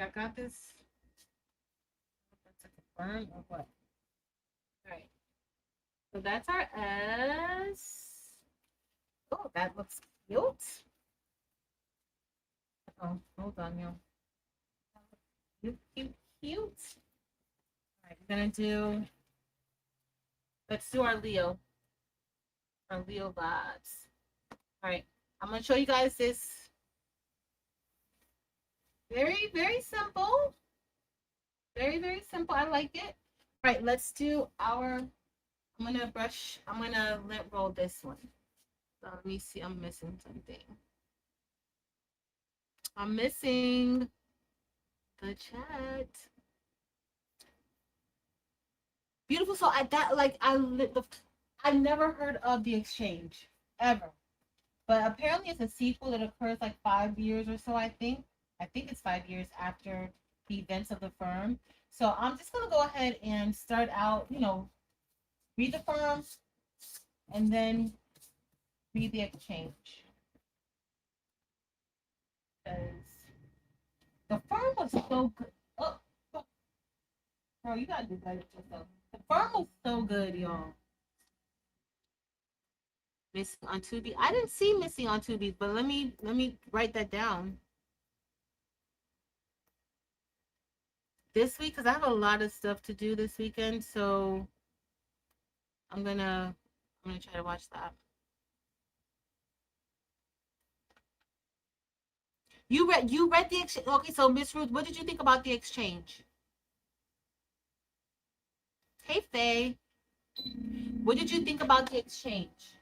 I got this. That's a confirm or what? All right. So that's our S. Oh, that looks cute. Oh, hold on, y'all. Cute, cute, cute. All right, we're gonna do. Let's do our Leo. Our Leo vibes. All right, I'm gonna show you guys this. Very, very simple. Very, very simple. I like it. All right, let's do our. I'm gonna lint roll this one. So let me see. I'm missing something. I'm missing the chat. Beautiful. So I never heard of The Exchange ever, but apparently it's a sequel that occurs like 5 years or so. I think it's 5 years after the events of The Firm. So I'm just gonna go ahead and start out. Read The Firm, and then read The Exchange. Because The Firm was so good. Oh, bro, you gotta do better yourself. The Firm was so good, y'all. Missing on Tubi. I didn't see Missing on Tubi, but let me write that down. This week, because I have a lot of stuff to do this weekend, so I'm gonna try to watch that. You read the exchange. Okay, so Miss Ruth, what did you think about the exchange? Hey Faye, what did you think about the exchange?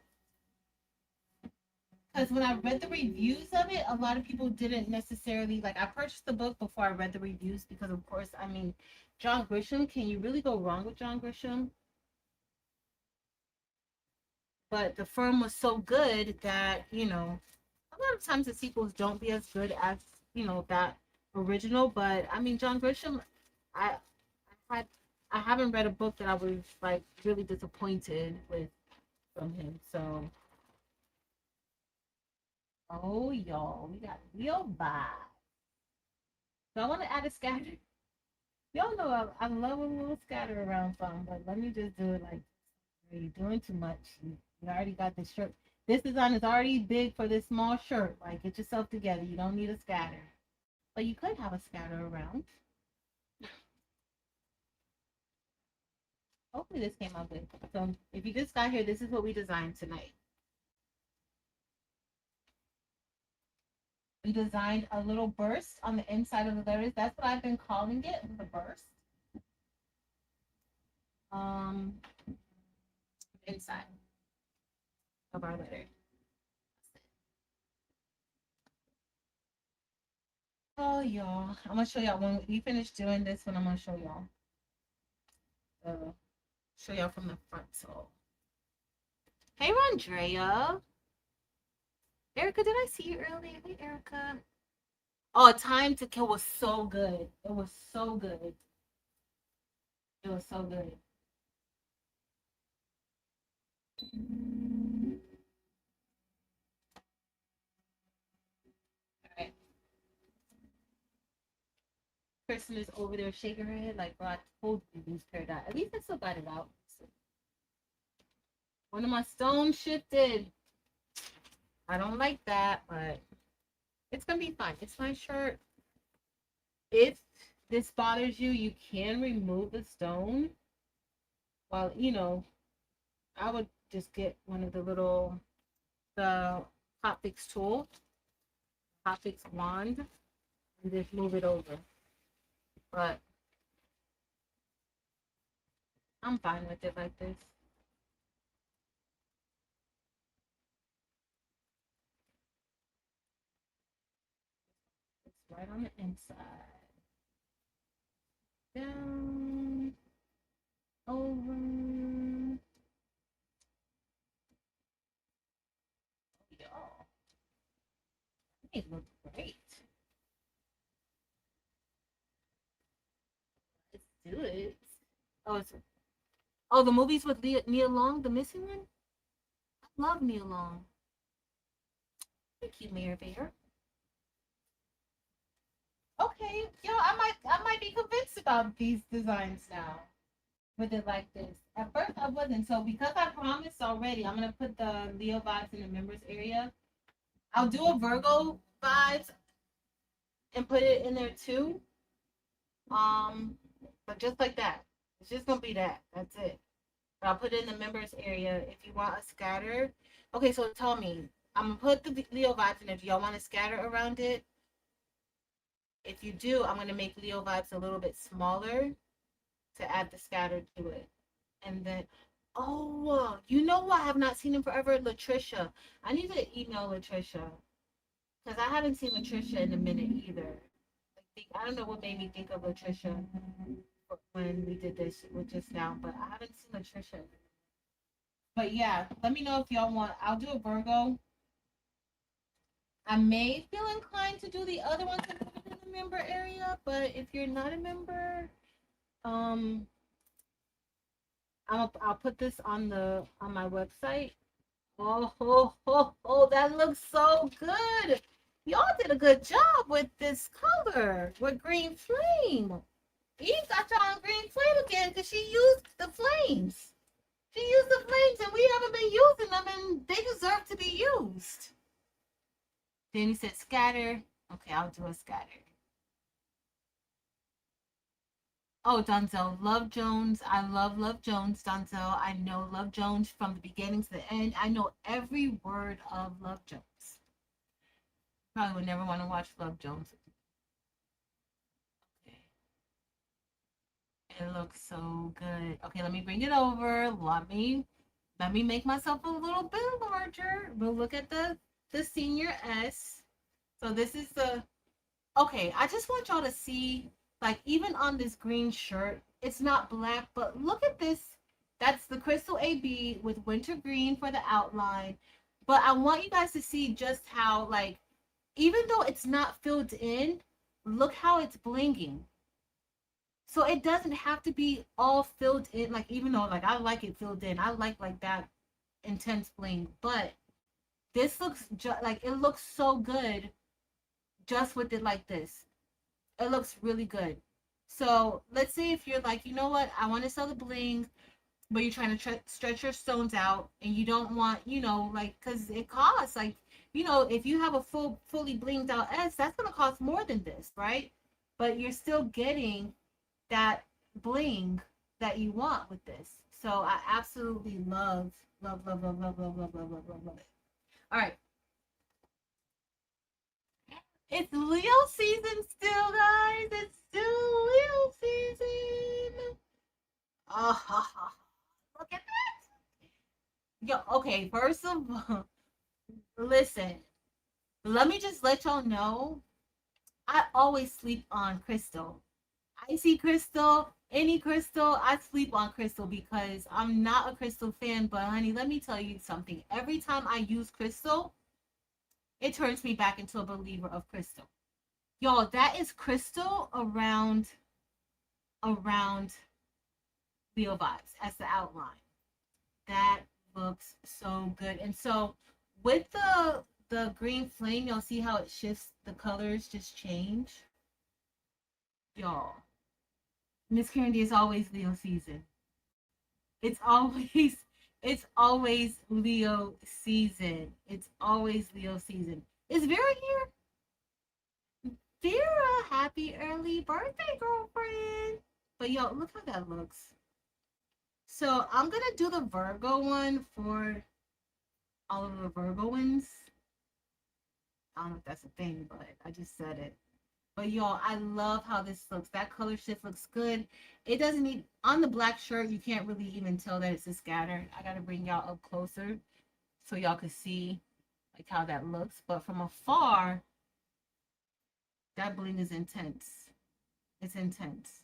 Because when I read the reviews of it, a lot of people didn't necessarily like. I purchased the book before I read the reviews because, of course, I mean, John Grisham. Can you really go wrong with John Grisham? But the firm was so good that a lot of times the sequels don't be as good as that original. But I mean, John Grisham, I I, I haven't read a book that I was like really disappointed with from him. So, oh y'all, we got real vibe. So I want to add a scatter. Y'all know I love a little scatter around song, but let me just do it like you're doing too much. You already got this shirt. This design is already big for this small shirt. Like, get yourself together. You don't need a scatter. But you could have a scatter around. Hopefully this came out good. So if you just got here, this is what we designed tonight. We designed a little burst on the inside of the letters. That's what I've been calling it, the burst. Inside of our letter. Oh, y'all. I'm going to show y'all when we finish doing this one. I'm going to show y'all. Show y'all from the front. So, hey, Rondrea. Erica, did I see you earlier? Hey, Erica. Oh, Time to Kill was so good. It was so good. It was so good. All right. Person is over there shaking her head like, bro, I told you to use Paradise. At least I still got it out. One of my stones shifted. I don't like that, but it's going to be fine. It's my shirt. If this bothers you, you can remove the stone. Well, I would just get one of the hotfix tool, hotfix wand, and just move it over. But I'm fine with it like this. It's right on the inside. Down, over. Y'all, it looks great. Let's do it. Oh, the movies with Nia Long, the missing one. I love Nia Long. Thank you, Mayor Bear. Okay, I might be convinced about these designs now. With it like this. At first I wasn't. So because I promised already, I'm gonna put the Leo vibes in the members area. I'll do a Virgo vibes and put it in there too. Um, but just like that. It's just gonna be that. That's it. But I'll put it in the members area if you want a scatter. Okay, so tell me. I'm gonna put the Leo vibes in. If y'all want to scatter around it, if you do, I'm gonna make Leo vibes a little bit smaller to add the scatter to it. And then, oh, you know what? I have not seen in forever? Latricia. I need to email Latricia because I haven't seen Latricia in a minute either. I don't know what made me think of Latricia when we did this with just now, but I haven't seen Latricia. But yeah, let me know if y'all want. I'll do a Virgo. I may feel inclined to do the other ones in the member area, but if you're not a member, um, I'll put this on my website. Oh, that looks so good. Y'all did a good job with this color with Green Flame. Eve got y'all on Green Flame again because she used the flames. She used the flames and we haven't been using them and they deserve to be used. Then he said scatter. Okay, I'll do a scatter. Oh, Donzel, Love Jones. I love Jones, Donzel. I know Love Jones from the beginning to the end. I know every word of Love Jones. Probably would never want to watch Love Jones. Okay. It looks so good. Okay, let me bring it over. Let me make myself a little bit larger. But look at the senior S. So this is the okay. I just want y'all to see, like, even on this green shirt, it's not black, but look at this. That's the Crystal AB with winter green for the outline. But I want you guys to see just how, like, even though it's not filled in, look how it's blinging. So it doesn't have to be all filled in. Like, even though, like, I like it filled in, I like that intense bling. But this looks like it looks so good just with it like this. It looks really good. So let's say if you're like, you know what, I want to sell the bling, but you're trying to stretch your stones out, and you don't want, like, because it costs, like, if you have a fully blinged out S, that's gonna cost more than this, right? But you're still getting that bling that you want with this. So I absolutely love, love, love, love, love, love, love, love, love, love, love it. All right. It's Leo season still, guys. It's still Leo season. Oh, look at that. Yo, okay, first of all, listen, let me just let y'all know, I always sleep on crystal. Icy crystal, any crystal, I sleep on crystal because I'm not a crystal fan. But honey, let me tell you something. Every time I use crystal, it turns me back into a believer of crystal. Y'all, that is crystal around Leo vibes as the outline. That looks so good. And so with the green flame, y'all see how it shifts, the colors just change. Y'all, Miss Candy is always Leo season. It's always it's always Leo season. It's always Leo season. Is Vera here? Vera, happy early birthday, girlfriend. But yo, look how that looks. So I'm gonna do the Virgo one for all of the Virgo ones. I don't know if that's a thing, but I just said it. But y'all, I love how this looks. That color shift looks good. It doesn't need, on the black shirt, you can't really even tell that it's a scatter. I gotta bring y'all up closer so y'all can see like how that looks. But from afar, that bling is intense. It's intense.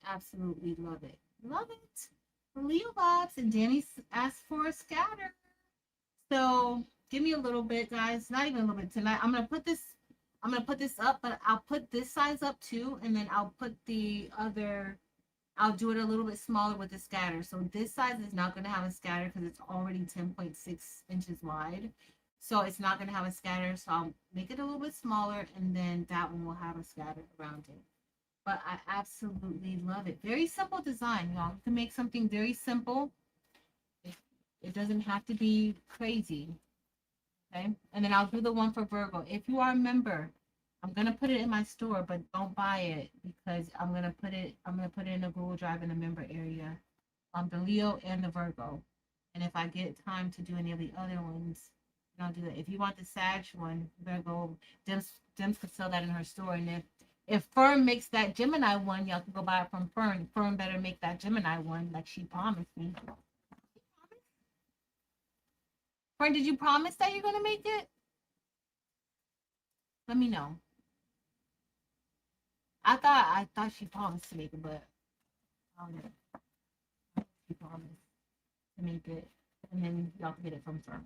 Absolutely love it. Love it. Leo vibes, and Danny asked for a scatter. So give me a little bit, guys. Not even a little bit tonight. I'm gonna put this up, but I'll put this size up too, and then I'll put the other. I'll do it a little bit smaller with the scatter. So this size is not gonna have a scatter because it's already 10.6 inches wide. So it's not gonna have a scatter. So I'll make it a little bit smaller, and then that one will have a scatter around it. But I absolutely love it. Very simple design, y'all. You can make something very simple. It doesn't have to be crazy. Okay. And then I'll do the one for Virgo. If you are a member, I'm gonna put it in my store, but don't buy it because I'm gonna put it in a Google Drive in the member area. The Leo and the Virgo. And if I get time to do any of the other ones, then I'll do that. If you want the Sag one, Virgo, Dems could sell that in her store. And if Fern makes that Gemini one, y'all can go buy it from Fern. Fern better make that Gemini one like she promised me. Fern, did you promise that you're gonna make it? Let me know. I thought she promised to make it, but I don't know. She promised to make it, and then y'all can get it from Fern.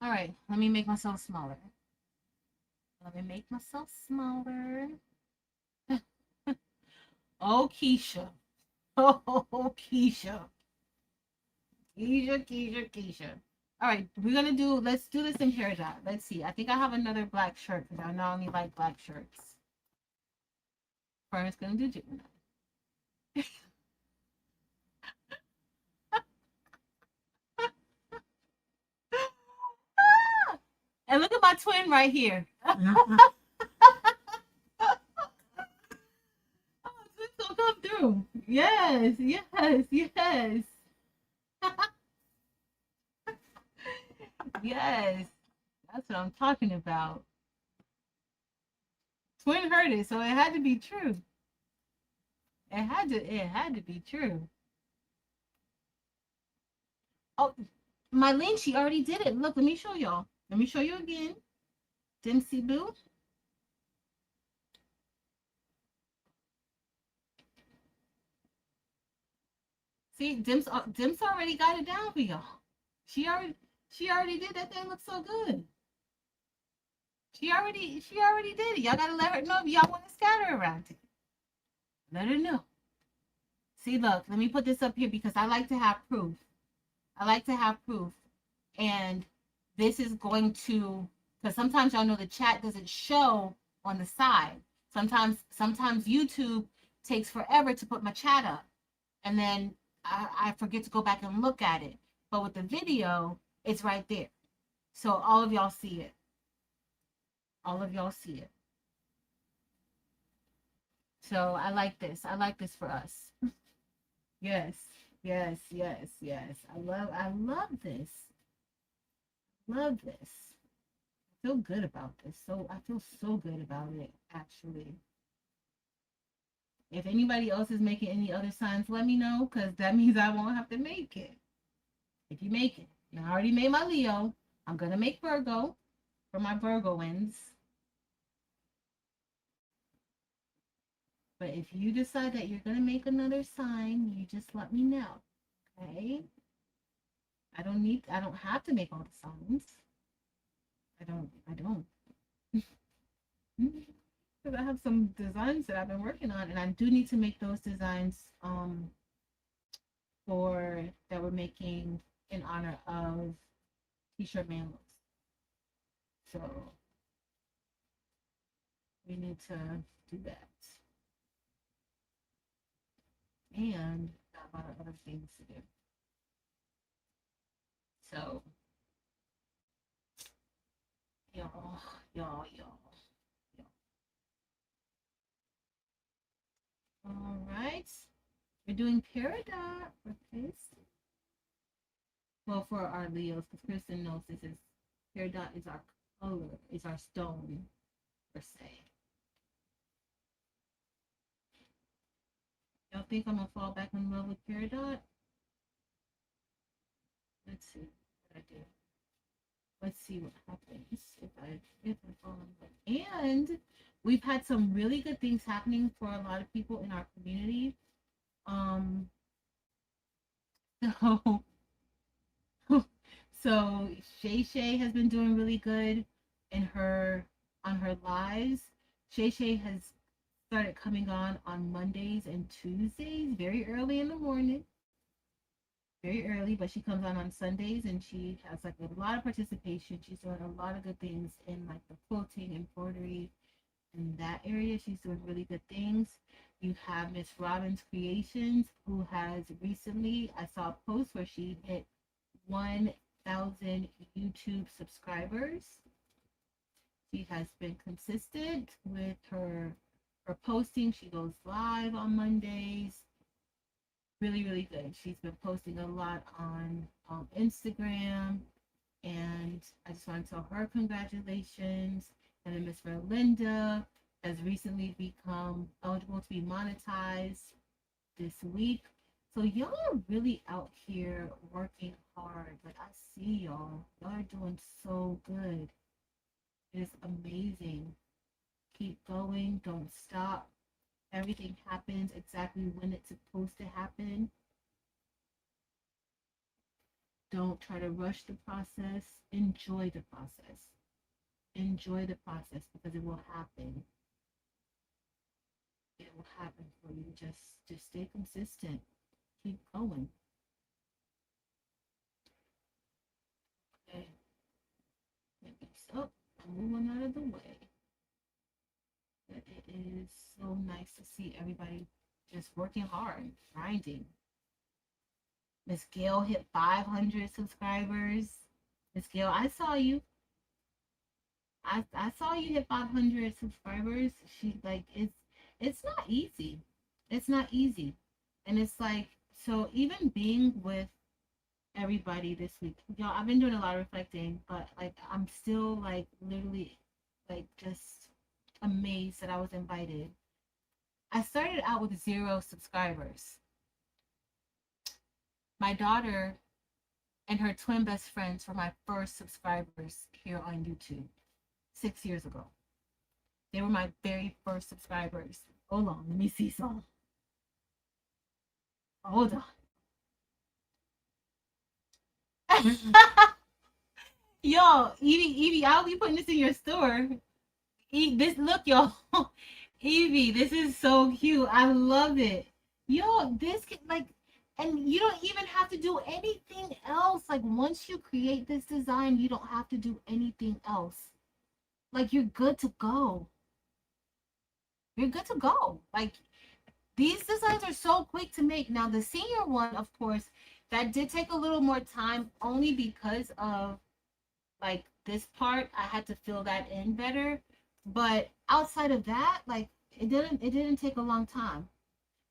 All right, let me make myself smaller. Let me make myself smaller. Oh, Keisha. Oh, Keisha. Keisha. All right, let's do this in hair dye. Let's see. I think I have another black shirt because I not only like black shirts. Fern's gonna do Gemini. And look at my twin right here. Oh, twins gonna come through. Yes. Yes. That's what I'm talking about. Twin heard it, so it had to be true. It had to be true. Oh, my link, she already did it. Look, let me show y'all. Let me show you again. Dempsey Boo. See, Dimps already got it down for y'all. She already she already did that. Thing looks so good. She already did it. Y'all gotta let her know if y'all want to scatter around it. Let her know. See, look, let me put this up here because I like to have proof. I like to have proof. And this is going to, because sometimes y'all know the chat doesn't show on the side. Sometimes YouTube takes forever to put my chat up. And then I forget to go back and look at it. But with the video, it's right there. So all of y'all see it. All of y'all see it. So I like this. I like this for us. Yes. Yes, yes, yes. I love this. Love this. I feel good about this. So I feel so good about it actually. If anybody else is making any other signs, let me know because that means I won't have to make it. If you make it. Now I already made my Leo. I'm gonna make Virgo for my Virgoans. But if you decide that you're gonna make another sign, you just let me know. Okay? I don't have to make all the signs. I don't. Because I have some designs that I've been working on and I do need to make those designs for that we're making in honor of t-shirt manlos. So we need to do that. And got a lot of other things to do. So y'all, y'all. All right. We're doing Peridot for Kristen. Well, for our Leos, because Kristen knows this is Peridot is our color, is our stone per se. Y'all think I'm gonna fall back in love with Peridot? Let's see what I do. Let's see what happens if I fall in love. And we've had some really good things happening for a lot of people in our community. So so Shay Shay has been doing really good in her on her lives. Shay Shay has started coming on Mondays and Tuesdays, very early in the morning, very early. But she comes on Sundays, and she has like a lot of participation. She's doing a lot of good things in like the quilting, embroidery, in that area. She's doing really good things. You have Miss Robbins Creations, who has recently, I saw a post where she hit 1,000 YouTube subscribers. She has been consistent with her posting. She goes live on Mondays. Really, really good. She's been posting a lot on Instagram, and I just want to tell her congratulations. And then Miss Linda has recently become eligible to be monetized this week. So y'all are really out here working hard. Like I see y'all. Y'all are doing so good. It is amazing. Keep going. Don't stop. Everything happens exactly when it's supposed to happen. Don't try to rush the process. Enjoy the process. Enjoy the process because it will happen. It will happen for you. Just stay consistent. Keep going. Okay. So move on out of the way. But it is so nice to see everybody just working hard, grinding. Miss Gail hit 500 subscribers. Miss Gail, I saw you. I saw you hit 500 subscribers. She like it's not easy. It's not easy, and it's like so even being with everybody this week, y'all. I've been doing a lot of reflecting, but like I'm still like literally like just amazed that I was invited. I started out with 0 subscribers. My daughter and her twin best friends were my first subscribers here on YouTube 6 years ago. They were my very first subscribers. Hold on, let me see some. Hold on. Yo, Evie, I'll be putting this in your store. This, look, yo, Evie, this is so cute. I love it. Yo, this can, like, and you don't even have to do anything else. Like, once you create this design, you don't have to do anything else. Like, you're good to go. You're good to go. Like, these designs are so quick to make. Now, the senior one, of course, that did take a little more time only because of like this part. I had to fill that in better. But outside of that, like it didn't take a long time.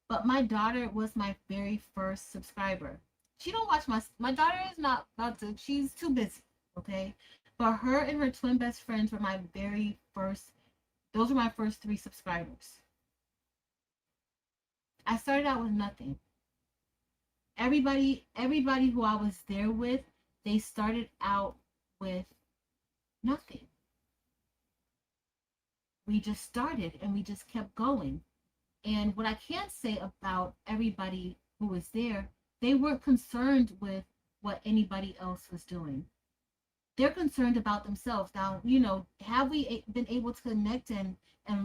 But my daughter was my very first subscriber. She don't watch my daughter is not about to, she's too busy, okay? But her and her twin best friends were my very first, those were my first 3 subscribers. I started out with nothing. Everybody who I was there with, they started out with nothing. We just started and we just kept going. And what I can say about everybody who was there, they weren't concerned with what anybody else was doing. They're concerned about themselves. Now, have we been able to connect and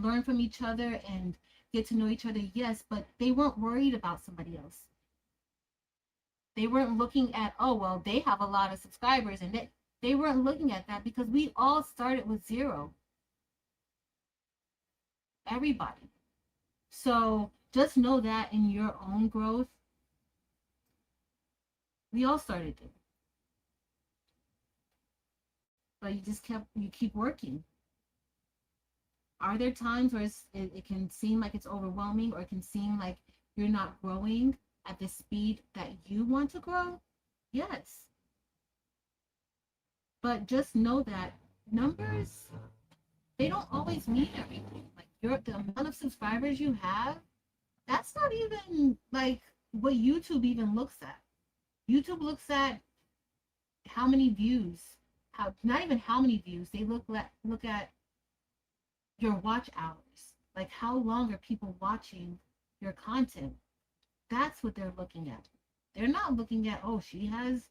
learn from each other and get to know each other? Yes, but they weren't worried about somebody else. They weren't looking at, oh, well, they have a lot of subscribers, and they weren't looking at that because we all started with 0. Everybody. So just know that in your own growth, we all started there. But you keep working. Are there times where it can seem like it's overwhelming, or it can seem like you're not growing at the speed that you want to grow? Yes. But just know that numbers, they don't always mean everything. Like the amount of subscribers you have, that's not even like what YouTube even looks at. YouTube looks at how many views, how, not even how many views, they look at your watch hours. Like, how long are people watching your content? That's what they're looking at. They're not looking at, oh, she has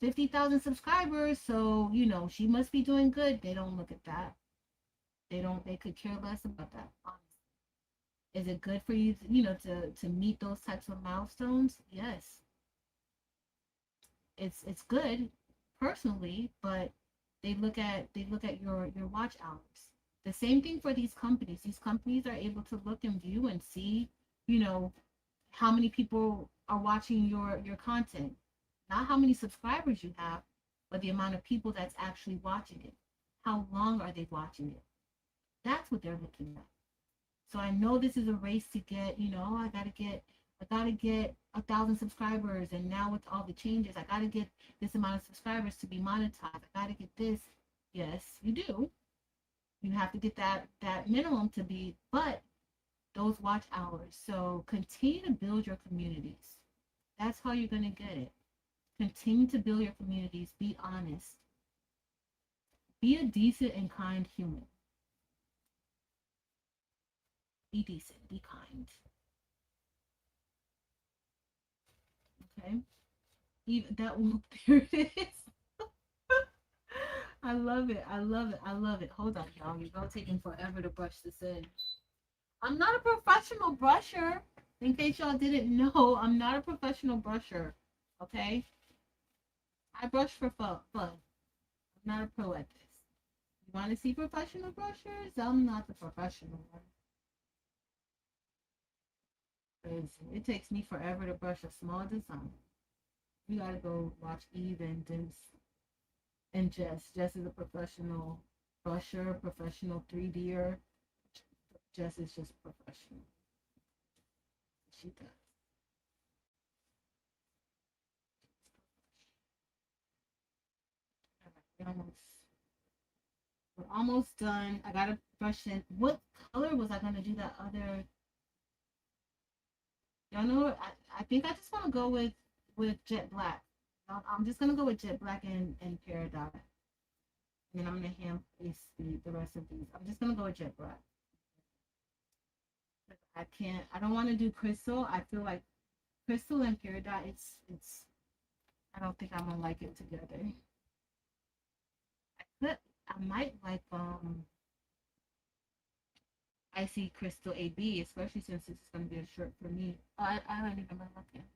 50,000 subscribers, so she must be doing good. They don't look at that. They could care less about that, honestly. Is it good for you to meet those types of milestones? Yes. It's good personally, but they look at your watch hours. The same thing for these companies. These companies are able to look and view and see, how many people are watching your content. Not how many subscribers you have, but the amount of people that's actually watching it. How long are they watching it? That's what they're looking at. So I know this is a race to get, I gotta get 1,000 subscribers, and now with all the changes, I gotta get this amount of subscribers to be monetized. I gotta get this. Yes, you do. You have to get that minimum to be, but those watch hours. So continue to build your communities. That's how you're gonna get it. Continue to build your communities. Be honest. Be a decent and kind human. Be decent. Be kind. Okay. Even that one, there it is. I love it. I love it. I love it. Hold on, y'all. You're all taking forever to brush this in. I'm not a professional brusher. In case y'all didn't know, I'm not a professional brusher. Okay? I brush for fun. I'm not a pro at this. You want to see professional brushers? I'm not the professional one. It takes me forever to brush a small design. You gotta go watch Eve and Jess. Jess is a professional brusher, professional 3D'er. Jess is just professional. She does. We're almost done. I gotta brush in. What color was I gonna do that other? Y'all know. I think I just want to go with jet black. I'm just gonna go with jet black and peridot, and then I'm gonna hand face the rest of these. I'm just gonna go with jet black. I can't. I don't want to do crystal. I feel like crystal and peridot. It's. I don't think I'm gonna like it together. But I might like icy crystal AB, especially since this is gonna be a shirt for me. I don't even remember looking.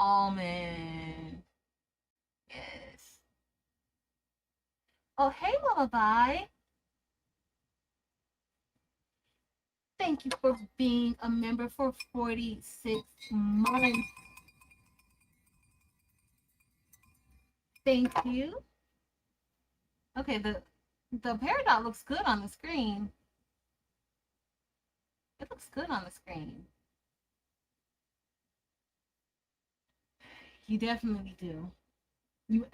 Almond. Yes. Oh, hey, Lullaby. Thank you for being a member for 46 months. Thank you. Okay, the peridot looks good on the screen. It looks good on the screen. You definitely do. You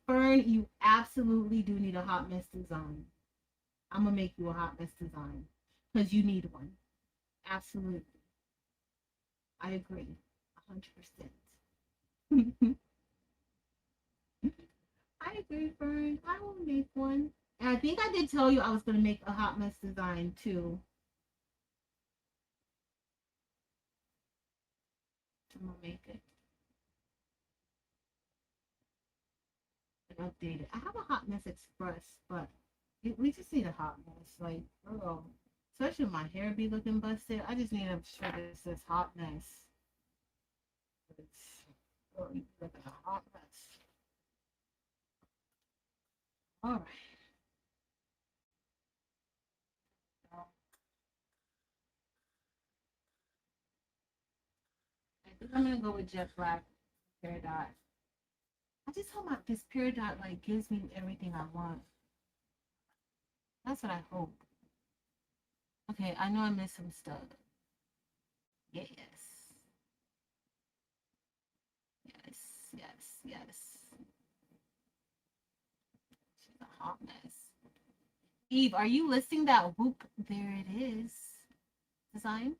Fern, you absolutely do need a hot mess design. I'm gonna make you a hot mess design because you need one. Absolutely, I agree, 100%. I agree, Fern. I will make one. And I think I did tell you I was gonna make a hot mess design too. I'm gonna make it and update it. I have a hot mess express, but we just need a hot mess. Like, girl, especially when my hair be looking busted. I just need to sure this says hot mess. It's really looking a hot mess. All right. I think I'm gonna go with jet black peridot. I just hope this peridot like gives me everything I want. That's what I hope. Okay, I know I missed some stuff. Yes. Yes. Yes. Yes. She's a hot mess. Eve, are you listing that whoop? There it is. Design.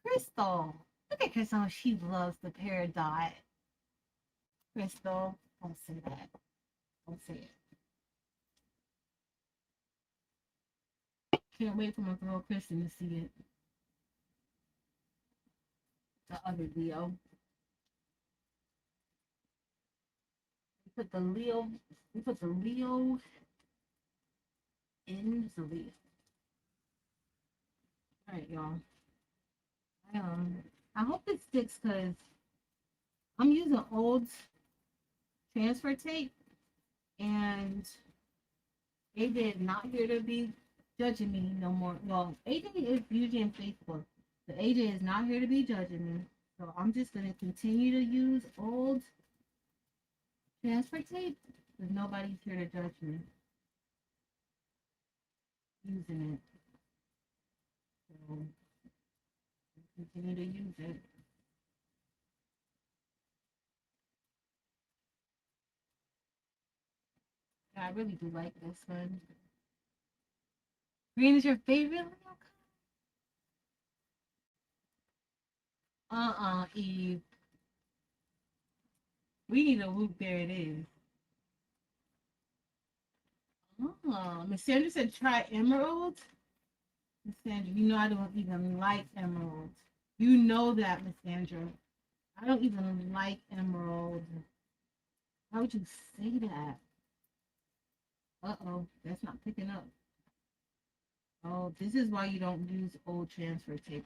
Crystal. Look at Crystal. She loves the peridot. Crystal, don't say that. Don't say it. Can't wait for my girl Kristen to see it. The other Leo. We put the Leo. We put the Leo in the Leo. All right, y'all. I, um, I hope it sticks because I'm using old transfer tape, and AJ is not here to be judging me no more. Well, AJ is usually in Facebook, but AJ is not here to be judging me. So I'm just gonna continue to use old transfer tape because nobody's here to judge me using it. So continue to use it. I really do like this one. Green is your favorite? Eve. We need a whoop. There it is. Oh, Miss Sandra said try emerald. Miss Sandra, you know I don't even like emerald. You know that, Miss Sandra. I don't even like emerald. How would you say that? Uh-oh, that's not picking up. Oh, this is why you don't use old transfer tape.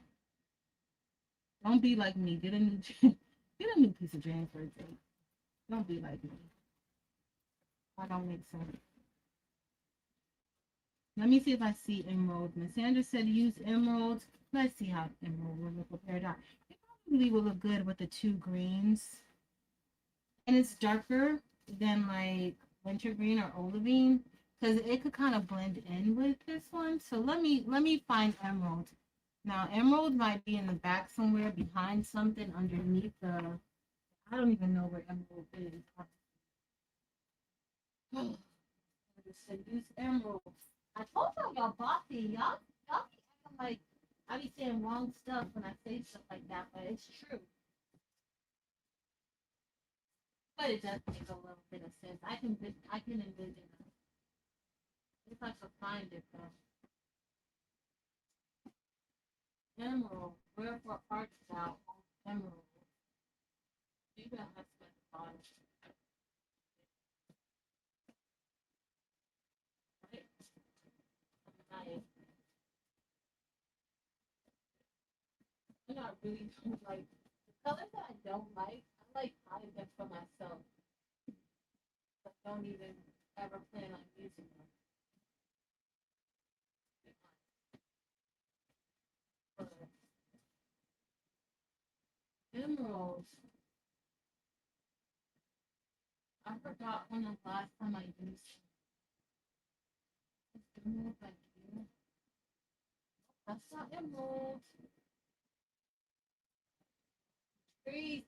Don't be like me. Get a new get a new piece of transfer tape. Don't be like me. I don't make sense. Let me see if I see emerald. Miss Sandra said use emerald. Let's see how emerald will look with peridot. It probably will look good with the two greens. And it's darker than like wintergreen or olivine because it could kind of blend in with this one. So let me find emerald. Now emerald might be in the back somewhere behind something underneath the. I don't even know where emerald is. seduce emeralds. I told y'all bought these. Y'all be acting like I be saying wrong stuff when I say stuff like that, but it's true. But it does make a little bit of sense. I can envision it. If I could find it though. Emerald. Wherefore art thou, O emerald? Maybe I have specified. Right? I not really don't like the colors that I don't like. I like hiding them for myself. But don't even ever plan on using them. But emeralds. I forgot when the last time I used emerald like you. That's not emerald. Trees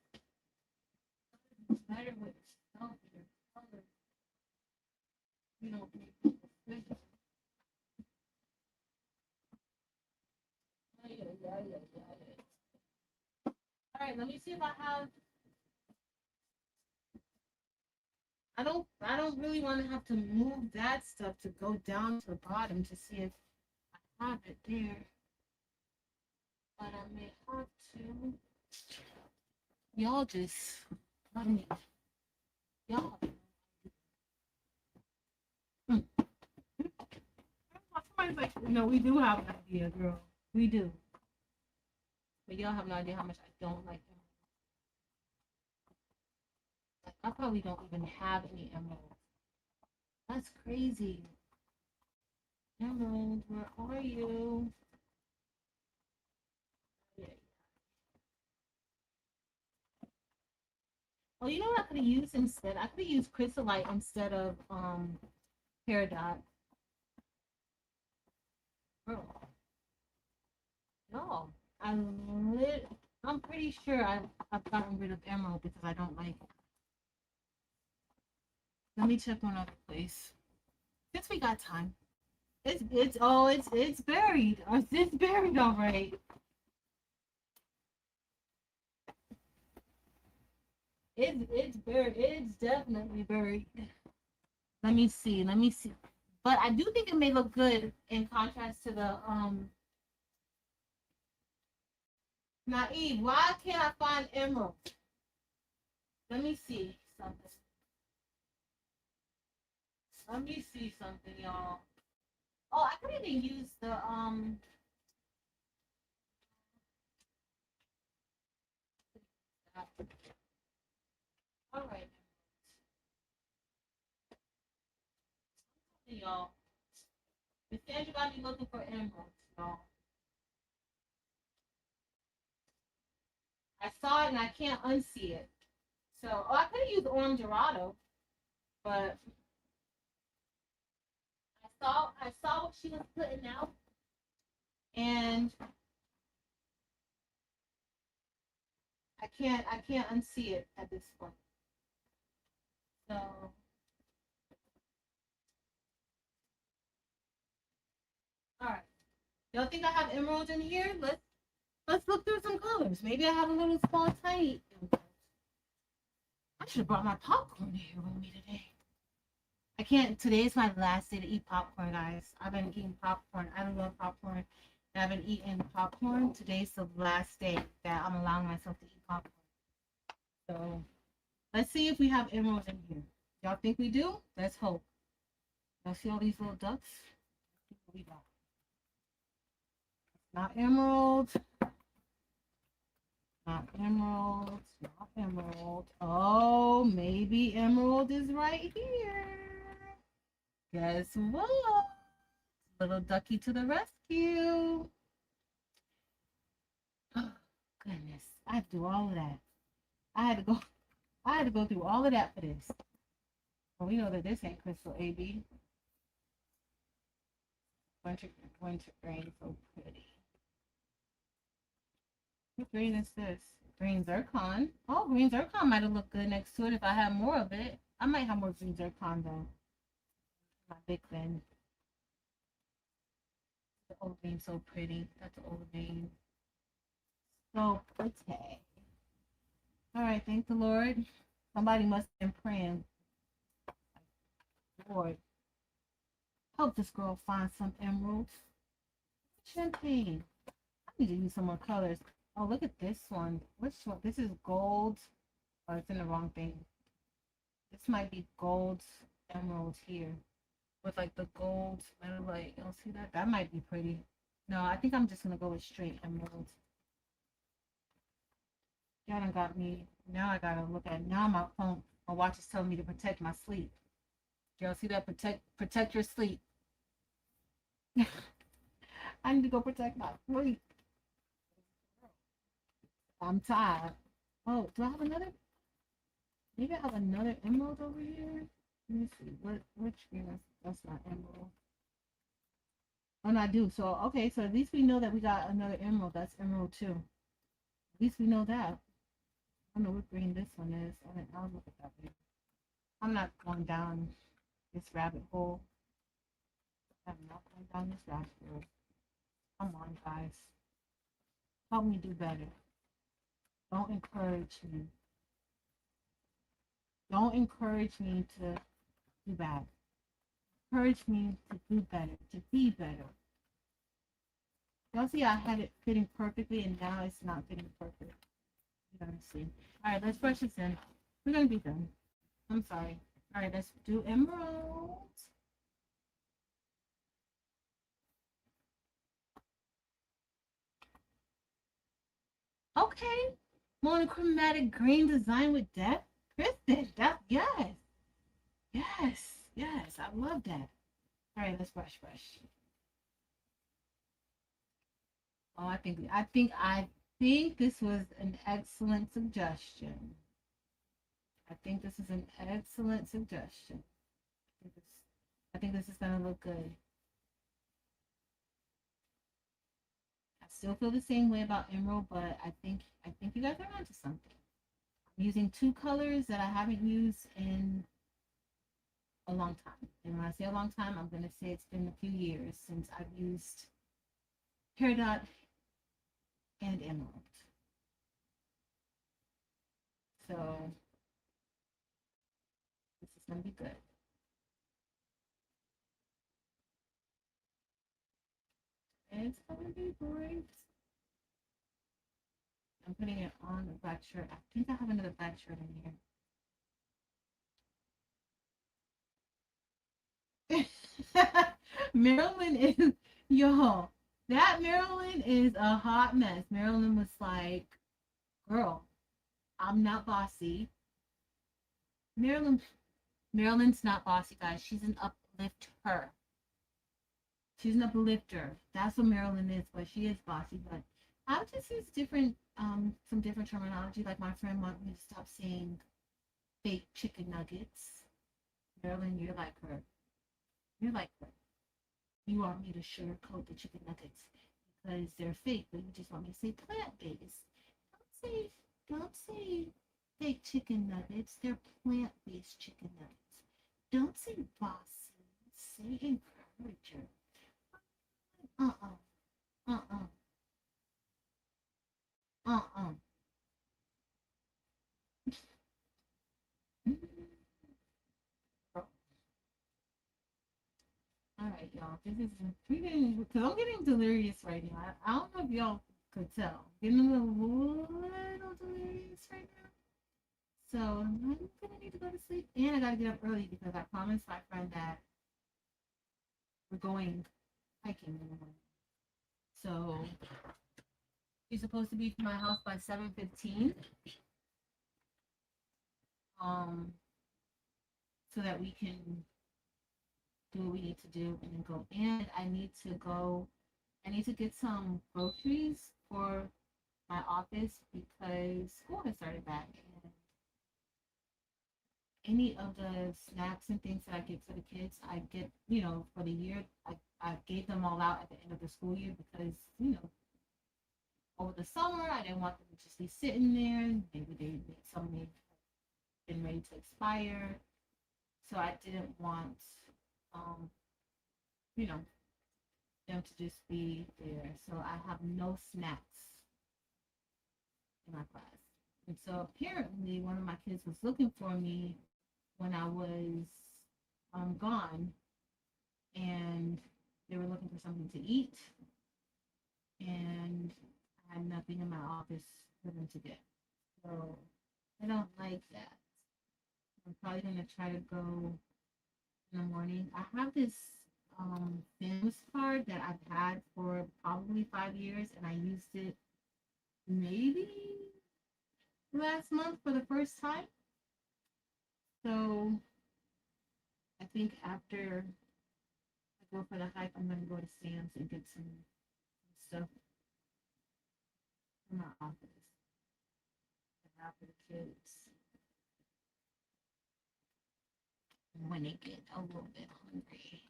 better with yourself and your color. You don't make decisions. All right, let me see if I have. I don't really want to have to move that stuff to go down to the bottom to see if I have it there. But I may have to. Y'all just, I mean, y'all. Somebody's like, no, we do have an idea, girl. We do. But y'all have no idea how much I don't like them. Like, I probably don't even have any emeralds. That's crazy. Emerald, where are you? Oh, you know what I could have used instead? I could have used chrysolite instead of peridot. Girl. No. I'm pretty sure I've gotten rid of emerald because I don't like it. Let me check one other place. Since we got time. It's buried. It's buried all right. It's buried. It's definitely buried. Let me see. But I do think it may look good in contrast to the Naive. Why can't I find emerald? Let me see something. Let me see something, y'all. Oh, I could even use the all right, y'all. Instead, you gotta be looking for emeralds, y'all. I saw it and I can't unsee it. So, I could have used orange dorado, but I saw what she was putting out, and I can't unsee it at this point. So, all right. Y'all think I have emeralds in here? Let's look through some colors. Maybe I have a little small tiny. I should have brought my popcorn here with me today. I can't. Today is my last day to eat popcorn, guys. I've been eating popcorn. I don't love popcorn. I've been eating popcorn. Today's the last day that I'm allowing myself to eat popcorn. So let's see if we have emeralds in here. Y'all think we do? Let's hope. Y'all see all these little ducks? We don't. Not emerald. Not emerald. Not emerald. Oh, maybe emerald is right here. Guess what? Little ducky to the rescue. Oh, goodness. I had to do all of that. I had to go through all of that for this. Well, we know that this ain't crystal AB. Winter green, so pretty. What green is this? Green zircon. Oh, green zircon might have looked good next to it if I had more of it. I might have more green zircon though. My big fan. The old name so pretty. That's the old name. So pretty. All right, thank the Lord. Somebody must have been praying. Lord, help this girl find some emeralds. Champagne. I need to use some more colors. Oh, look at this one. Which one? This is gold. Oh, it's in the wrong thing. This might be gold emerald here. With like the gold metal light. You don't see that? That might be pretty. No, I think I'm just gonna go with straight emerald. Y'all done got me. Now I gotta look at it. Now my phone, my watch is telling me to protect my sleep. Y'all see that? Protect your sleep. I need to go protect my sleep. I'm tired. Oh, do I have another? Maybe I have another emerald over here. Let me see. Which one? That's not emerald. Oh, no, I do. So, okay. So at least we know that we got another emerald. That's emerald too. At least we know that. I don't know what green this one is. I'll look at that later. I'm not going down this rabbit hole. I'm not going down this rabbit hole. Come on, guys. Help me do better. Don't encourage me. Don't encourage me to do bad. Encourage me to do better, to be better. Y'all see I had it fitting perfectly and now it's not fitting perfect. You gotta see. All right, let's brush this in. We're gonna be done. I'm sorry. All right, let's do emeralds. Okay. Monochromatic green design with depth. Kristen, that, yes. Yes. Yes. I love that. All right, let's brush. Oh, I think this was an excellent suggestion. I think this is an excellent suggestion. I think this is gonna look good. I still feel the same way about emerald, but I think you guys are onto something. I'm using two colors that I haven't used in a long time. And when I say a long time, I'm gonna say it's been a few years since I've used peridot and emerald. So this is gonna be good. It's gonna be great. I'm putting it on the black shirt. I think I have another black shirt in here. Marilyn is, yo, that Marilyn is a hot mess. Marilyn was like, girl, I'm not bossy. Marilyn Marilyn's not bossy, guys. She's an uplifter. She's an uplifter. That's what Marilyn is, but she is bossy. But I'll just use different some different terminology. Like my friend wanted me to stop saying fake chicken nuggets. Marilyn, you're like her. You're like her. You want me to sugarcoat the chicken nuggets because they're fake, but you just want me to say plant based. Don't say fake chicken nuggets. They're plant based chicken nuggets. Don't say bossy. Say encourager. Uh-uh. Uh-uh. Uh-uh. All right, y'all. This is because I'm getting delirious right now. I don't know if y'all could tell. Getting a little delirious right now. So I'm gonna need to go to sleep, and I gotta get up early because I promised my friend that we're going hiking in the morning. So she's supposed to be to my house by 7:15. So that we can do what we need to do and then go. And I need to get some groceries for my office because school has started back and any of the snacks and things that I get for the kids, I get, for the year, I gave them all out at the end of the school year because, over the summer, I didn't want them to just be sitting there. Maybe some may have been ready to expire. So I didn't want um, you know, them to just be there. So I have no snacks in my class. And so apparently one of my kids was looking for me when I was gone, and they were looking for something to eat, and I had nothing in my office for them to get. So I don't like that. I'm probably gonna try to go in the morning. I have this Famous card that I've had for probably 5 years, and I used it maybe last month for the first time. So I think after I go for the hike, I'm gonna go to Sam's and get some stuff from my office to have for the kids when they get a little bit hungry.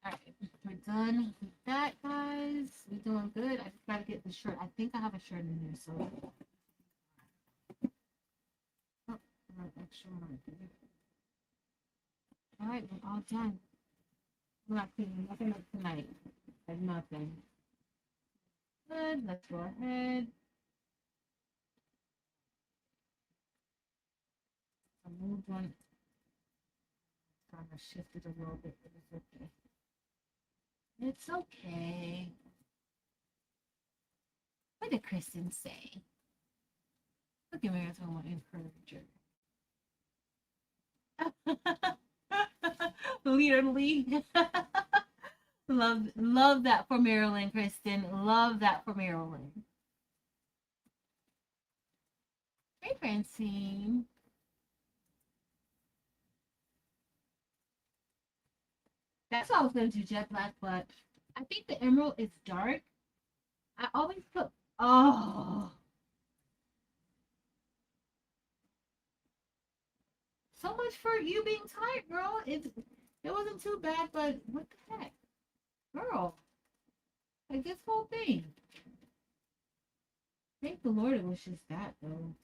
All right, we're done with that, guys. We're doing good. I just gotta get the shirt. I think I have a shirt in there, so oh, extra marker. All right, we're all done. We're not cleaning nothing up tonight. Like nothing. Good. Let's go ahead. I moved one. Kind of shifted a little bit, but it's okay. It's okay. What did Kristen say? Look at Marathon want to encourage her. Literally. love that for Marilyn, Kristen. Love that for Marilyn. Hey, Francine. That's what I was going to do, jet black, but I think the emerald is dark. I always put, oh, so much for you being tired, girl. It wasn't too bad, but what the heck? Girl, like this whole thing. Thank the Lord it was just that, though.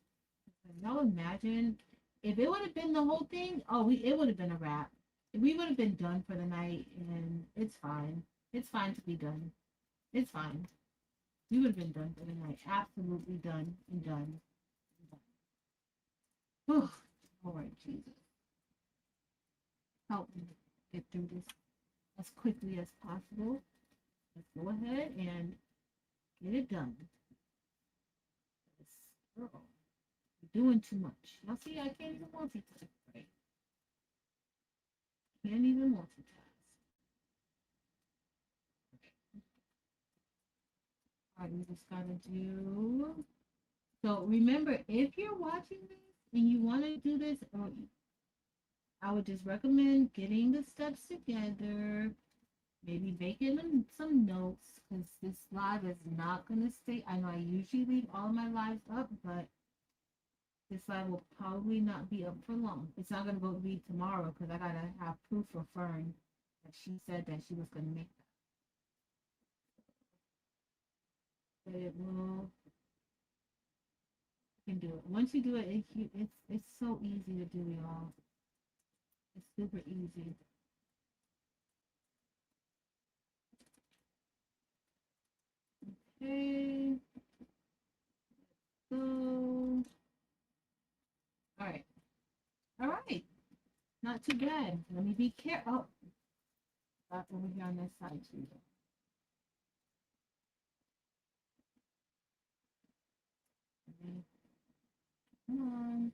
Y'all imagine if it would have been the whole thing, oh, it would have been a wrap. We would have been done for the night, and it's fine. It's fine to be done. It's fine. We would have been done for the night. Absolutely done and done. Oh, Lord Jesus. Help me get through this as quickly as possible. Let's go ahead and get it done. Girl, you're doing too much. Y'all see, I can't even multitask, right? Can't even multitask. Okay. All right, we just gotta do. So remember, if you're watching this and you want to do this, I would just recommend getting the steps together, maybe making some notes, because this live is not going to stay. I know I usually leave all my lives up, but this live will probably not be up for long. It's not going to go read tomorrow because I got to have proof for Fern that she said that she was going to make that. But it will, you can do it. Once you do it, it's so easy to do, y'all. It's super easy. Okay. So, all right. All right. Not too bad. Let me be careful. Oh, back over here on this side too. Okay. Come on.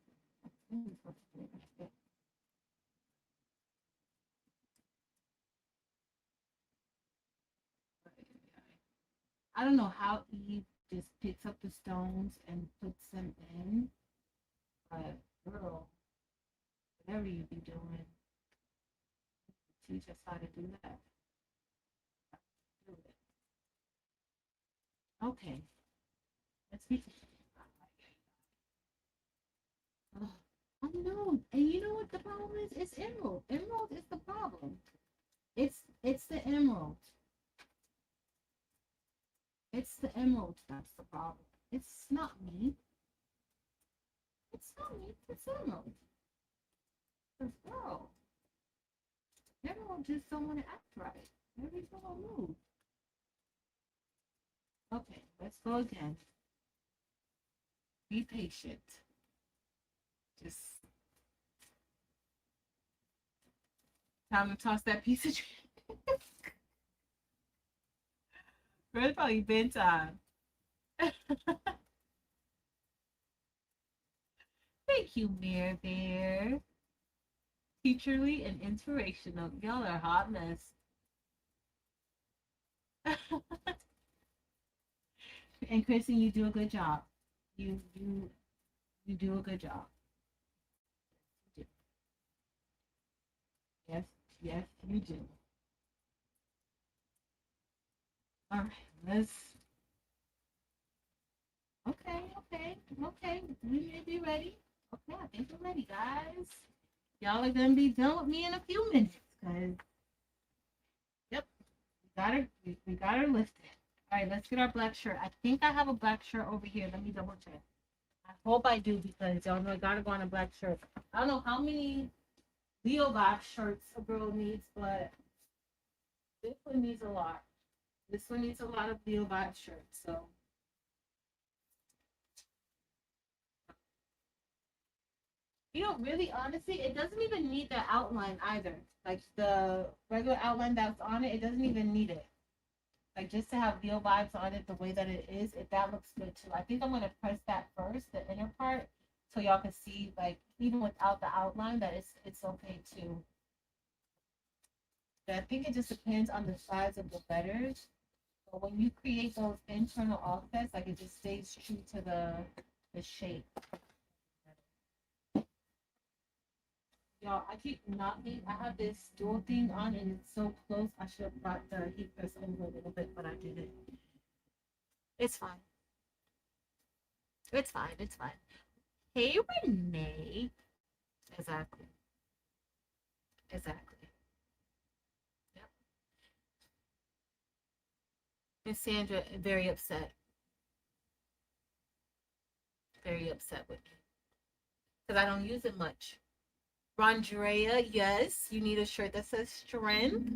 I don't know how Eve just picks up the stones and puts them in, but girl, whatever you be doing, teach us how to do that. Do it. Okay. Let's be. Oh, I know. And you know what the problem is? It's emerald. Emerald is the problem. It's the emerald. It's the emerald that's the problem. It's not me. It's not me. It's emerald. Girl. Everyone just don't want to act right. Every single move. Okay, let's go again. Be patient. Just time to toss that piece of chicken. It's probably bedtime. Thank you, Bear Bear. Teacherly and inspirational. Y'all are a hot mess. And Kristen, you do a good job. You do a good job. Yes, yes, you do. All right, let's. Okay, okay, okay. We may be ready. Okay, I think we're ready, guys. Y'all are gonna be done with me in a few minutes, cause yep, we got her lifted. All right, let's get our black shirt. I think I have a black shirt over here. Let me double check. I hope I do because y'all know I gotta go on a black shirt. I don't know how many Leo black shirts a girl needs, but this one needs a lot. This one needs a lot of Leo black shirts. So you know, really honestly, it doesn't even need the outline either. Like the regular outline that's on it, it doesn't even need it. Like just to have Leo vibes on it the way that it is, if that looks good too. I think I'm gonna press that first, the inner part, so y'all can see like even without the outline that it's okay too. But I think it just depends on the size of the letters. But when you create those internal offsets, like it just stays true to the shape. Y'all, I keep knocking. I have this dual thing on and it's so close. I should have brought the heat press over a little bit, but I didn't. It's fine. It's fine. It's fine. Hey, Renee. Exactly. Exactly. Yep. And Sandra, very upset. Very upset with me because I don't use it much. Rondrea, yes, you need a shirt that says strength.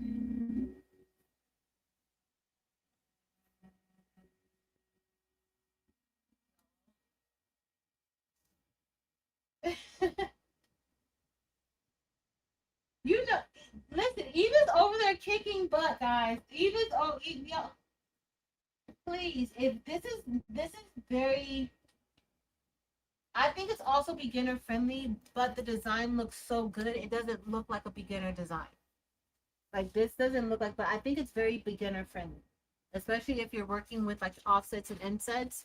You know, listen, Eva's over there kicking butt, guys. Eva's oh, yo, please. If this is very, I think it's also beginner friendly, but the design looks so good. It doesn't look like a beginner design. Like this doesn't look like, but I think it's very beginner friendly, especially if you're working with like offsets and insets.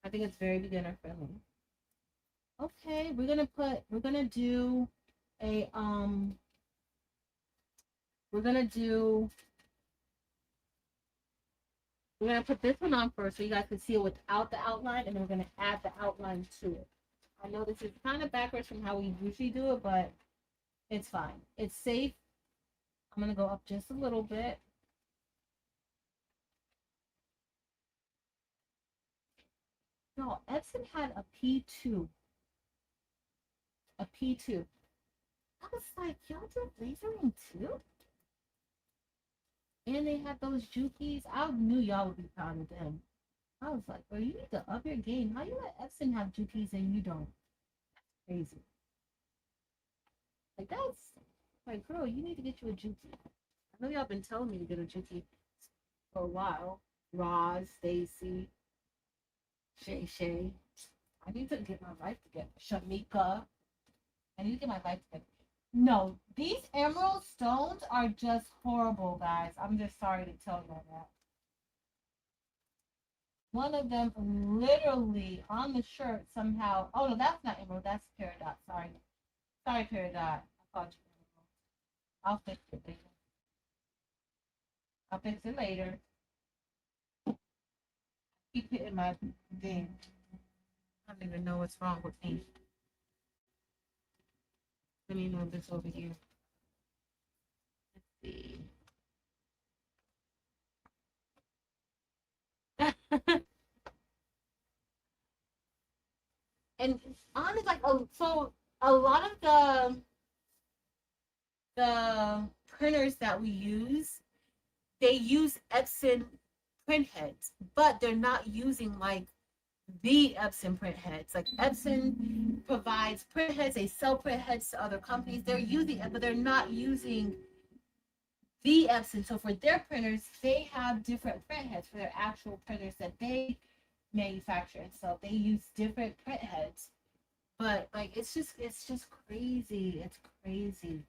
I think it's very beginner friendly. Okay, we're gonna do a we're gonna do we're gonna put this one on first so you guys can see it without the outline, and then we're gonna add the outline to it. I know this is kind of backwards from how we usually do it, but it's fine. It's safe. I'm gonna go up just a little bit. No, Epson had a P2. A P2. I was like, y'all do lasering too? And they had those Jukies. I knew y'all would be proud of them. I was like, bro, you need to up your game. How you let Epson have Jukies and you don't? Crazy. Like that's like, girl, you need to get you a Juki. I know y'all been telling me to get a Juki for a while. Roz, Stacy, Shay Shay. I need to get my life together. Shamika. I need to get my life together. No, these emerald stones are just horrible, guys. I'm just sorry to tell you that. One of them literally on the shirt somehow. Oh no, that's not emerald. That's peridot. Sorry, sorry, peridot. I called you emerald. I'll fix it later. I'll fix it later. Keep hitting my thing. I don't even know what's wrong with me. Let me move this over here. Let's see. And honestly, like, oh, so a lot of the the printers that we use, they use Epson print heads, but they're not using like the Epson print heads. Like Epson provides print heads, they sell print heads to other companies. They're using it, but they're not using the Epson. So for their printers, they have different print heads for their actual printers that they manufacture. And so they use different print heads. But like it's just crazy. It's crazy.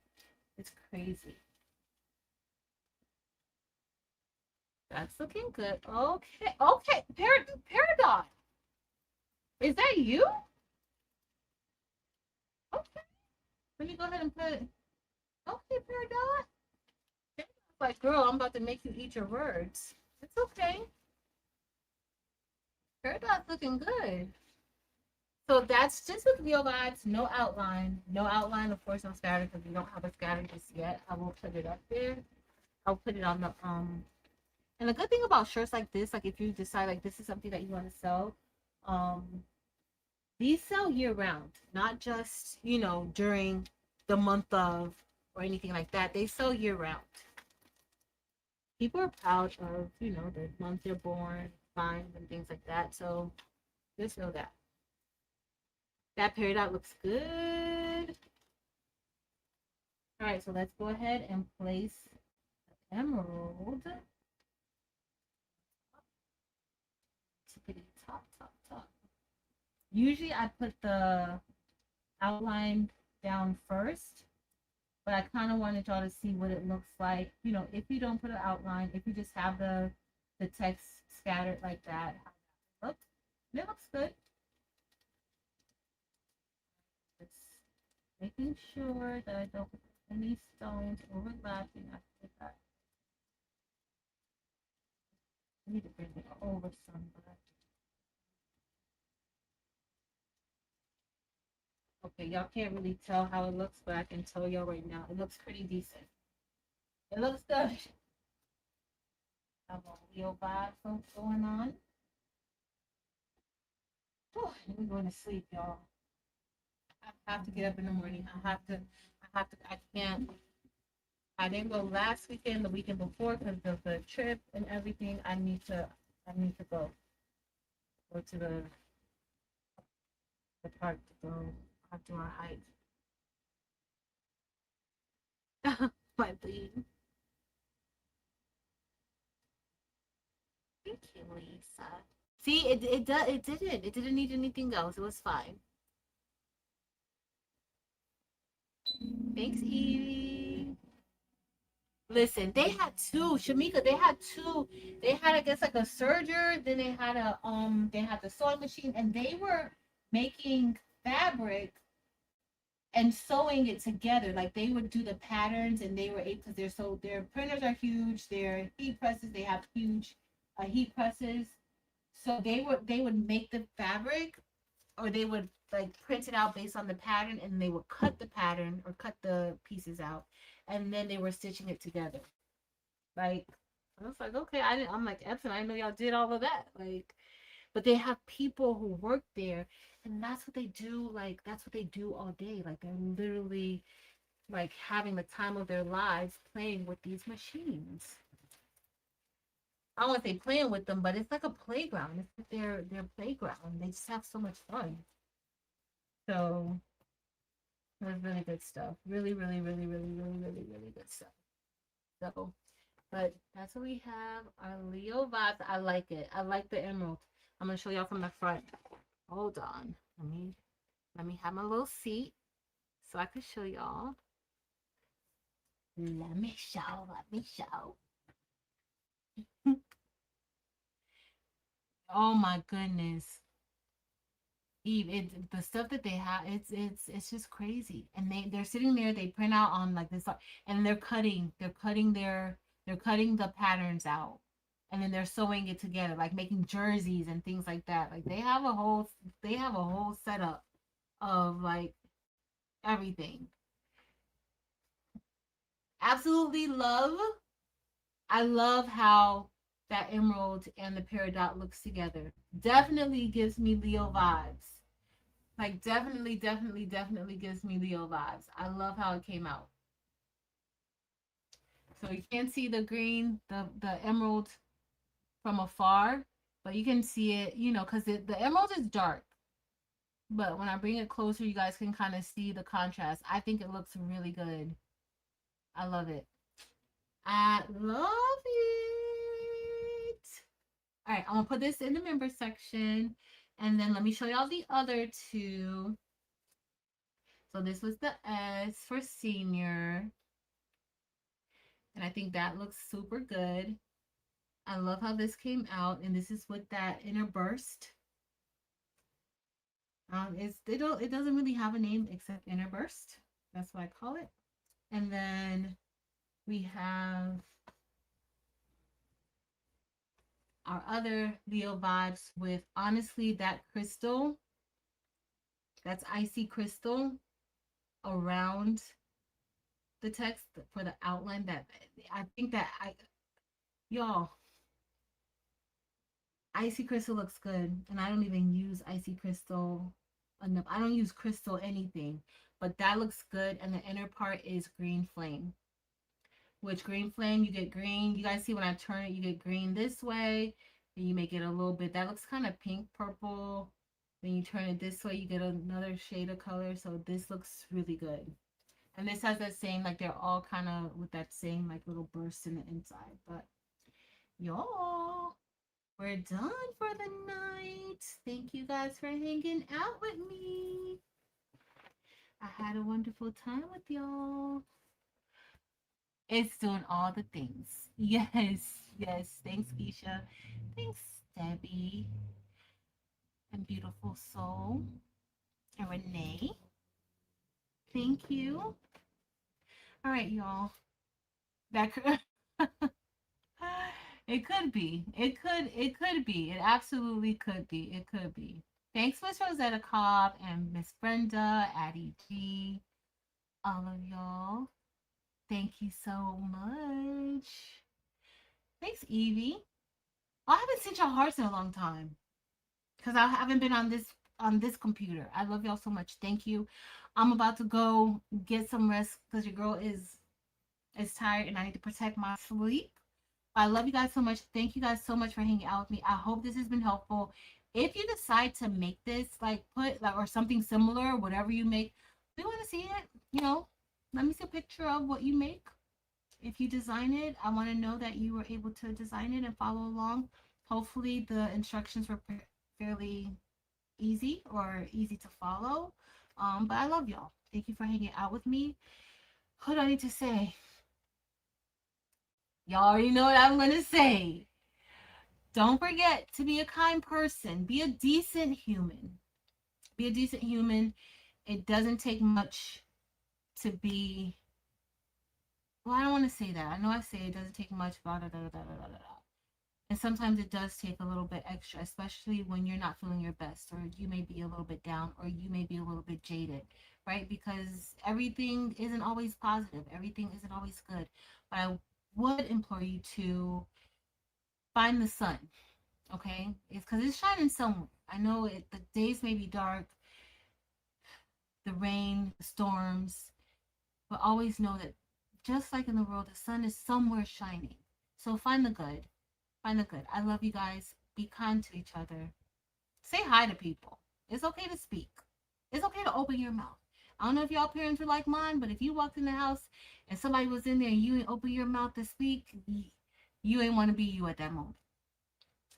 It's crazy. That's looking good. Okay. Okay. Paradigm. Is that you? Okay. Let me go ahead and put. Okay, Paradigm. Like, girl, I'm about to make you eat your words. It's okay. Paradigm's looking good. So that's just with Leo vibes. No outline. No outline, of course, on scatter because we don't have a scatter just yet. I will put it up there. I'll put it on the And the good thing about shirts like this, like if you decide like this is something that you want to sell, um, these sell year round, not just, during the month of or anything like that. They sell year round. People are proud of, the month they're born, signs and things like that. So just know that. That peridot looks good. All right, so let's go ahead and place the emerald. Top, top, top. Usually I put the outline down first, but I kind of wanted y'all to see what it looks like. If you don't put an outline, if you just have the text scattered like that, look, it looks good. Just making sure that I don't put any stones overlapping after that. I need to bring it over some, but okay, y'all can't really tell how it looks, but I can tell y'all right now, it looks pretty decent. It looks good. I have a Leo vibe going on. Oh, we're going to sleep, y'all. I have to get up in the morning. I can't. I didn't go last weekend, the weekend before, because of the trip and everything. I need to go to the park to go do our hike. My BLING. Thank you, Lisa. See, it didn't need anything else. It was fine. Thanks, Evie. Listen, they had two, Shamika. They had two. They had, I guess, like a serger. Then they had the sewing machine, and they were making fabric and sewing it together. Like they would do the patterns, and they were able because their printers are huge. Their heat presses, they have huge heat presses. So they would make the fabric, or they would like print it out based on the pattern, and they would cut the pattern or cut the pieces out, and then they were stitching it together. Like I was like, okay, I'm like Epson. I know y'all did all of that. Like, but they have people who work there, and that's what they do. Like that's what they do all day. Like they're literally like having the time of their lives playing with these machines. I don't want to say playing with them, but it's like a playground. It's like their playground. They just have so much fun. So that's really good stuff. Really, really, really, really, really, really, really good stuff. So, but that's what we have. Our Leo vibes. I like it. I like the emerald. I'm gonna show y'all from the front. Hold on. Let me have my little seat so I can show y'all. Let me show. Let me show. Oh my goodness. Eve, the stuff that they have, it's just crazy. And they're sitting there, they print out on like this, and they're cutting the patterns out, and then they're sewing it together, like making jerseys and things like that. Like they have a whole setup of like everything. Absolutely love. I love how that emerald and the peridot looks together. Definitely gives me Leo vibes. Like definitely, definitely, definitely gives me Leo vibes. I love how it came out. So you can't see the green, the emerald from afar, but you can see it, you know, because the emerald is dark. But when I bring it closer, you guys can kind of see the contrast. I think it looks really good. I love it. I love it. All right, I'm gonna put this in the member section, and then let me show y'all the other two. So this was the S for senior, and I think that looks super good. I love how this came out, and this is with that inner burst. It doesn't really have a name except inner burst. That's what I call it. And then we have our other Leo vibes with honestly that crystal, that's icy crystal around the text for the outline. That I think that I y'all, icy crystal looks good, and I don't even use icy crystal enough. I don't use crystal anything, but that looks good. And the inner part is green flame. Which green flame, you get green. You guys see when I turn it, you get green this way, and you make it a little bit. That looks kind of pink purple. Then you turn it this way, you get another shade of color. So this looks really good. And this has that same, like they're all kind of with that same like little burst in the inside. But y'all, we're done for the night. Thank you guys for hanging out with me. I had a wonderful time with y'all. It's doing all the things. Yes, yes. Thanks, Keisha. Thanks, Debbie. And Beautiful Soul. And Renee. Thank you. All right, y'all. That could it could be. It could be. It absolutely could be. It could be. Thanks, Miss Rosetta Cobb and Miss Brenda, Addie G, all of y'all. Thank you so much. Thanks, Evie. I haven't sent y'all hearts in a long time because I haven't been on this computer. I love y'all so much. Thank you. I'm about to go get some rest because your girl is tired and I need to protect my sleep. I love you guys so much. Thank you guys so much for hanging out with me. I hope this has been helpful. If you decide to make this, like put like or something similar, whatever you make, we want to see it. You know, let me see a picture of what you make. If you design it, I want to know that you were able to design it and follow along. Hopefully, the instructions were fairly easy or easy to follow. But I love y'all. Thank you for hanging out with me. What do I need to say? Y'all already know what I'm going to say. Don't forget to be a kind person. Be a decent human. Be a decent human. It doesn't take much to be. Well, I don't want to say that. I know I say it doesn't take much. Blah, blah, blah, blah, blah, blah, blah. And sometimes it does take a little bit extra, especially when you're not feeling your best, or you may be a little bit down, or you may be a little bit jaded, right? Because everything isn't always positive. Everything isn't always good. But I would implore you to find the sun, okay? It's because it's shining somewhere. I know the days may be dark, the rain, the storms, but always know that just like in the world, the sun is somewhere shining. So find the good. Find the good. I love you guys. Be kind to each other. Say hi to people. It's okay to speak. It's okay to open your mouth. I don't know if y'all parents are like mine, but if you walked in the house and somebody was in there and you ain't open your mouth to speak, you ain't want to be you at that moment.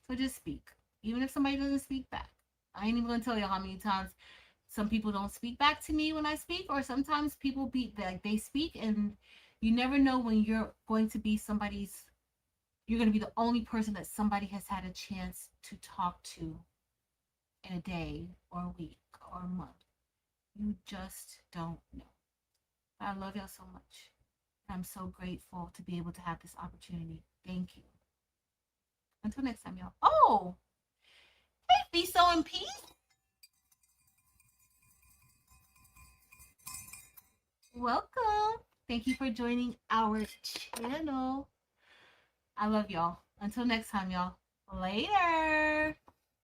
So just speak. Even if somebody doesn't speak back. I ain't even going to tell you how many times some people don't speak back to me when I speak, or sometimes people they speak and you never know when you're going to be you're going to be the only person that somebody has had a chance to talk to in a day or a week or a month. You just don't know. But I love y'all so much. I'm so grateful to be able to have this opportunity. Thank you. Until next time, y'all. Oh, hey, be so in peace. Welcome. Thank you for joining our channel. I love y'all. Until next time, y'all. Later.